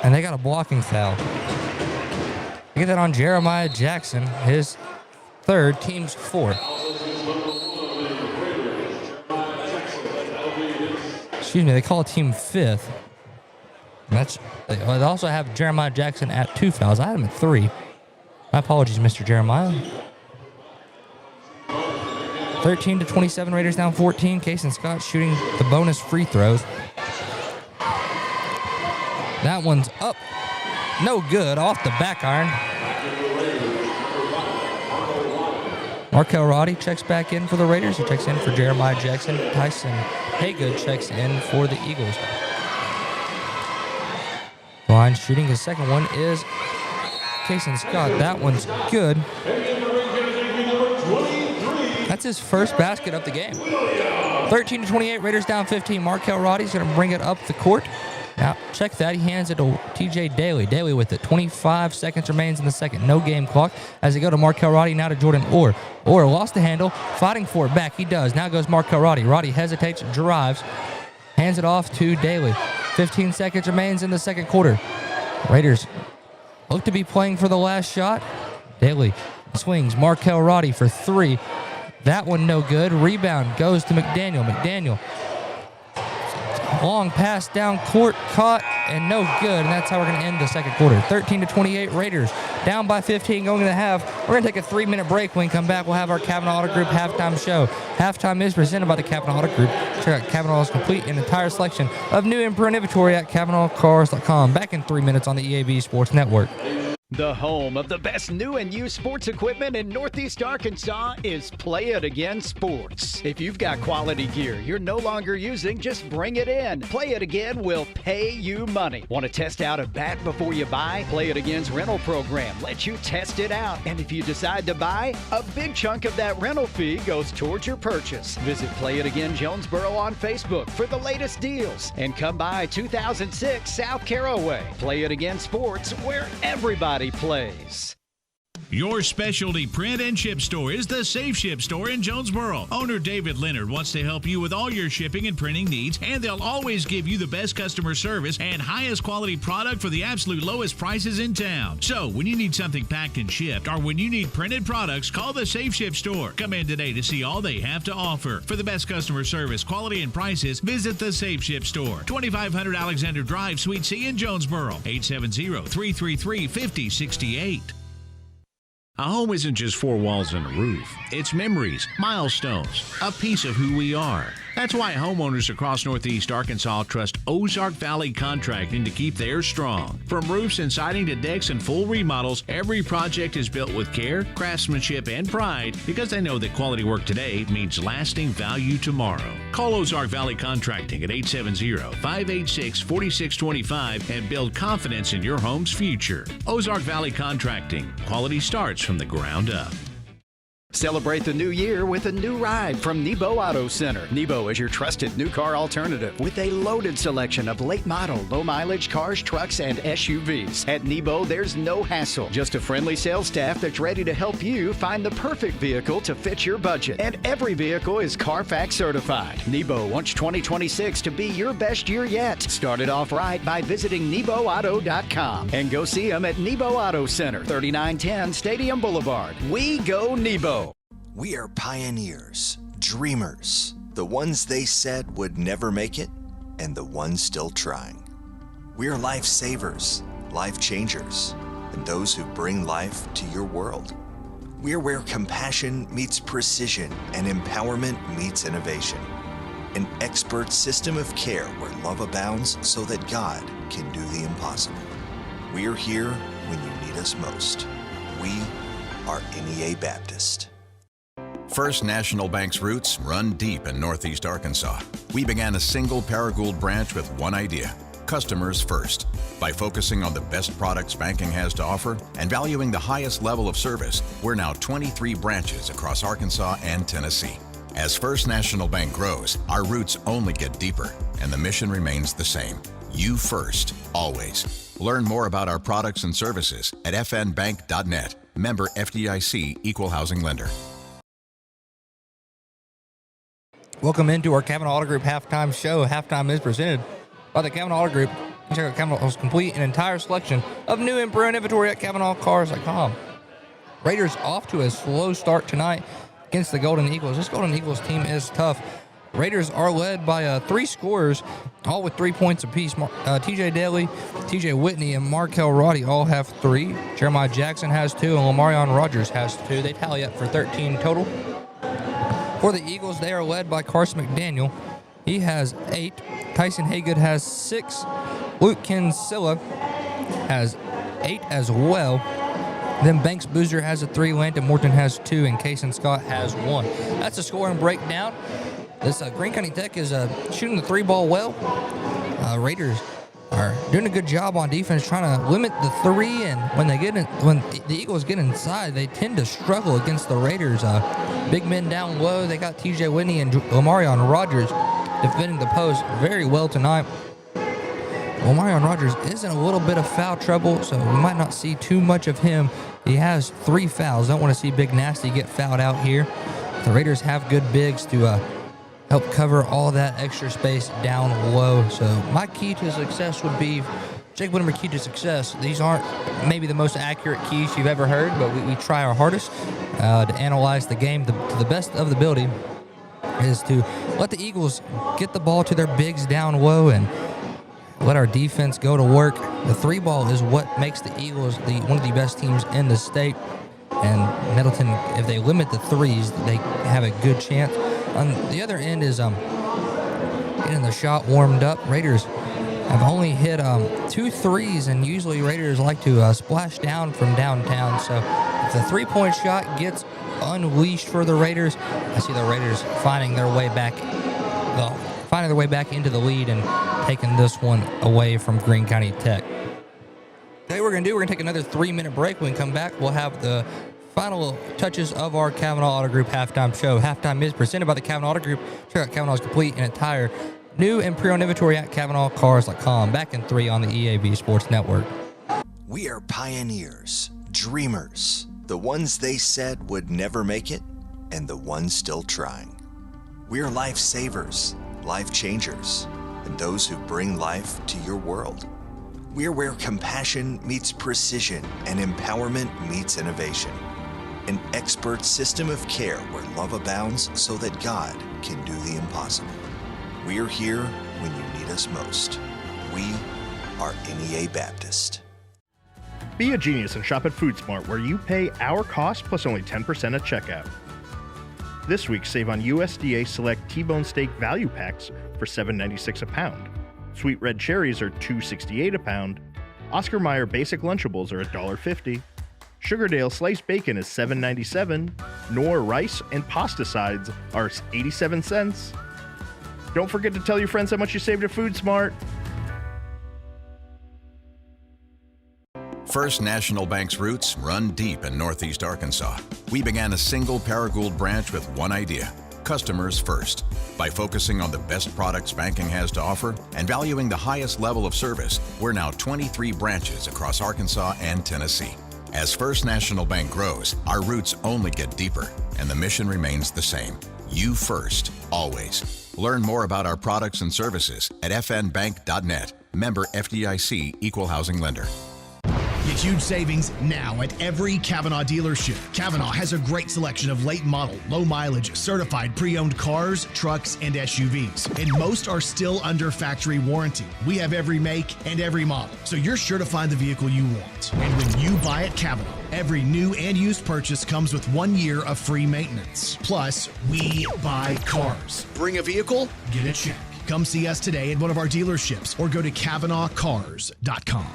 And they got a blocking foul. They get that on Jeremiah Jackson, his 3rd, team's 4th. Excuse me, they call team 5th. They also have Jeremiah Jackson at 2 fouls. I had him at 3. My apologies, Mr. Jeremiah. 13-27, Raiders down 14. Case and Scott shooting the bonus free throws. That one's up. No good. Off the back iron. Markel Roddy checks back in for the Raiders. He checks in for Jeremiah Jackson. Tyson Haygood checks in for the Eagles. Line shooting. His second one is Kason Scott. That one's good. That's his first basket of the game. 13-28, Raiders down 15. Markel Roddy's going to bring it up the court. Now, check that. He hands it to TJ Daly. Daly with it. 25 seconds remains in the second. No game clock as they go to Markel Roddy. Now to Jordan Orr. Orr lost the handle. Fighting for it back. He does. Now goes Markel Roddy. Roddy hesitates, drives. Hands it off to Daly. 15 seconds remains in the second quarter. Raiders look to be playing for the last shot. Daly swings. Markel Roddy for three. That one no good. Rebound goes to McDaniel. McDaniel. Long pass down court, caught, and no good. And that's how we're going to end the second quarter. 13-28, Raiders down by 15 going to the half. We're going to take a 3-minute break. When we come back, we'll have our Kavanaugh Auto Group halftime show. Halftime is presented by the Kavanaugh Auto Group. Check out Kavanaugh's complete and entire selection of new and improved inventory at KavanaughCars.com. Back in 3 minutes on the EAB Sports Network. The home of the best new and used sports equipment in Northeast Arkansas is Play It Again Sports. If you've got quality gear you're no longer using, just bring it in. Play It Again will pay you money. Want to test out a bat before you buy? Play It Again's rental program lets you test it out. And if you decide to buy, a big chunk of that rental fee goes towards your purchase. Visit Play It Again Jonesboro on Facebook for the latest deals. And come by 2006 South Caraway. Play It Again Sports, where everybody plays. Your specialty print and ship store is the Safe Ship Store in Jonesboro. Owner David Leonard wants to help you with all your shipping and printing needs, and they'll always give you the best customer service and highest quality product for the absolute lowest prices in town. So when you need something packed and shipped, or when you need printed products, call the Safe Ship Store. Come in today to see all they have to offer. For the best customer service, quality, and prices, visit the Safe Ship Store, 2500 Alexander Drive, Suite C in Jonesboro, 870-333-5068. A home isn't just four walls and a roof. It's memories, milestones, a piece of who we are. That's why homeowners across Northeast Arkansas trust Ozark Valley Contracting to keep theirs strong. From roofs and siding to decks and full remodels, every project is built with care, craftsmanship, and pride because they know that quality work today means lasting value tomorrow. Call Ozark Valley Contracting at 870-586-4625 and build confidence in your home's future. Ozark Valley Contracting. Quality starts from the ground up. Celebrate the new year with a new ride from Nebo Auto Center. Nebo is your trusted new car alternative with a loaded selection of late model, low mileage cars, trucks, and SUVs. At Nebo, there's no hassle, just a friendly sales staff that's ready to help you find the perfect vehicle to fit your budget. And every vehicle is Carfax certified. Nebo wants 2026 to be your best year yet. Start it off right by visiting NeboAuto.com and go see them at Nebo Auto Center, 3910 Stadium Boulevard. We go Nebo. We are pioneers, dreamers, the ones they said would never make it, and the ones still trying. We're lifesavers, life changers, and those who bring life to your world. We're where compassion meets precision and empowerment meets innovation. An expert system of care where love abounds so that God can do the impossible. We're here when you need us most. We are NEA Baptist. First National Bank's roots run deep in Northeast Arkansas. We began a single Paragould branch with one idea: customers first. By focusing on the best products banking has to offer and valuing the highest level of service, we're now 23 branches across Arkansas and Tennessee. As First National Bank grows, our roots only get deeper, and the mission remains the same: you first, always. Learn more about our products and services at fnbank.net. Member FDIC, Equal Housing Lender. Welcome into our Kavanaugh Auto Group halftime show. Halftime is presented by the Kavanaugh Auto Group. Check out Kavanaugh's complete and entire selection of new and brand inventory at KavanaughCars.com. Raiders off to a slow start tonight against the Golden Eagles. This Golden Eagles team is tough. Raiders are led by three scorers, all with 3 points apiece. TJ Daly, TJ Whitney, and Markel Roddy all have 3. Jeremiah Jackson has 2, and Lamarion Rogers has 2. They tally up for 13 total. For the Eagles, they are led by Carson McDaniel. He has 8. Tyson Haygood has 6. Luke Kinsella has 8 as well. Then Banks Boozer has a 3. Landon Morton has 2. And Kason Scott has 1. That's a scoring breakdown. This Greene County Tech is shooting the 3-ball well. Raiders are doing a good job on defense, trying to limit the 3. And when the Eagles get inside, they tend to struggle against the Raiders. Big men down low. They got T.J. Whitney and Lamarion Rogers defending the post very well tonight. Lamarion Rogers is in a little bit of foul trouble, so we might not see too much of him. He has 3 fouls. Don't want to see Big Nasty get fouled out here. The Raiders have good bigs to help cover all that extra space down low. So my key to success would be, Jake Whittemore, key to success. These aren't maybe the most accurate keys you've ever heard, but we try our hardest to analyze the game to the best of the ability, is to let the Eagles get the ball to their bigs down low and let our defense go to work. The 3-ball is what makes the Eagles one of the best teams in the state. And Nettleton, if they limit the 3s, they have a good chance. On the other end is getting the shot warmed up. Raiders have only hit 2 3s, and usually Raiders like to splash down from downtown. So if the 3-point shot gets unleashed for the Raiders, I see the Raiders finding their way back into the lead and taking this one away from Greene County Tech. Today we're going to take another 3-minute break. When we come back, we'll have the final touches of our Kavanaugh Auto Group halftime show. Halftime is presented by the Kavanaugh Auto Group. Check out Kavanaugh's complete and entire new and pre-owned inventory at KavanaughCars.com. Back in 3 on the EAB Sports Network. We are pioneers, dreamers, the ones they said would never make it, and the ones still trying. We are lifesavers, life changers, and those who bring life to your world. We're where compassion meets precision and empowerment meets innovation. An expert system of care where love abounds so that God can do the impossible. We're here when you need us most. We are NEA Baptist. Be a genius and shop at FoodSmart, where you pay our cost plus only 10% at checkout. This week, save on USDA Select T-Bone Steak Value Packs for $7.96 a pound. Sweet red cherries are $2.68 a pound. Oscar Mayer Basic Lunchables are $1.50. Sugardale Sliced Bacon is $7.97. Knorr rice and pasta sides are 87 cents. Don't forget to tell your friends how much you saved at FoodSmart. First National Bank's roots run deep in Northeast Arkansas. We began a single Paragould branch with one idea: customers first. By focusing on the best products banking has to offer and valuing the highest level of service, we're now 23 branches across Arkansas and Tennessee. As First National Bank grows, our roots only get deeper, and the mission remains the same: you first, always. Learn more about our products and services at fnbank.net. Member FDIC, Equal Housing Lender. Get huge savings now at every Kavanaugh dealership. Kavanaugh has a great selection of late model, low mileage, certified pre-owned cars, trucks, and SUVs. And most are still under factory warranty. We have every make and every model, so you're sure to find the vehicle you want. And when you buy at Kavanaugh, every new and used purchase comes with 1 year of free maintenance. Plus, we buy cars. Bring a vehicle, get a check. Come see us today at one of our dealerships or go to KavanaughCars.com.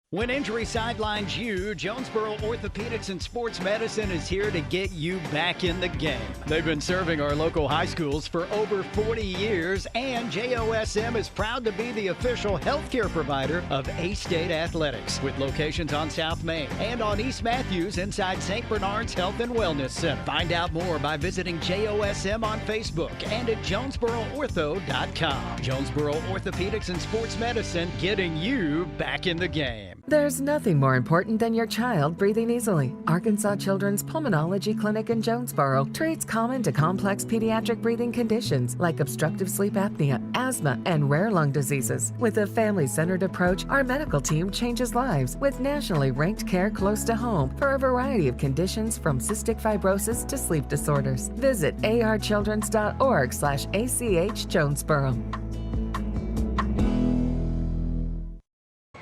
When injury sidelines you, Jonesboro Orthopedics and Sports Medicine is here to get you back in the game. They've been serving our local high schools for over 40 years, and JOSM is proud to be the official healthcare provider of A-State Athletics, with locations on South Main and on East Matthews inside St. Bernard's Health and Wellness Center. Find out more by visiting JOSM on Facebook and at JonesboroOrtho.com. Jonesboro Orthopedics and Sports Medicine, getting you back in the game. There's nothing more important than your child breathing easily. Arkansas Children's Pulmonology Clinic in Jonesboro treats common to complex pediatric breathing conditions like obstructive sleep apnea, asthma, and rare lung diseases. With a family-centered approach, our medical team changes lives with nationally ranked care close to home for a variety of conditions from cystic fibrosis to sleep disorders. Visit archildrens.org/ACH Jonesboro.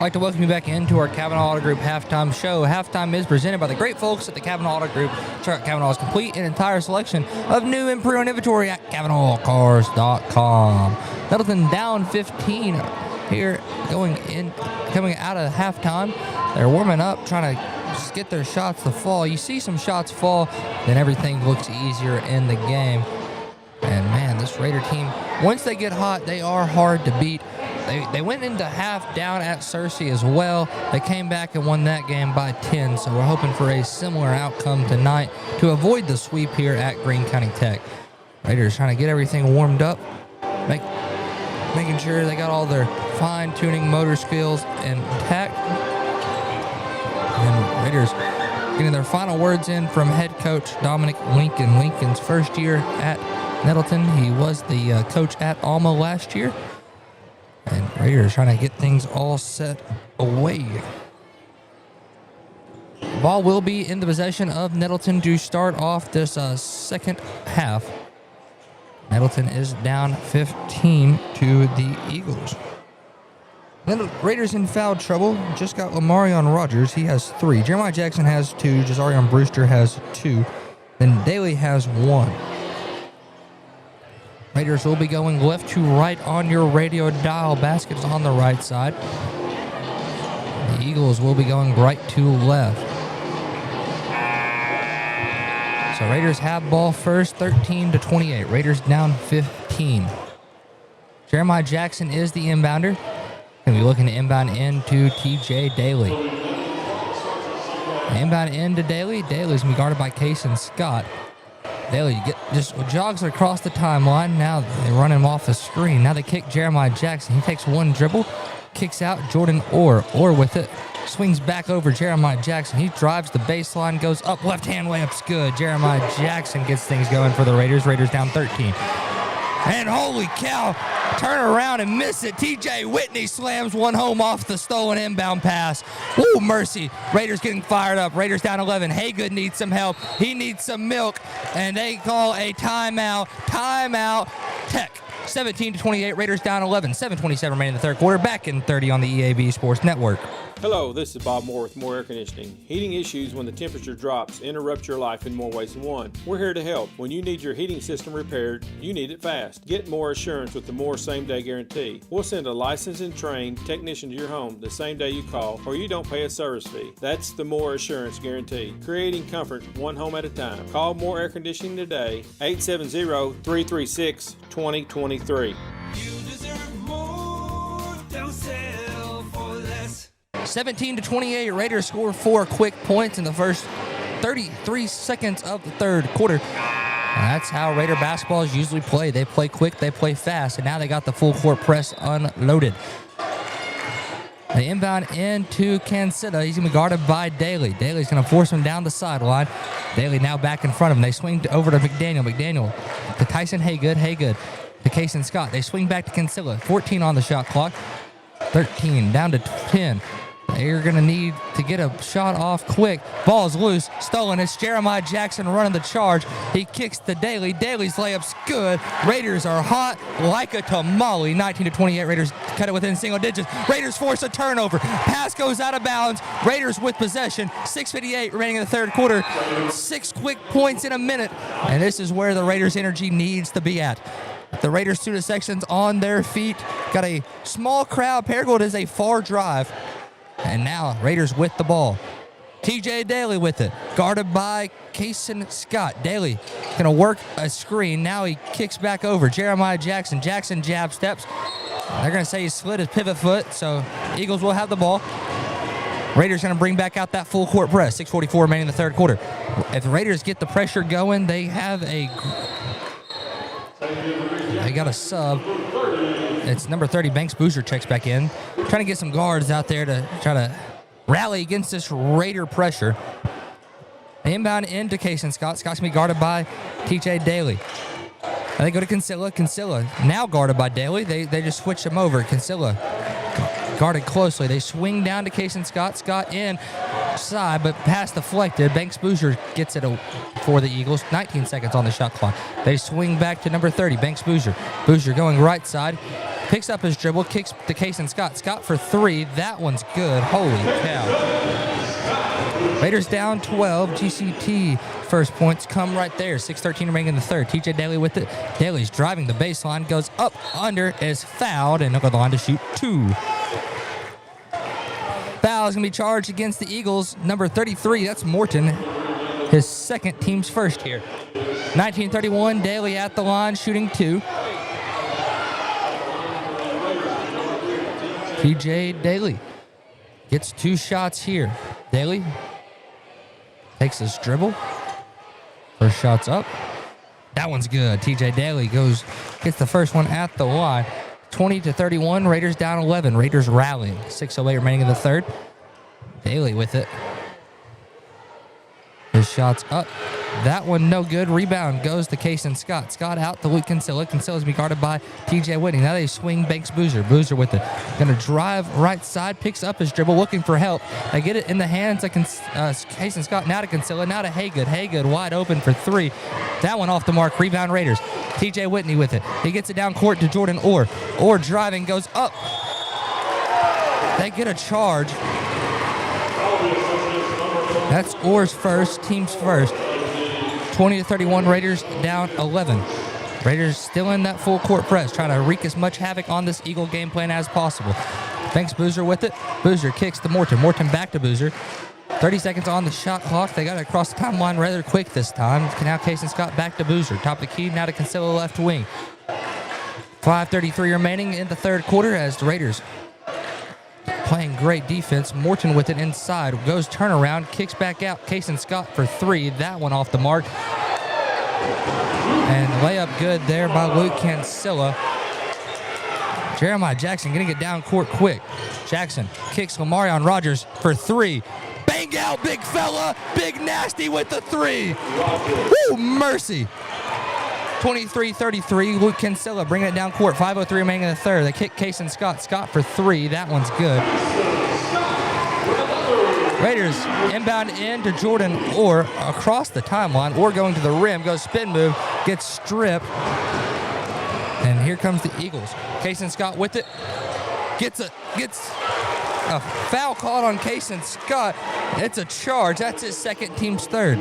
I'd like to welcome you back into our Kavanaugh Auto Group halftime show. Halftime is presented by the great folks at the Kavanaugh Auto Group. Check out Kavanaugh's complete and entire selection of new and pre-owned inventory at KavanaughCars.com. Nettleton down 15 here coming out of halftime. They're warming up, trying to just get their shots to fall. You see some shots fall, then everything looks easier in the game. And man, this Raider team, once they get hot, they are hard to beat. They went into half down at Searcy as well. They came back and won that game by 10, so we're hoping for a similar outcome tonight to avoid the sweep here at Greene County Tech. Raiders trying to get everything warmed up, making sure they got all their fine-tuning motor skills intact. And Raiders getting their final words in from head coach Dominic Lincoln. Lincoln's first year at Nettleton. He was the coach at Alma last year. And Raiders trying to get things all set away. Ball will be in the possession of Nettleton to start off this second half. Nettleton is down 15 to the Eagles. Then Raiders in foul trouble. Just got Lamarion Rogers. He has 3. Jeremiah Jackson has 2. Jazarion Brewster has 2. Then Daly has 1. Raiders will be going left to right on your radio dial. Basket is on the right side. The Eagles will be going right to left. So Raiders have ball first, 13 to 28. Raiders down 15. Jeremiah Jackson is the inbounder. Going to be looking to inbound into TJ Daly. Inbound into Daly. Daly's going to be guarded by Kason Scott. Daly just jogs across the timeline. Now they run him off the screen. Now they kick Jeremiah Jackson. He takes one dribble, kicks out Jordan Orr. Orr with it, swings back over Jeremiah Jackson. He drives the baseline, goes up, left-hand layup's good. Jeremiah Jackson gets things going for the Raiders. Raiders down 13. And holy cow, turn around and miss it. TJ Whitney slams one home off the stolen inbound pass. Woo, mercy. Raiders getting fired up. Raiders down 11. Haygood needs some help. He needs some milk. And they call a timeout. Timeout. Tech. 17 to 28. Raiders down 11. 7:27 remaining in the third quarter. Back in 30 on the EAB Sports Network. Hello, this is Bob Moore with Moore Air Conditioning. Heating issues when the temperature drops interrupt your life in more ways than one. We're here to help. When you need your heating system repaired, you need it fast. Get more assurance with the Moore same-day guarantee. We'll send a licensed and trained technician to your home the same day you call, or you don't pay a service fee. That's the Moore Assurance Guarantee. Creating comfort one home at a time. Call Moore Air Conditioning today, 870-336-2023. 17 to 28, Raiders score 4 quick points in the first 33 seconds of the third quarter. And that's how Raider basketball is usually played. They play quick, they play fast, and now they got the full court press unloaded. They inbound into Cancetta. He's going to be guarded by Daly. Daly's going to force him down the sideline. Daly now back in front of him. They swing over to McDaniel. McDaniel to Tyson Haygood. Haygood to Kason Scott. They swing back to Cancilla. 14 on the shot clock. 13 down to 10. They're going to need to get a shot off quick. Ball's loose. Stolen. It's Jeremiah Jackson running the charge. He kicks to Daly. Daly's layup's good. Raiders are hot like a tamale. 19 to 28. Raiders cut it within single digits. Raiders force a turnover. Pass goes out of bounds. Raiders with possession. 6:58 remaining in the third quarter. 6 quick points in a minute. And this is where the Raiders' energy needs to be at. The Raiders student section's on their feet. Got a small crowd. Paragould is a far drive. And now Raiders with the ball. TJ Daly with it. Guarded by Kason Scott. Daly going to work a screen. Now he kicks back over. Jeremiah Jackson. Jackson jab steps. They're going to say he slid his pivot foot, so Eagles will have the ball. Raiders going to bring back out that full court press. 6:44 remaining in the third quarter. If the Raiders get the pressure going, they have a... They got a sub. It's number 30, Banks Boozer checks back in. Trying to get some guards out there to try to rally against this Raider pressure. They inbound into Kason Scott. Scott's going to be guarded by TJ Daly. And they go to Cancilla. Cancilla now guarded by Daly. They just switch him over. Cancilla guarded closely. They swing down to Kason Scott. Scott inside, but pass deflected. Banks Boozer gets it for the Eagles. 19 seconds on the shot clock. They swing back to number 30, Banks Boozer. Boozer going right side. Picks up his dribble, kicks to Kason Scott. Scott for 3. That one's good. Holy cow. Raiders down 12. GCT first points come right there. 6:13 remaining in the third. TJ Daly with it. Daly's driving the baseline, goes up, under, is fouled, and he'll go to the line to shoot 2. Foul is going to be charged against the Eagles. Number 33, that's Morton. His second, team's first here. 19:31, Daly at the line, shooting 2. TJ Daly gets 2 shots here. Daly takes his dribble. First shot's up. That one's good. TJ Daly gets the first one at the line. 20-31, Raiders down 11. Raiders rallying. 6:08 remaining in the third. Daly with it. His shot's up. That one no good. Rebound goes to Kason Scott. Scott out to Luke Kinsella. Kinsella's be guarded by TJ Whitney. Now they swing Banks Boozer. Boozer with it. Going to drive right side. Picks up his dribble. Looking for help. They get it in the hands of Kason Scott. Now to Kinsella. Now to Haygood. Haygood wide open for 3. That one off the mark. Rebound Raiders. TJ Whitney with it. He gets it down court to Jordan Orr. Orr driving. Goes up. They get a charge. That's Orr's first. Team's first. 20-31, Raiders down 11. Raiders still in that full court press, trying to wreak as much havoc on this Eagle game plan as possible. Banks Boozer with it. Boozer kicks to Morton. Morton back to Boozer. 30 seconds on the shot clock. They got it across the timeline rather quick this time. Now Kason Scott back to Boozer. Top of the key, now to Kinsella left wing. 5:33 remaining in the third quarter as the Raiders playing great defense. Morton with it inside. Goes turnaround. Kicks back out. Kason Scott for 3. That one off the mark. And layup good there by Luke Kinsella. Jeremiah Jackson getting it down court quick. Jackson kicks Lamarion Rogers for 3. Bang out, big fella. Big nasty with the 3. Woo, mercy. 23-33, Luke Kinsella bringing it down court. 5:03 remaining in the third. They kick Kason Scott. Scott for 3. That one's good. Raiders inbound in to Jordan Orr across the timeline. Orr going to the rim, goes spin move, gets stripped. And here comes the Eagles. Kason Scott with it. Gets a foul called on Kason Scott. It's a charge. That's his second, team's third.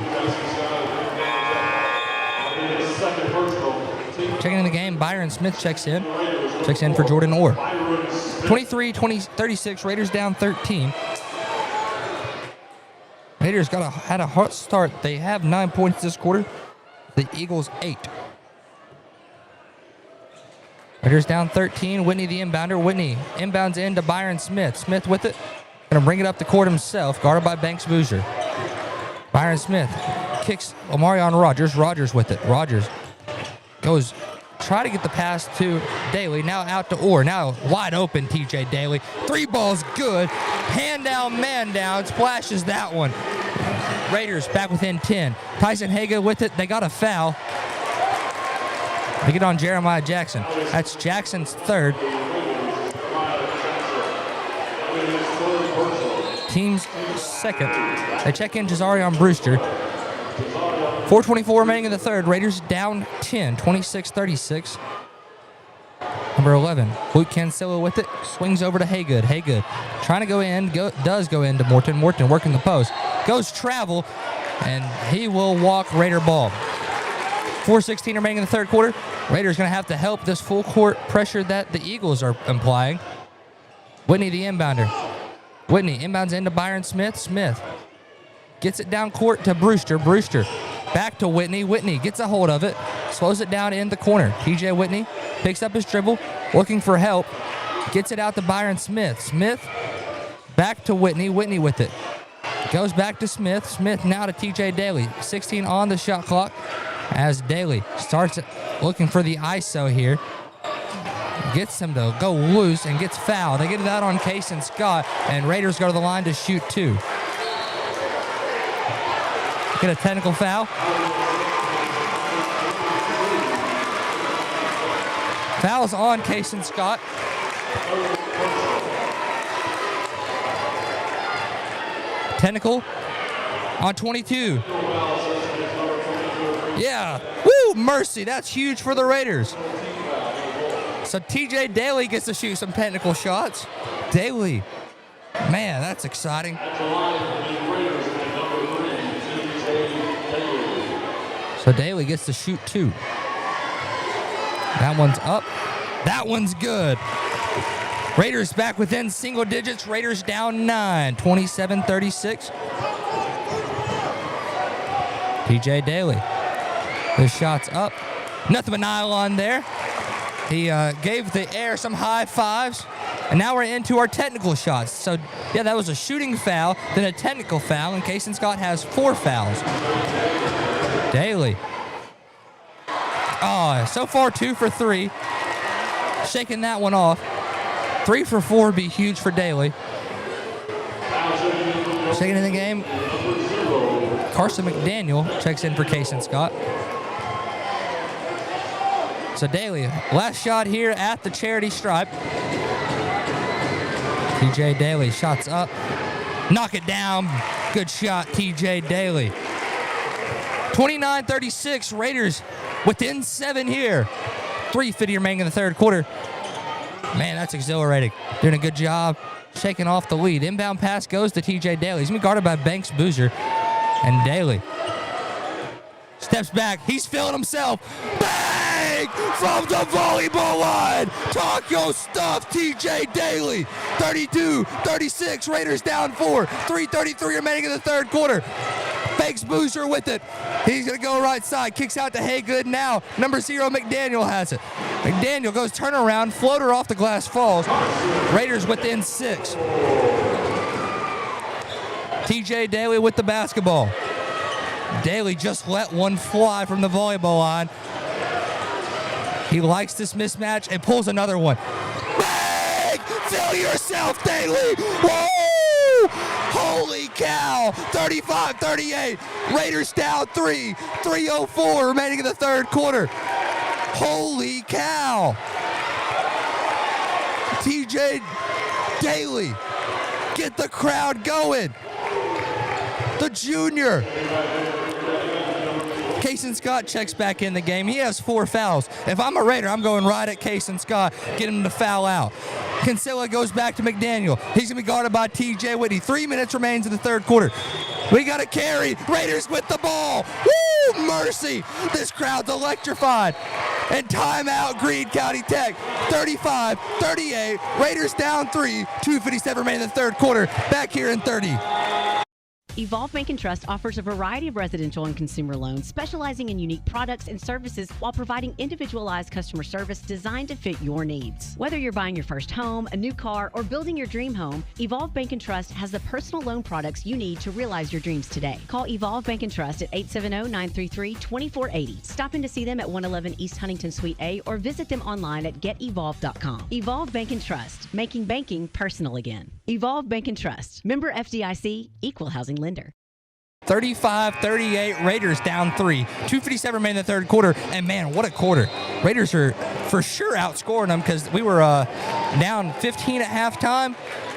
Checking in the game, Byron Smith checks in. Checks in for Jordan Orr. 23-36, Raiders down 13. Raiders had a hot start. They have 9 points this quarter. The Eagles 8. Raiders down 13. Whitney the inbounder. Whitney inbounds into Byron Smith. Smith with it. Going to bring it up the court himself. Guarded by Banks Boozer. Byron Smith kicks Lamarion Rogers. Rogers with it. Rogers goes try to get the pass to Daly. Now out to Orr. Now wide open TJ Daly. 3 balls good. Hand down, man down. Splashes that one. Raiders back within 10. Tyson Haga with it. They got a foul. They get on Jeremiah Jackson. That's Jackson's third. Team's second. They check in Jazarion Brewster. 4:24 remaining in the third. Raiders down 10, 26-36. Number 11, Luke Kinsella with it. Swings over to Haygood. Haygood trying to go in. Does go into Morton. Morton working the post. Goes travel, and he will walk Raider ball. 4:16 remaining in the third quarter. Raiders going to have to help this full court pressure that the Eagles are implying. Whitney the inbounder. Whitney inbounds into Byron Smith. Smith gets it down court to Brewster. Brewster back to Whitney. Whitney gets a hold of it. Slows it down in the corner. TJ Whitney picks up his dribble. Looking for help. Gets it out to Byron Smith. Smith back to Whitney. Whitney with it. Goes back to Smith. Smith now to TJ Daly. 16 on the shot clock as Daly starts looking for the ISO here. Gets him to go loose and gets fouled. They get it out on Kason Scott, and Raiders go to the line to shoot 2. Get a technical foul. Foul's on Kason Scott. Technical on 22. Yeah. Woo, mercy. That's huge for the Raiders. So TJ Daly gets to shoot some technical shots. Daly, man, that's exciting. So Daly gets to shoot 2. That one's up. That one's good. Raiders back within single digits. Raiders down 9, 27-36. TJ Daly. His shot's up. Nothing but nylon there. He gave the air some high fives. And now we're into our technical shots. So, yeah, that was a shooting foul, then a technical foul, and Cason Scott has 4 fouls. Daly. Oh, so far 2 for 3. Shaking that one off. 3 for 4 would be huge for Daly. Second in the game, Carson McDaniel checks in for Cason Scott. So Daly, last shot here at the charity stripe. TJ Daly, shots up. Knock it down. Good shot, TJ Daly. 29-36, Raiders within 7 here. 3:50 remaining in the third quarter. Man, that's exhilarating. Doing a good job shaking off the lead. Inbound pass goes to TJ Daly. He's going to be guarded by Banks Boozer. And Daly steps back. He's feeling himself. Bang! From the volleyball line. Talk your stuff, TJ Daly. 32-36. Raiders down 4. 3:33 remaining in the third quarter. Banks Boozer with it. He's going to go right side. Kicks out to Haygood now. Number 0, McDaniel has it. McDaniel goes turnaround. Floater off the glass falls. Raiders within 6. TJ Daly with the basketball. Daly just let one fly from the volleyball line. He likes this mismatch and pulls another one. Bang! Feel yourself, Daly! Whoa! Holy cow! 35-38. Raiders down 3. 3:04 remaining in the third quarter. Holy cow! TJ Daly, get the crowd going. The junior. Cason Scott checks back in the game. He has 4 fouls. If I'm a Raider, I'm going right at Cason Scott, get him to foul out. Kinsella goes back to McDaniel. He's going to be guarded by TJ Whitney. 3 minutes remains in the third quarter. We got a carry. Raiders with the ball. Woo! Mercy. This crowd's electrified. And timeout, Greene County Tech. 35-38. Raiders down 3. 2:57 remaining in the third quarter. Back here in 30. Evolve Bank & Trust offers a variety of residential and consumer loans, specializing in unique products and services while providing individualized customer service designed to fit your needs. Whether you're buying your first home, a new car, or building your dream home, Evolve Bank & Trust has the personal loan products you need to realize your dreams today. Call Evolve Bank & Trust at 870-933-2480. Stop in to see them at 111 East Huntington Suite A or visit them online at getevolve.com. Evolve Bank & Trust, making banking personal again. Evolve Bank & Trust. Member FDIC, Equal Housing Lender. 35-38, Raiders down 3. 2:57 remaining in the third quarter, and man, what a quarter. Raiders are for sure outscoring them because we were down 15 at halftime.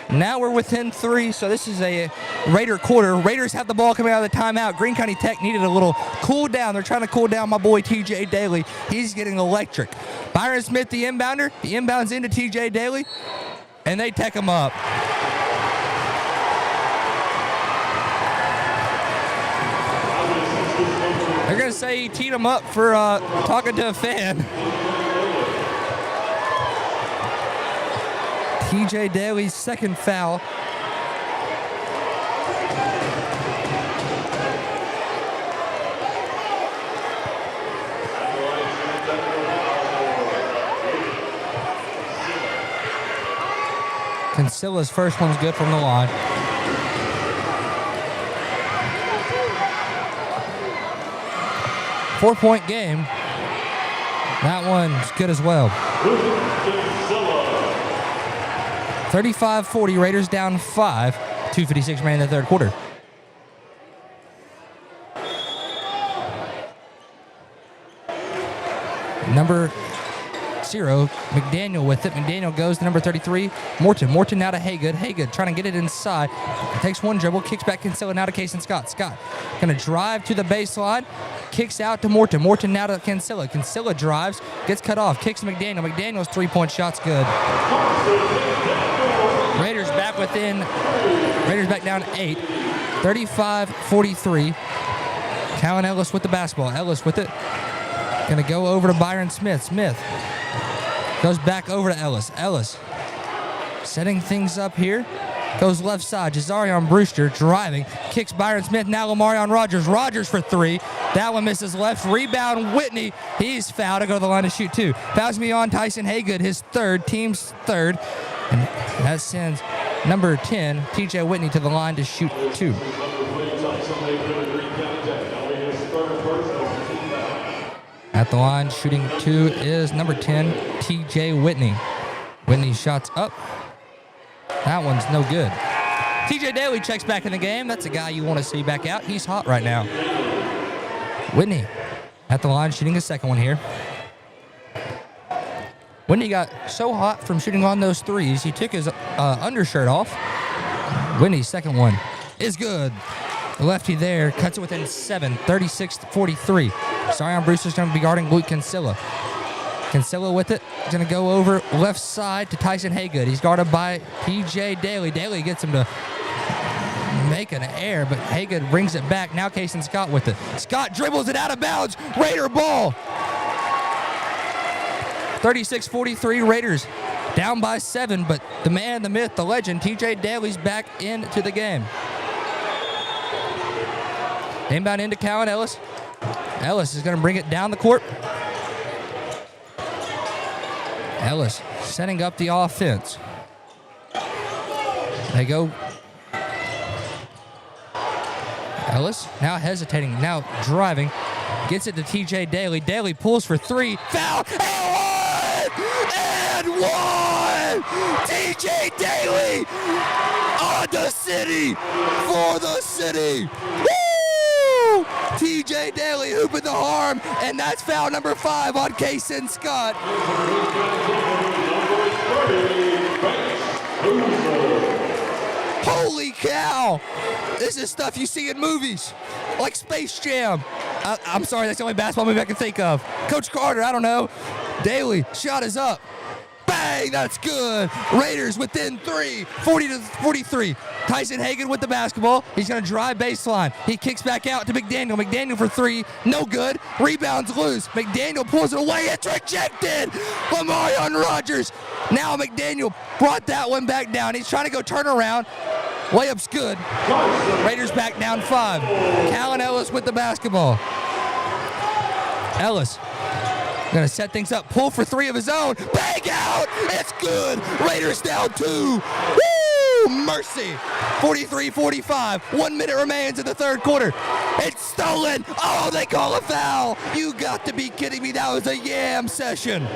Now we're within 3, so this is a Raider quarter. Raiders have the ball coming out of the timeout. Greene County Tech needed a little cool down. They're trying to cool down my boy TJ Daly. He's getting electric. Byron Smith, the inbounder. He inbounds into TJ Daly, and they tech him up. They're going to say he teed him up for talking to a fan. TJ Daly's second foul. Kinsilla's first one's good from the line. Four-point game. That one's good as well. 35-40, Raiders down 5. 2:56 remaining in the third quarter. Number 0. McDaniel with it. McDaniel goes to number 33. Morton now to Haygood. Haygood trying to get it inside. Takes one dribble, kicks back Kinsella, now to Kason Scott. Scott going to drive to the baseline. Kicks out to Morton. Morton now to Kinsella. Kinsella drives, gets cut off, kicks to McDaniel. McDaniel's three-point shot's good. Raiders back down 8. 35-43. Callan Ellis with the basketball. Ellis with it. Going to go over to Byron Smith. Smith goes back over to Ellis. Ellis setting things up here. Goes left side. Jazarian Brewster driving. Kicks Byron Smith. Now Lamarion Rogers. Rogers for 3. That one misses left. Rebound Whitney. He's fouled to go to the line to shoot 2. Fouls me on Tyson Haygood, his third, team's third. And that sends number 10, TJ Whitney, to the line to shoot 2. At the line, shooting 2 is number 10, TJ Whitney. Whitney shots up. That one's no good. TJ Daly checks back in the game. That's a guy you want to see back out. He's hot right now. Whitney at the line, shooting a second one here. Whitney got so hot from shooting on those threes, he took his undershirt off. Whitney's second one is good. The lefty there cuts it within 7, 36-43. Sarion Brewster's going to be guarding Luke Kinsella. Kinsella with it. Going to go over left side to Tyson Haygood. He's guarded by P.J. Daly. Daly gets him to make an error, but Haygood brings it back. Now Kason Scott with it. Scott dribbles it out of bounds. Raider ball. 36-43 Raiders. Down by 7, but the man, the myth, the legend, T.J. Daly's back into the game. Inbound into Callan Ellis. Ellis is going to bring it down the court. Ellis setting up the offense. They go. Ellis now hesitating, now driving. Gets it to TJ Daly. Daly pulls for 3. Foul! And one! TJ Daly on the city for the city. Woo! TJ Daly hooping the harm, and that's foul number 5 on Kason Scott. Holy cow! This is stuff you see in movies, like Space Jam. I'm sorry, that's the only basketball movie I can think of. Coach Carter, I don't know. Daly, shot is up. Bang, that's good. Raiders within 3, 40-43. Tyson Haygood with the basketball. He's going to drive baseline. He kicks back out to McDaniel. McDaniel for 3, no good. Rebounds loose. McDaniel pulls it away. It's rejected. Lamarion Rogers. Now McDaniel brought that one back down. He's trying to go turn around. Layup's good. Raiders back down 5. Callan Ellis with the basketball. Ellis going to set things up. Pull for 3 of his own. Bang out. It's good. Raiders down 2. Woo! Mercy. 43-45. 1 minute remains in the third quarter. It's stolen. Oh, they call a foul. You got to be kidding me. That was a yam session.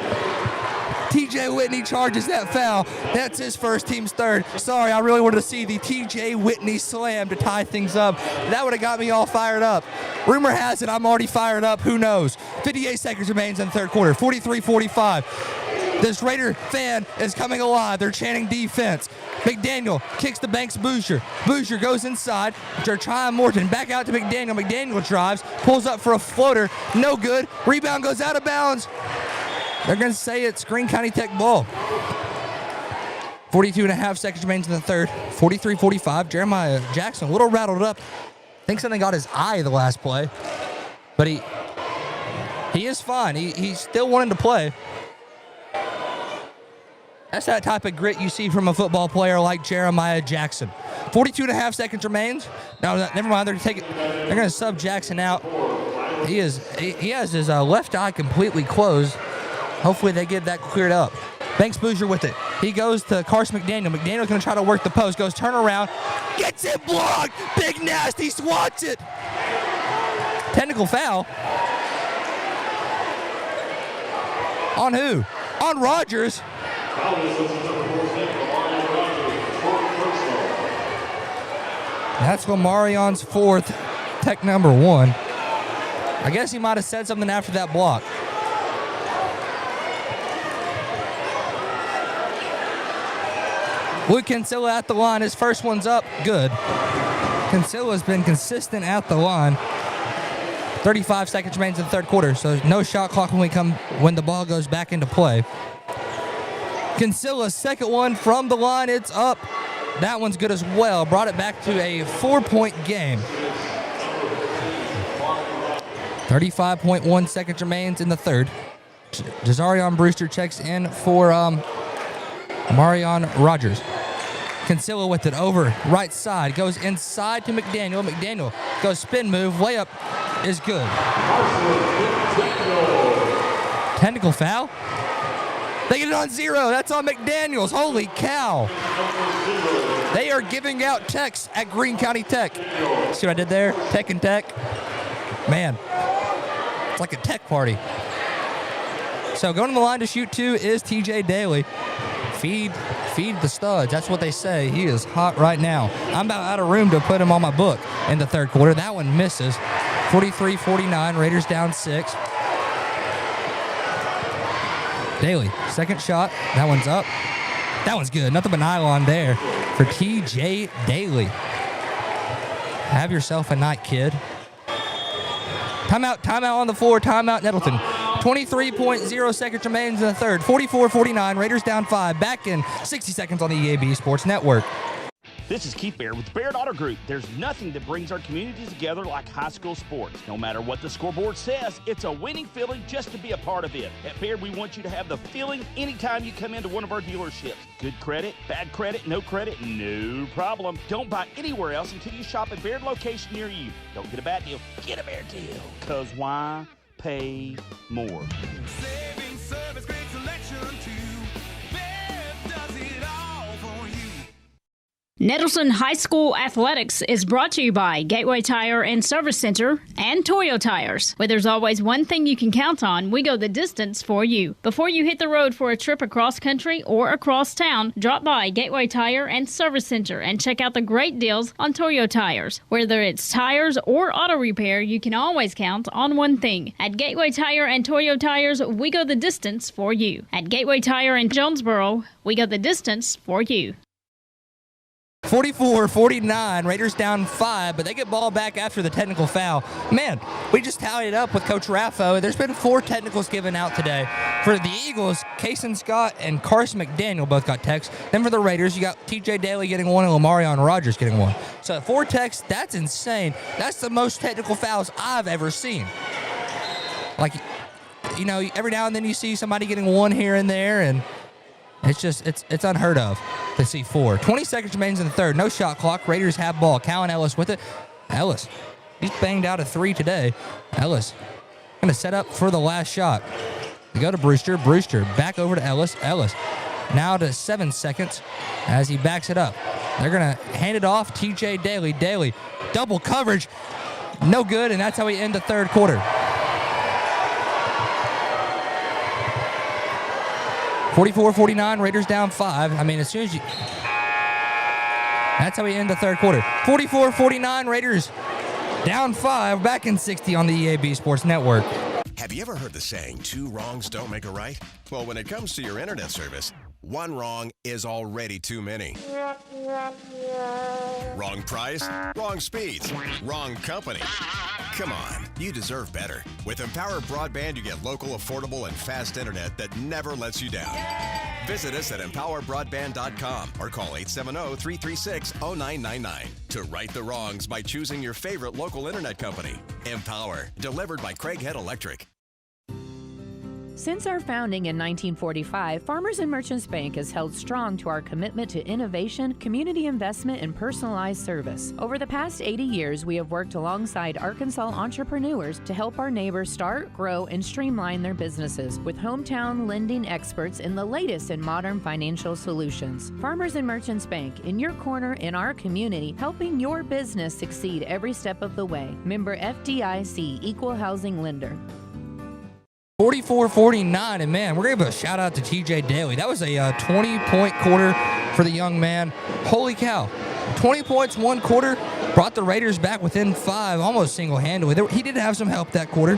TJ Whitney charges that foul. That's his first, team's third. Sorry, I really wanted to see the TJ Whitney slam to tie things up. That would have got me all fired up. Rumor has it I'm already fired up. Who knows? 58 seconds remains in the third quarter. 43-45. This Raider fan is coming alive. They're chanting defense. McDaniel kicks to Banks Boucher. Boucher goes inside. They're trying Morton. Back out to McDaniel. McDaniel drives. Pulls up for a floater. No good. Rebound goes out of bounds. They're going to say it's Greene County Tech ball. 42.5 seconds remains in the third. 43-45. Jeremiah Jackson a little rattled up. Thinks something got his eye the last play. But he is fine. He's still wanting to play. That's that type of grit you see from a football player like Jeremiah Jackson. 42.5 seconds remains. No, never mind. They're going to sub Jackson out. He has his left eye completely closed. Hopefully they get that cleared up. Banks Boucher with it. He goes to Carson McDaniel. McDaniel's going to try to work the post. Goes turn around. Gets it blocked. Big Nasty swats it. Technical foul. On who? On Rogers. That's Lamarion's 4th, Tech number 1. I guess he might have said something after that block. Wood Kinsella at the line. His first one's up. Good. Kinsella's been consistent at the line. 35 seconds remains in the third quarter, so no shot clock when the ball goes back into play. Kinsella's second one from the line. It's up. That one's good as well. Brought it back to a 4-point game. 35.1 seconds remains in the third. Jazarion Brewster checks in for Marion Rogers. Kinsella with it over right side. Goes inside to McDaniel. McDaniel goes spin move. Layup is good. Technical foul. They get it on 0. That's on McDaniels. Holy cow. They are giving out techs at Greene County Tech. See what I did there? Tech and Tech. Man, it's like a tech party. So going to the line to shoot 2 is TJ Daly. Feed the studs. That's what they say. He is hot right now. I'm about out of room to put him on my book in the third quarter. That one misses. 43-49. Raiders down 6. Daly, second shot. That one's up. That one's good. Nothing but nylon there for TJ Daly. Have yourself a night, kid. Timeout on the floor. Timeout Nettleton. 23.0 seconds remains in the third. 44-49. Raiders down 5. Back in 60 seconds on the EAB Sports Network. This is Keith Baird with the Baird Auto Group. There's nothing that brings our communities together like high school sports. No matter what the scoreboard says, it's a winning feeling just to be a part of it. At Baird, we want you to have the feeling anytime you come into one of our dealerships. Good credit, bad credit, no problem. Don't buy anywhere else until you shop at Baird location near you. Don't get a bad deal, get a Baird deal. Because why pay more? Saving service, great selection too. Baird does it all for you. Nettleton High School Athletics is brought to you by Gateway Tire and Service Center and Toyo Tires. Where there's always one thing you can count on, we go the distance for you. Before you hit the road for a trip across country or across town, drop by Gateway Tire and Service Center and check out the great deals on Toyo Tires. Whether it's tires or auto repair, you can always count on one thing. At Gateway Tire and Toyo Tires, we go the distance for you. At Gateway Tire in Jonesboro, we go the distance for you. 44-49, Raiders down 5, but they get ball back after the technical foul. Man, we just tallied it up with Coach Raffo. There's been 4 technicals given out today. For the Eagles, Kason Scott and Carson McDaniel both got techs. Then for the Raiders, you got TJ Daly getting 1 and Lamarion Rogers getting 1. So 4 techs, that's insane. That's the most technical fouls I've ever seen. Like, you know, every now and then you see somebody getting 1 here and there, and it's just, it's unheard of to see 4. 20 seconds remains in the third. No shot clock. Raiders have ball. Callan Ellis with it. Ellis, he's banged out a 3 today. Ellis going to set up for the last shot. We go to Brewster. Brewster back over to Ellis. Ellis now to 7 seconds as he backs it up. They're going to hand it off. TJ Daly. Daly, double coverage. No good, and that's how we end the third quarter. 44-49, Raiders down 5. I mean, as soon as you... That's how we end the third quarter. 44-49, Raiders down 5. Back in 60 on the EAB Sports Network. Have you ever heard the saying, 2 wrongs don't make a right? Well, when it comes to your internet service, 1 wrong is already too many. Wrong price, wrong speeds, wrong company. Come on, you deserve better. With Empower Broadband, you get local, affordable, and fast internet that never lets you down. Visit us at empowerbroadband.com or call 870-336-0999 to right the wrongs by choosing your favorite local internet company. Empower, delivered by Craighead Electric. Since our founding in 1945, Farmers and Merchants Bank has held strong to our commitment to innovation, community investment, and personalized service. Over the past 80 years, we have worked alongside Arkansas entrepreneurs to help our neighbors start, grow, and streamline their businesses with hometown lending experts in the latest in modern financial solutions. Farmers and Merchants Bank, in your corner in our community, helping your business succeed every step of the way. Member FDIC, Equal Housing Lender. 44-49, and man, we're going to give a shout out to TJ Daly. That was a 20-point quarter for the young man. Holy cow. 20 points, 1 quarter, brought the Raiders back within 5, almost single-handedly. He did have some help that quarter.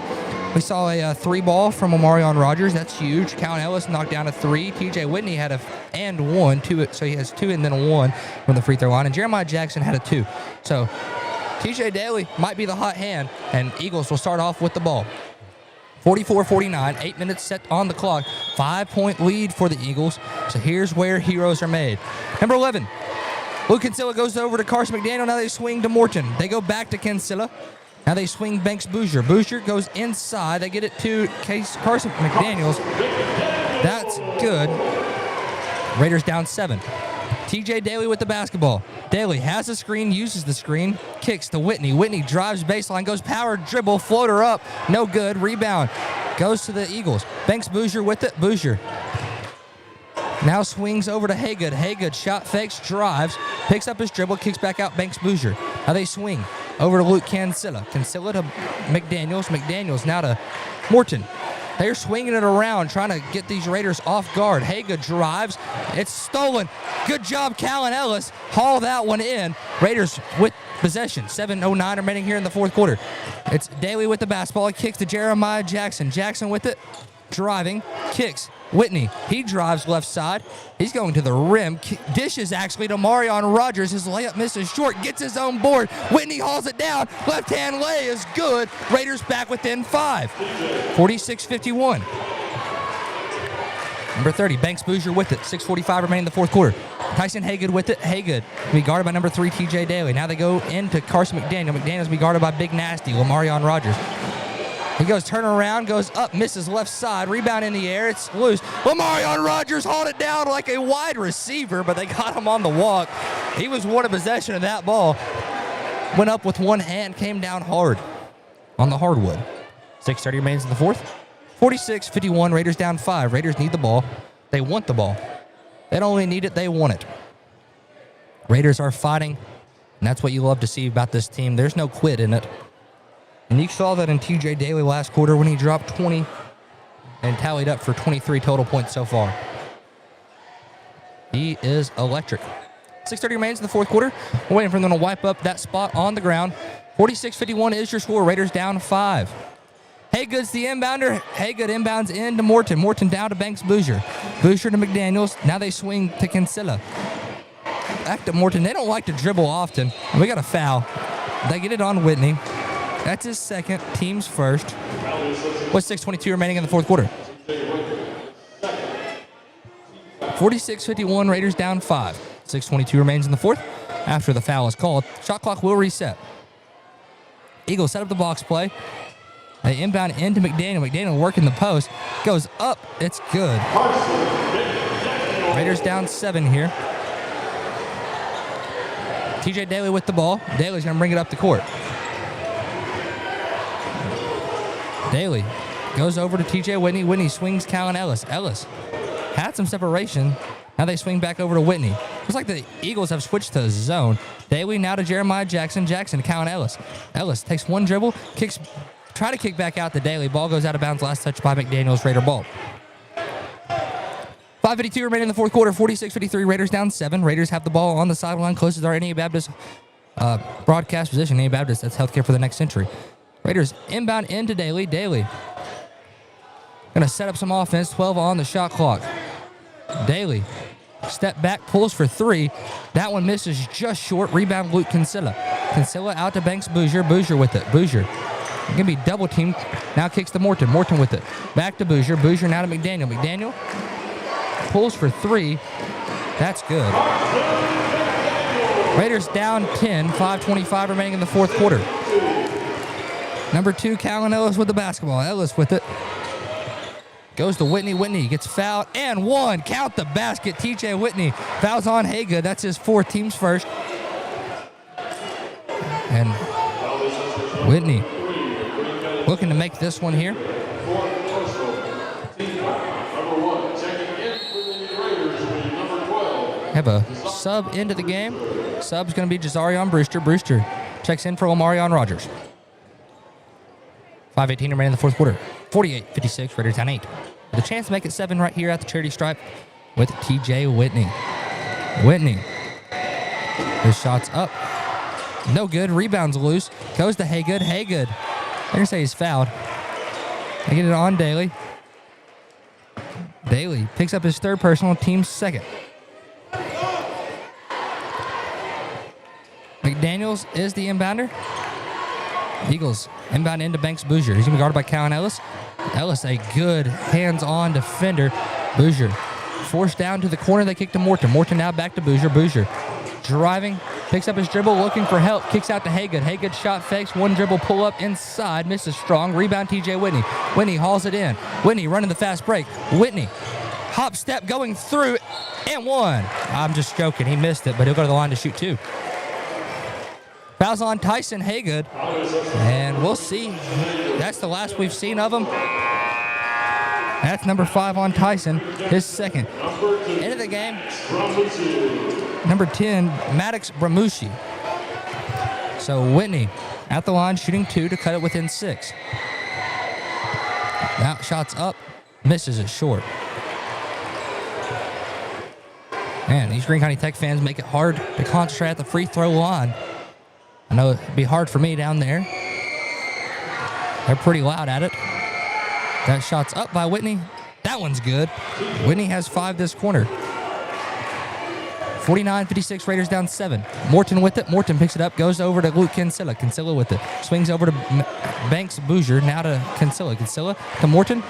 We saw a 3 ball from Omarion Rogers. That's huge. Callan Ellis knocked down a 3. TJ Whitney had a and 1, 2, so he has 2 and then a 1 from the free throw line. And Jeremiah Jackson had a 2. So TJ Daly might be the hot hand, and Eagles will start off with the ball. 44-49, 8 minutes set on the clock. 5-point lead for the Eagles. So here's where heroes are made. Number 11, Luke Kinsella goes over to Carson McDaniel. Now they swing to Morton. They go back to Kinsella. Now they swing Banks Bouger. Bouger goes inside. They get it to Carson McDaniels. That's good. Raiders down 7. TJ Daly with the basketball. Daly has a screen, uses the screen, kicks to Whitney. Whitney drives baseline, goes power dribble, floater up, no good. Rebound goes to the Eagles. Banks Bouger with it. Bouger now swings over to Haygood. Haygood shot fakes, drives, picks up his dribble, kicks back out. Banks Bouger. Now they swing over to Luke Kinsella. Kinsella to McDaniels. McDaniels now to Morton. They're swinging it around, trying to get these Raiders off guard. Haygood drives. It's stolen. Good job, Callan Ellis. Haul that one in. Raiders with possession. 7:09 remaining here in the fourth quarter. It's Daly with the basketball. He kicks to Jeremiah Jackson. Jackson with it. Driving. Kicks. Whitney. He drives left side. He's going to the rim. Dishes actually to Marion Rogers. His layup misses short. Gets his own board. Whitney hauls it down. Left-hand lay is good. Raiders back within 5. 46-51. Number 30, Banks Bouger with it. 6:45 remaining in the fourth quarter. Tyson Haygood with it. Haygood be guarded by number 3, TJ Daly. Now they go into Carson McDaniel. McDaniel's be guarded by Big Nasty, Lamarion Rogers. He goes turn around, goes up, misses left side, rebound in the air, it's loose. Lamarion Rogers hauled it down like a wide receiver, but they got him on the walk. He was one in possession of that ball. Went up with one hand, came down hard on the hardwood. 6:30 remains in the fourth. 46-51, Raiders down 5. Raiders need the ball. They want the ball. They don't only need it, they want it. Raiders are fighting, and that's what you love to see about this team. There's no quit in it. And you saw that in TJ Daly last quarter when he dropped 20 and tallied up for 23 total points so far. He is electric. 6:30 remains in the fourth quarter. We're waiting for them to wipe up that spot on the ground. 46-51 is your score. Raiders down 5. Haygood's the inbounder. Haygood inbounds into Morton. Morton down to Banks Bouger. Bouger to McDaniels. Now they swing to Kinsella. Back to Morton. They don't like to dribble often. We got a foul. They get it on Whitney. That's his second, team's first. With 6:22 remaining in the fourth quarter. 46-51, Raiders down 5. 6:22 remains in the fourth. After the foul is called, shot clock will reset. Eagles set up the box play. They inbound into McDaniel. McDaniel working the post. Goes up. It's good. Raiders down 7 here. TJ Daly with the ball. Daly's going to bring it up the court. Daly goes over to TJ Whitney. Whitney swings Callan Ellis. Ellis had some separation. Now they swing back over to Whitney. Looks like the Eagles have switched to zone. Daly now to Jeremiah Jackson. Jackson to Callan Ellis. Ellis takes one dribble, try to kick back out to Daly. Ball goes out of bounds. Last touch by McDaniels. Raider ball. 5:52 remaining in the fourth quarter. 46-53. Raiders down 7. Raiders have the ball on the sideline. Closest are NA Baptist broadcast position. NA Baptist, that's healthcare for the next century. Raiders inbound into Daly. Daly going to set up some offense. 12 on the shot clock. Daly step back, pulls for 3. That one misses just short. Rebound Luke Kinsella. Kinsella out to Banks Bouger. Bouger with it. Bouger going to be double teamed. Now kicks to Morton. Morton with it. Back to Bouger. Bouger now to McDaniel. McDaniel pulls for 3. That's good. Raiders down 10. 5:25 remaining in the fourth quarter. Number 2, Callan Ellis with the basketball. Ellis with it. Goes to Whitney. Whitney gets fouled and 1. Count the basket. TJ Whitney fouls on Haygood. That's his 4th, team's first. And Whitney looking to make this one here. Have a sub into the game. Sub's going to be Jazarion Brewster. Brewster checks in for Omarion Rogers. 5:18 remaining in the fourth quarter. 48-56, Raiders down 8. With a chance to make it 7 right here at the charity stripe with TJ Whitney. Whitney. His shot's up. No good. Rebounds loose. Goes to Haygood. Haygood. They're going to say he's fouled. They get it on Daly. Daly picks up his third personal, team's second. McDaniels is the inbounder. Eagles inbound into Banks Bouger. He's going to be guarded by Callan Ellis. Ellis, a good hands-on defender. Bouger forced down to the corner. They kick to Morton. Morton now back to Bouger. Bouger driving, picks up his dribble, looking for help, kicks out to Haygood. Haygood shot fakes, one dribble pull up inside, misses strong. Rebound TJ Whitney. Whitney hauls it in. Whitney running the fast break. Whitney, hop step going through and one. I'm just joking. He missed it, but he'll go to the line to shoot two. Fouls on Tyson Haygood, and we'll see. That's the last we've seen of him. That's number 5 on Tyson, his second. End of the game, number 10, Maddox Bramucci. So Whitney at the line, shooting 2 to cut it within 6. Now shots up, misses it short. Man, these Greene County Tech fans make it hard to concentrate at the free throw line. I know it'd be hard for me down there. They're pretty loud at it. That shot's up by Whitney. That one's good. Whitney has 5 this quarter. 49-56, Raiders down 7. Morton with it. Morton picks it up, goes over to Luke Kinsella. Kinsella with it. Swings over to Banks Bouger. Now to Kinsella. Kinsella to Morton.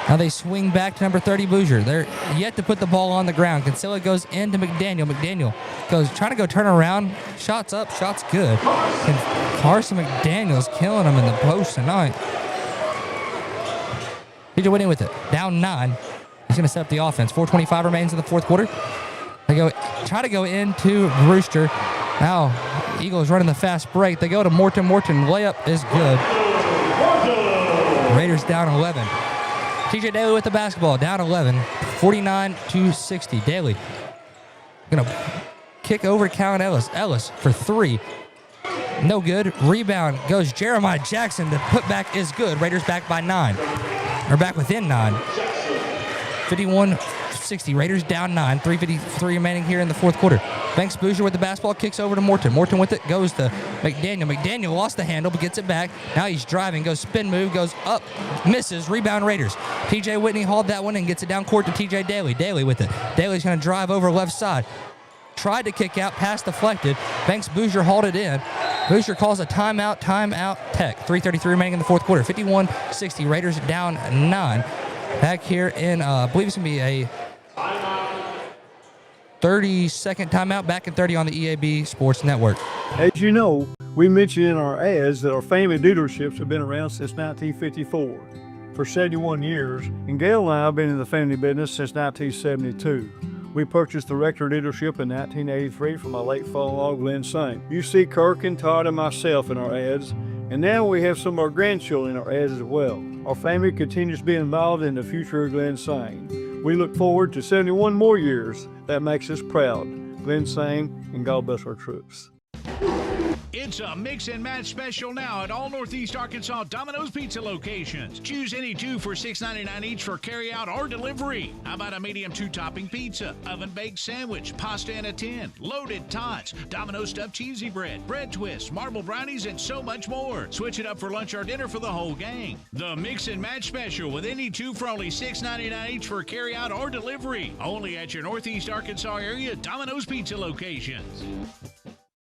Now they swing back to number 30, Bouger. They're yet to put the ball on the ground. Kinsella goes into McDaniel. McDaniel goes trying to go turn around. Shots up, shots good. And Carson McDaniel's killing him in the post tonight. TJ Whitney with it. Down 9. He's going to set up the offense. 4:25 remains in the fourth quarter. They try to go into Brewster. Now Eagles running the fast break. They go to Morton. Morton layup is good. Raiders down 11. TJ Daly with the basketball, down 11, 49-60. Daly gonna kick over to Callan Ellis. Ellis for 3, no good. Rebound goes Jeremiah Jackson. The putback is good. Raiders back by 9, or back within 9. 51-60. Raiders down 9. 3:53 remaining here in the fourth quarter. Banks Bouger with the basketball, kicks over to Morton. Morton with it, goes to McDaniel. McDaniel lost the handle, but gets it back. Now he's driving, goes spin move, goes up, misses, rebound Raiders. TJ Whitney hauled that one and gets it down court to TJ Daly. Daly with it. Daly's going to drive over left side. Tried to kick out, pass deflected. Banks Bouger hauled it in. Bouger calls a timeout, Tech. 3:33 remaining in the fourth quarter. 51-60, Raiders down 9. Back here in, I believe it's going to be a 30-second timeout, back in 30 on the EAB Sports Network. As you know, we mentioned in our ads that our family dealerships have been around since 1954, for 71 years, and Gail and I have been in the family business since 1972. We purchased the Rector dealership in 1983 from my late father-in-law, Glenn Saint. You see Kirk and Todd and myself in our ads, and now we have some of our grandchildren in our ads as well. Our family continues to be involved in the future of Glenn Saint. We look forward to 71 more years. That makes us proud. Glenn Saint, and God bless our troops. It's a mix and match special now at all Northeast Arkansas Domino's Pizza locations. Choose any 2 for $6.99 each for carry-out or delivery. How about a medium 2-topping pizza, oven-baked sandwich, pasta in a tin, loaded tots, Domino's stuffed cheesy bread, bread twists, marble brownies, and so much more. Switch it up for lunch or dinner for the whole gang. The mix and match special with any 2 for only $6.99 each for carry-out or delivery. Only at your Northeast Arkansas area Domino's Pizza locations.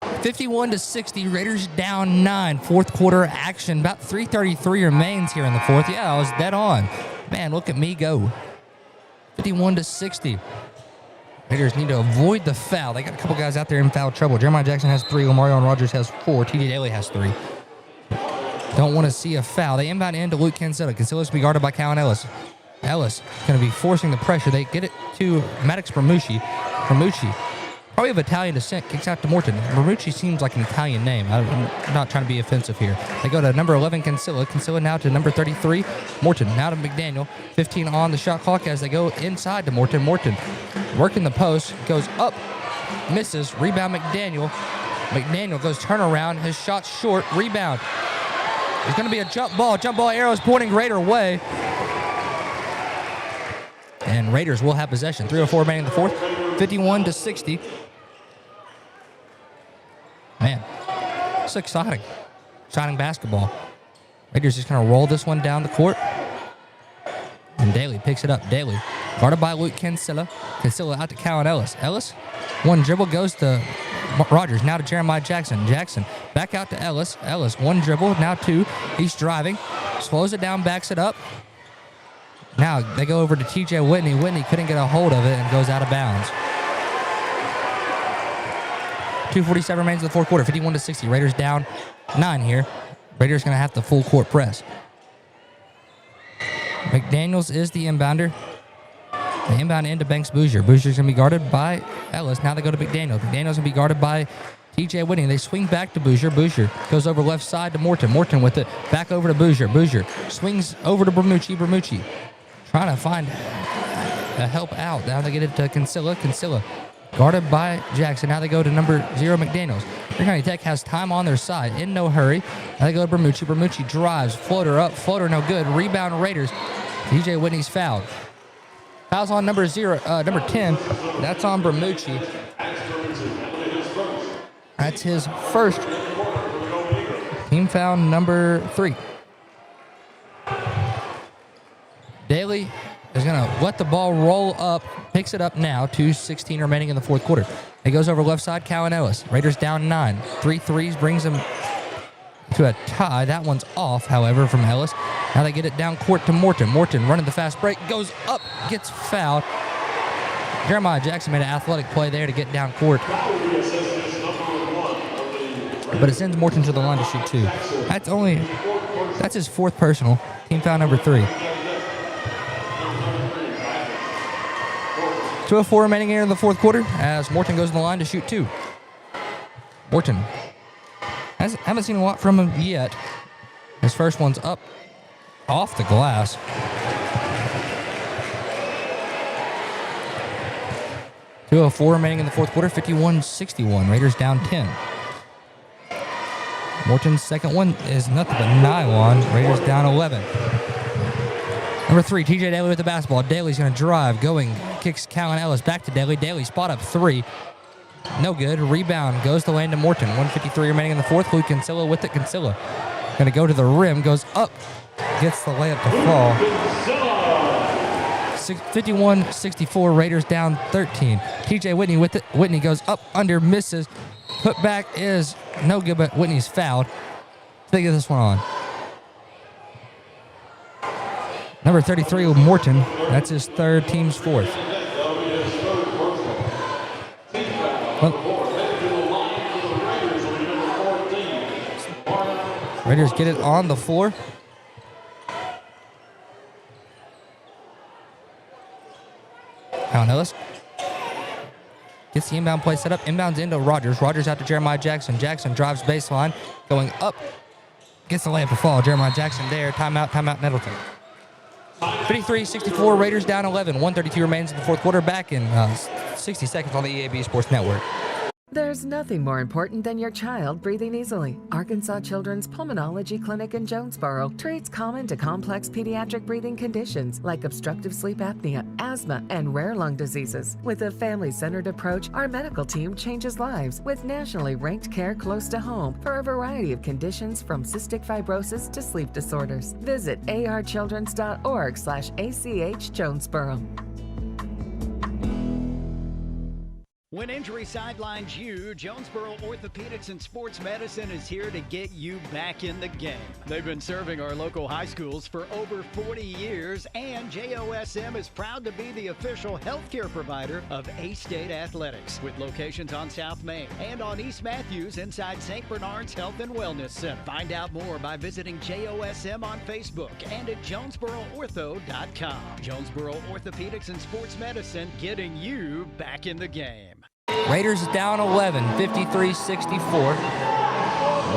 51-60, Raiders down 9. Fourth quarter action. About 3:33 remains here in the fourth. Yeah, I was dead on. Man, look at me go. 51-60. Raiders need to avoid the foul. They got a couple guys out there in foul trouble. Jeremiah Jackson has 3. Omarion Rogers has 4. TJ Daly has 3. Don't want to see a foul. They inbound into Luke Kinsella. Kinsella's to be guarded by Callan Ellis. Ellis going to be forcing the pressure. They get it to Maddox Bramucci. Bramucci, probably of Italian descent, kicks out to Morton. Bramucci seems like an Italian name. I'm not trying to be offensive here. They go to number 11, Kinsella. Kinsella now to number 33, Morton. Now to McDaniel. 15 on the shot clock as they go inside to Morton. Morton working the post, goes up, misses. Rebound McDaniel. McDaniel goes turnaround. His shot's short. Rebound. It's going to be a jump ball. Jump ball arrow is pointing Raider way. And Raiders will have possession. 3:04 remaining in the fourth. 51-60. Man, it's exciting. Exciting basketball. Raiders just going to roll this one down the court. And Daly picks it up. Daly guarded by Luke Kinsella. Kinsella out to Callan Ellis. Ellis, one dribble, goes to Rogers. Now to Jeremiah Jackson. Jackson back out to Ellis. Ellis, one dribble, now two. He's driving. Slows it down, backs it up. Now they go over to TJ Whitney. Whitney couldn't get a hold of it and goes out of bounds. 2:47 remains in the fourth quarter, 51-60. Raiders down 9 here. Raiders going to have to full court press. McDaniels is the inbounder. The inbound into Banks Bouger. Bouger's going to be guarded by Ellis. Now they go to McDaniels. McDaniels going to be guarded by TJ Whitney. They swing back to Bouger. Bouger goes over left side to Morton. Morton with it back over to Bouger. Bouger swings over to Bermucci. Bermucci trying to find a help out. Now they get it to Kinsella. Kinsella guarded by Jackson. Now they go to number 0, McDaniels. Greene County Tech has time on their side. In no hurry. Now they go to Bermucci. Bermucci drives. Floater up. Floater no good. Rebound Raiders. TJ Whitney's fouled. Foul's on number 10. That's on Bermucci. That's his first team foul, number 3. Daly is going to let the ball roll up, picks it up now, 2:16 remaining in the fourth quarter. It goes over left side, Callan Ellis. Raiders down 9. 3 threes brings them to a tie. That one's off, however, from Ellis. Now they get it down court to Morton. Morton running the fast break, goes up, gets fouled. Jeremiah Jackson made an athletic play there to get down court. But it sends Morton to the line to shoot 2. That's his 4th personal. Team foul number 3. 2:04 remaining here in the fourth quarter as Morton goes to the line to shoot 2. Morton. Haven't seen a lot from him yet. His first one's up off the glass. .204 remaining in the fourth quarter, 51-61. Raiders down 10. Morton's second one is nothing but nylon. Raiders down 11. Number 3, TJ Daly with the basketball. Daly's going to drive, kicks Callan Ellis back to Daly. Daly spot up 3. No good. Rebound goes to Landon Morton. 1:53 remaining in the fourth. Luke Kinsella with it. Kinsella going to go to the rim, goes up, gets the layup to fall. 51-64. Raiders down 13. TJ Whitney with it. Whitney goes up, under, misses. Put back is no good, but Whitney's fouled. They get this one on. Number 33, Morton. That's his 3rd, team's 4th. Raiders get it on the floor. Callan Ellis gets the inbound play set up. Inbounds into Rogers. Rogers out to Jeremiah Jackson. Jackson drives baseline, going up. Gets the layup to fall. Jeremiah Jackson there. Timeout, Nettleton. 53-64, Raiders down 11. 1:32 remains in the fourth quarter. Back in 60 seconds on the EAB Sports Network. There's nothing more important than your child breathing easily. Arkansas Children's Pulmonology Clinic in Jonesboro treats common to complex pediatric breathing conditions like obstructive sleep apnea, asthma, and rare lung diseases. With a family-centered approach, our medical team changes lives with nationally ranked care close to home for a variety of conditions from cystic fibrosis to sleep disorders. Visit archildrens.org/ACH Jonesboro. When injury sidelines you, Jonesboro Orthopedics and Sports Medicine is here to get you back in the game. They've been serving our local high schools for over 40 years, and JOSM is proud to be the official healthcare provider of A-State Athletics, with locations on South Main and on East Matthews inside St. Bernard's Health and Wellness Center. Find out more by visiting JOSM on Facebook and at JonesboroOrtho.com. Jonesboro Orthopedics and Sports Medicine, getting you back in the game. Raiders down 11, 53-64.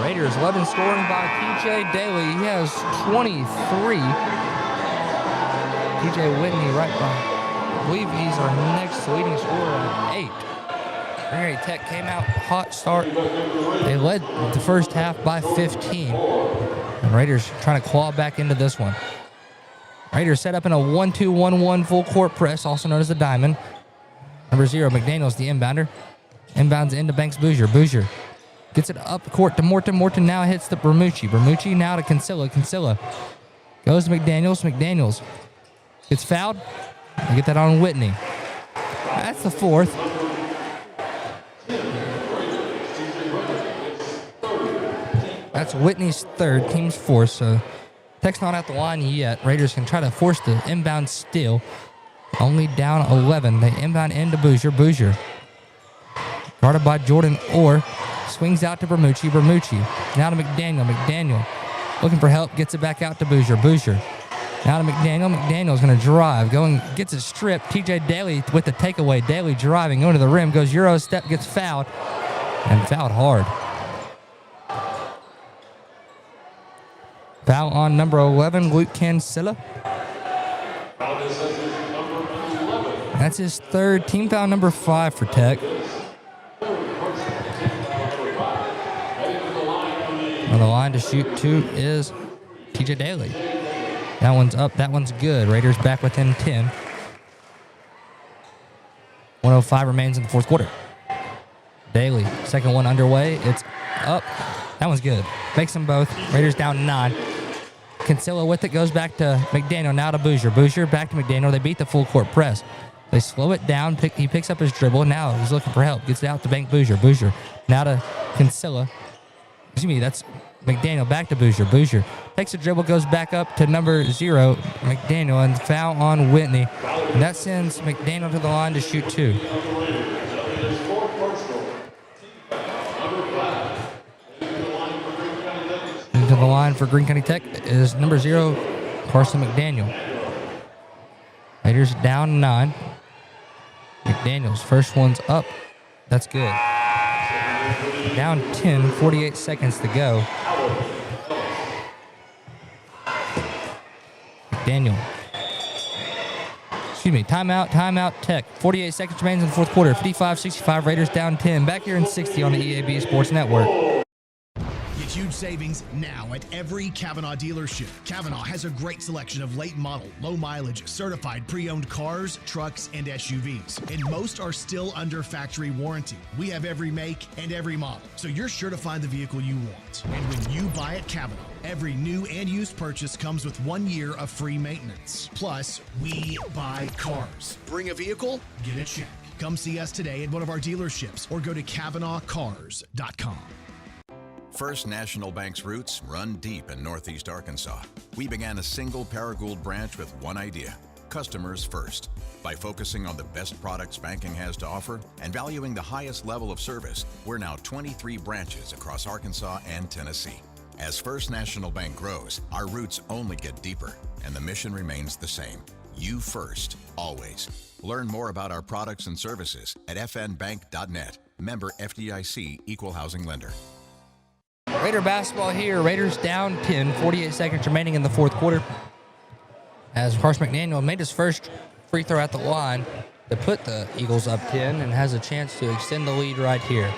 Raiders 11 scoring by TJ Daly. He has 23. TJ Whitney right by. I believe he's our next leading scorer at 8. Greene Tech came out hot start. They led the first half by 15. And Raiders trying to claw back into this one. Raiders set up in a 1-2-1-1 full court press, also known as the diamond. Number 0, McDaniels, the inbounder. Inbounds into Banks Bouger. Bouger gets it up court to Morton. Morton now hits the Bermucci. Bermucci now to Kinsella. Kinsella goes to McDaniels. McDaniels Gets fouled. They get that on Whitney. That's the fourth. That's Whitney's third, team's fourth. So Tech's not at the line yet. Raiders can try to force the inbound steal. Only down 11. They inbound into Bouger. Bouger guarded by Jordan Orr. Swings out to Bermucci. Bermucci now to McDaniel. McDaniel looking for help. Gets it back out to Bouger. Bouger now to McDaniel. McDaniel's going to drive. Gets it stripped. TJ Daly with the takeaway. Daly driving, going to the rim. Goes Euro step. Gets fouled. And fouled hard. Foul on number 11, Luke Cancilla. That's his third. Team foul number 5 for Tech. On the line to shoot 2 is TJ Daly. That one's up. That one's good. Raiders back within 10. 1:05 remains in the fourth quarter. Daly, second one underway. It's up. That one's good. Makes them both. Raiders down 9. Cancilla with it, goes back to McDaniel, now to Bouger. Bouger back to McDaniel. They beat the full court press. They slow it down. He picks up his dribble. Now he's looking for help. Gets it out to Bank Bouger. Bouger now to Cancilla. Excuse me, that's McDaniel back to Bouger. Bouger takes a dribble, goes back up to number 0, McDaniel, and foul on Whitney. And that sends McDaniel to the line to shoot 2. To the line for Greene County Tech is number 0, Carson McDaniel. Raiders down 9. McDaniel's first one's up. That's good. Down 10, 48 seconds to go. McDaniel. Excuse me, timeout Tech. 48 seconds remains in the fourth quarter. 55-65, Raiders down 10. Back here in 60 on the EAB Sports Network. Get huge savings now at every Kavanaugh dealership. Kavanaugh has a great selection of late model, low mileage, certified pre-owned cars, trucks, and SUVs. And most are still under factory warranty. We have every make and every model, so you're sure to find the vehicle you want. And when you buy at Kavanaugh, every new and used purchase comes with 1 year of free maintenance. Plus, we buy cars. Bring a vehicle, get a check. Come see us today at one of our dealerships or go to KavanaughCars.com. First National Bank's roots run deep in Northeast Arkansas. We began a single Paragould branch with one idea: customers first. By focusing on the best products banking has to offer and valuing the highest level of service, we're now 23 branches across Arkansas and Tennessee. As First National Bank grows, our roots only get deeper, and the mission remains the same: you first, always. Learn more about our products and services at fnbank.net. Member FDIC, Equal Housing Lender. Raider basketball here. Raiders down 10, 48 seconds remaining in the fourth quarter. As Carson McDaniel made his first free throw at the line to put the Eagles up 10 and has a chance to extend the lead right here.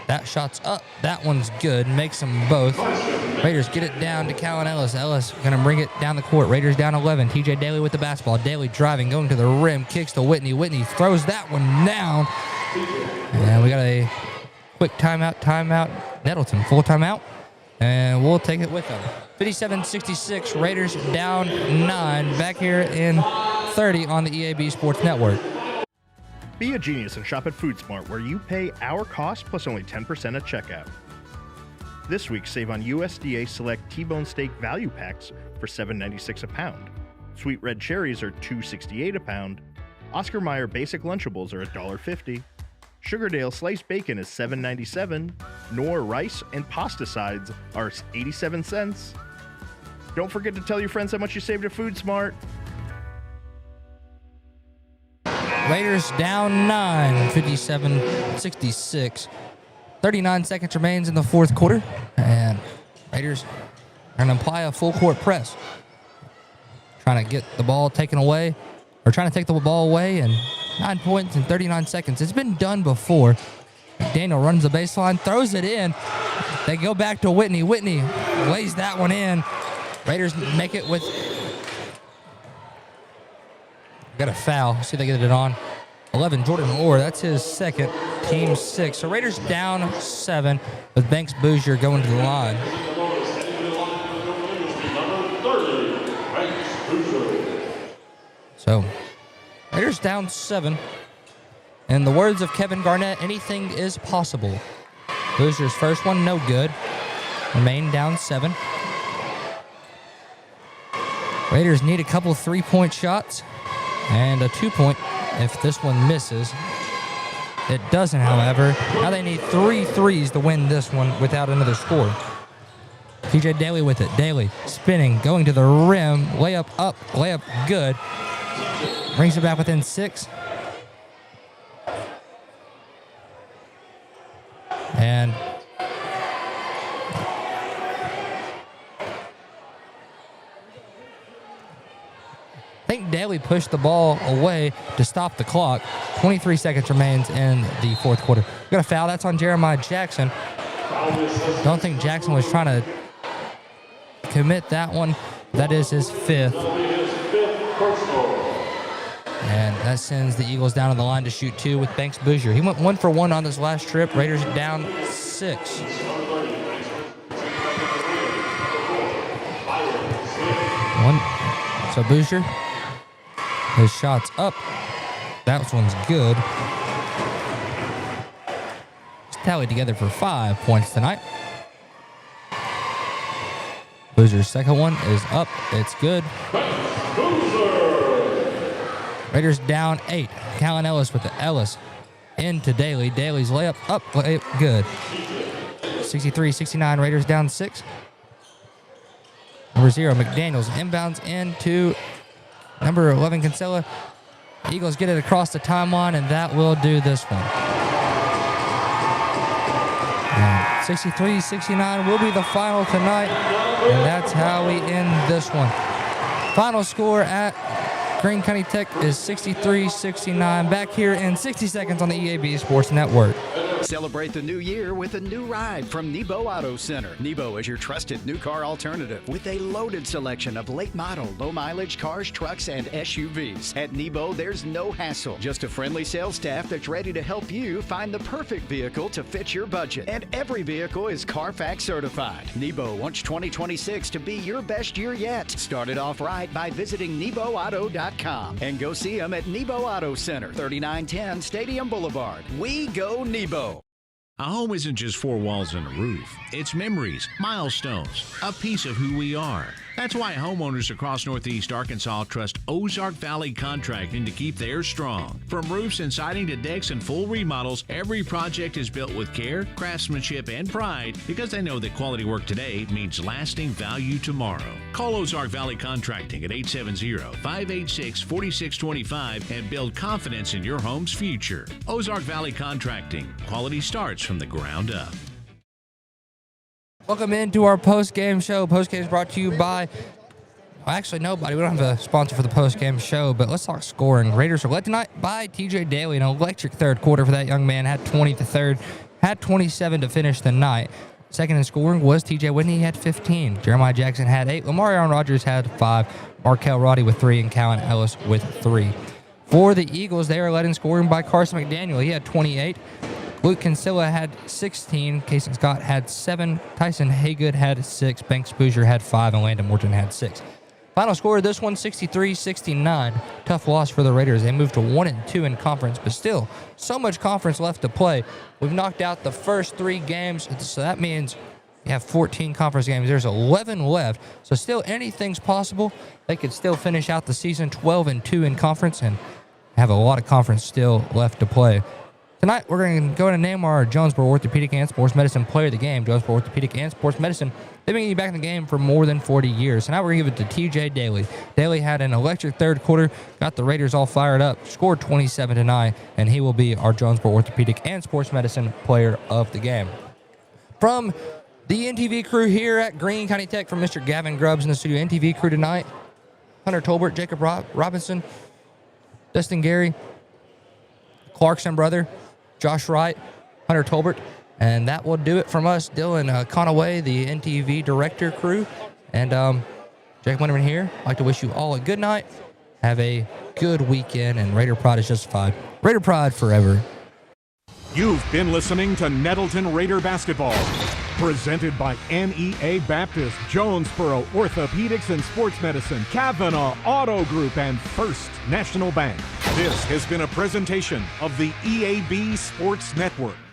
That shot's up. That one's good. Makes them both. Raiders get it down to Callan Ellis. Ellis going to bring it down the court. Raiders down 11. TJ Daly with the basketball. Daly driving, going to the rim. Kicks to Whitney. Whitney throws that one down. And we got a quick timeout. Nettleton, full timeout. And we'll take it with them. 57-66, Raiders down 9. Back here in 30 on the EAB Sports Network. Be a genius and shop at FoodSmart, where you pay our cost plus only 10% at checkout. This week, save on USDA Select T-Bone Steak Value Packs for $7.96 a pound. Sweet Red Cherries are $2.68 a pound. Oscar Mayer Basic Lunchables are $1.50. Sugardale Sliced Bacon is $7.97. Knorr Rice and Pasta Sides are 87 cents. Don't forget to tell your friends how much you saved at FoodSmart. Raiders down 9, 57-66. 39 seconds remains in the fourth quarter, and Raiders are going to apply a full court press. Trying to get the ball taken away, or trying to take the ball away, and 9 points in 39 seconds. It's been done before. Daniel runs the baseline, throws it in. They go back to Whitney. Whitney lays that one in. Raiders make it with... Got a foul. See if they get it on. 11, Jordan Orr. That's his second. Team 6. So Raiders down 7 with Banks Bouger going to the line. Raiders down 7. In the words of Kevin Garnett, anything is possible. Boozer's first one, no good. Remain down 7. Raiders need a couple 3-point shots and a 2-point if this one misses. It doesn't, however. Now they need 3 threes to win this one without another score. TJ Daly with it. Daly spinning, going to the rim. Layup up, layup good. Brings it back within 6. And I think Daly pushed the ball away to stop the clock. 23 seconds remains in the fourth quarter. We got a foul. That's on Jeremiah Jackson. Don't think Jackson was trying to commit that one. That is his 5th. And that sends the Eagles down on the line to shoot 2 with Banks Bouger. He went 1 for 1 on this last trip. Raiders down 6. So Bouger, his shot's up. That one's good. It's tallied together for 5 points tonight. Boozer's second one is up. It's good. Raiders down 8. Callan Ellis with the Ellis into Daly. Daly's layup up. Layup good. 63-69. Raiders down 6. Number 0, McDaniels inbounds into number 11, Kinsella. Eagles get it across the timeline, and that will do this one. 63-69 will be the final tonight, and that's how we end this one. Final score at Greene County Tech is 63-69. Back here in 60 seconds on the EAB Sports Network. Celebrate the new year with a new ride from Nebo Auto Center. Nebo is your trusted new car alternative with a loaded selection of late model, low mileage cars, trucks, and SUVs. At Nebo, there's no hassle, just a friendly sales staff that's ready to help you find the perfect vehicle to fit your budget. And every vehicle is Carfax certified. Nebo wants 2026 to be your best year yet. Start it off right by visiting NeboAuto.com and go see them at Nebo Auto Center, 3910 Stadium Boulevard. We go Nebo. A home isn't just 4 walls and a roof. It's memories, milestones, a piece of who we are. That's why homeowners across Northeast Arkansas trust Ozark Valley Contracting to keep theirs strong. From roofs and siding to decks and full remodels, every project is built with care, craftsmanship, and pride because they know that quality work today means lasting value tomorrow. Call Ozark Valley Contracting at 870-586-4625 and build confidence in your home's future. Ozark Valley Contracting. Quality starts from the ground up. Welcome into our post-game show. Post-game is brought to you by, well, actually nobody. We don't have a sponsor for the post-game show, but let's talk scoring. Raiders are led tonight by TJ Daly. An electric third quarter for that young man. Had 20 to third, had 27 to finish the night. Second in scoring was TJ Whitney. He had 15. Jeremiah Jackson had 8. Lamarion Rogers had 5. Markel Roddy with 3, and Callan Ellis with 3. For the Eagles, they are led in scoring by Carson McDaniel. He had 28. Luke Kinsella had 16. Kason Scott had 7. Tyson Haygood had 6. Banks Bouger had 5. And Landon Morton had 6. Final score of this one, 63-69. Tough loss for the Raiders. They moved to 1-2 in conference, but still, so much conference left to play. We've knocked out the first 3 games, so that means you have 14 conference games. There's 11 left, so still anything's possible. They could still finish out the season 12-2 in conference and have a lot of conference still left to play. Tonight, we're going to name our Jonesboro Orthopedic and Sports Medicine Player of the Game. Jonesboro Orthopedic and Sports Medicine, they've been getting back in the game for more than 40 years. So now we're going to give it to TJ Daly. Daly had an electric third quarter, got the Raiders all fired up, scored 27-9, and he will be our Jonesboro Orthopedic and Sports Medicine Player of the Game. From the NTV crew here at Greene County Tech, from Mr. Gavin Grubbs in the studio, NTV crew tonight, Hunter Tolbert, Jacob Robinson, Dustin Gary, Clarkson brother, Josh Wright, Hunter Tolbert, and that will do it from us. Dylan Conaway, the NTV director crew, and Jake Winterman here. I'd like to wish you all a good night. Have a good weekend, and Raider Pride is justified. Raider Pride forever. You've been listening to Nettleton Raider Basketball, presented by NEA Baptist, Jonesboro Orthopedics and Sports Medicine, Kavanaugh Auto Group, and First National Bank. This has been a presentation of the EAB Sports Network.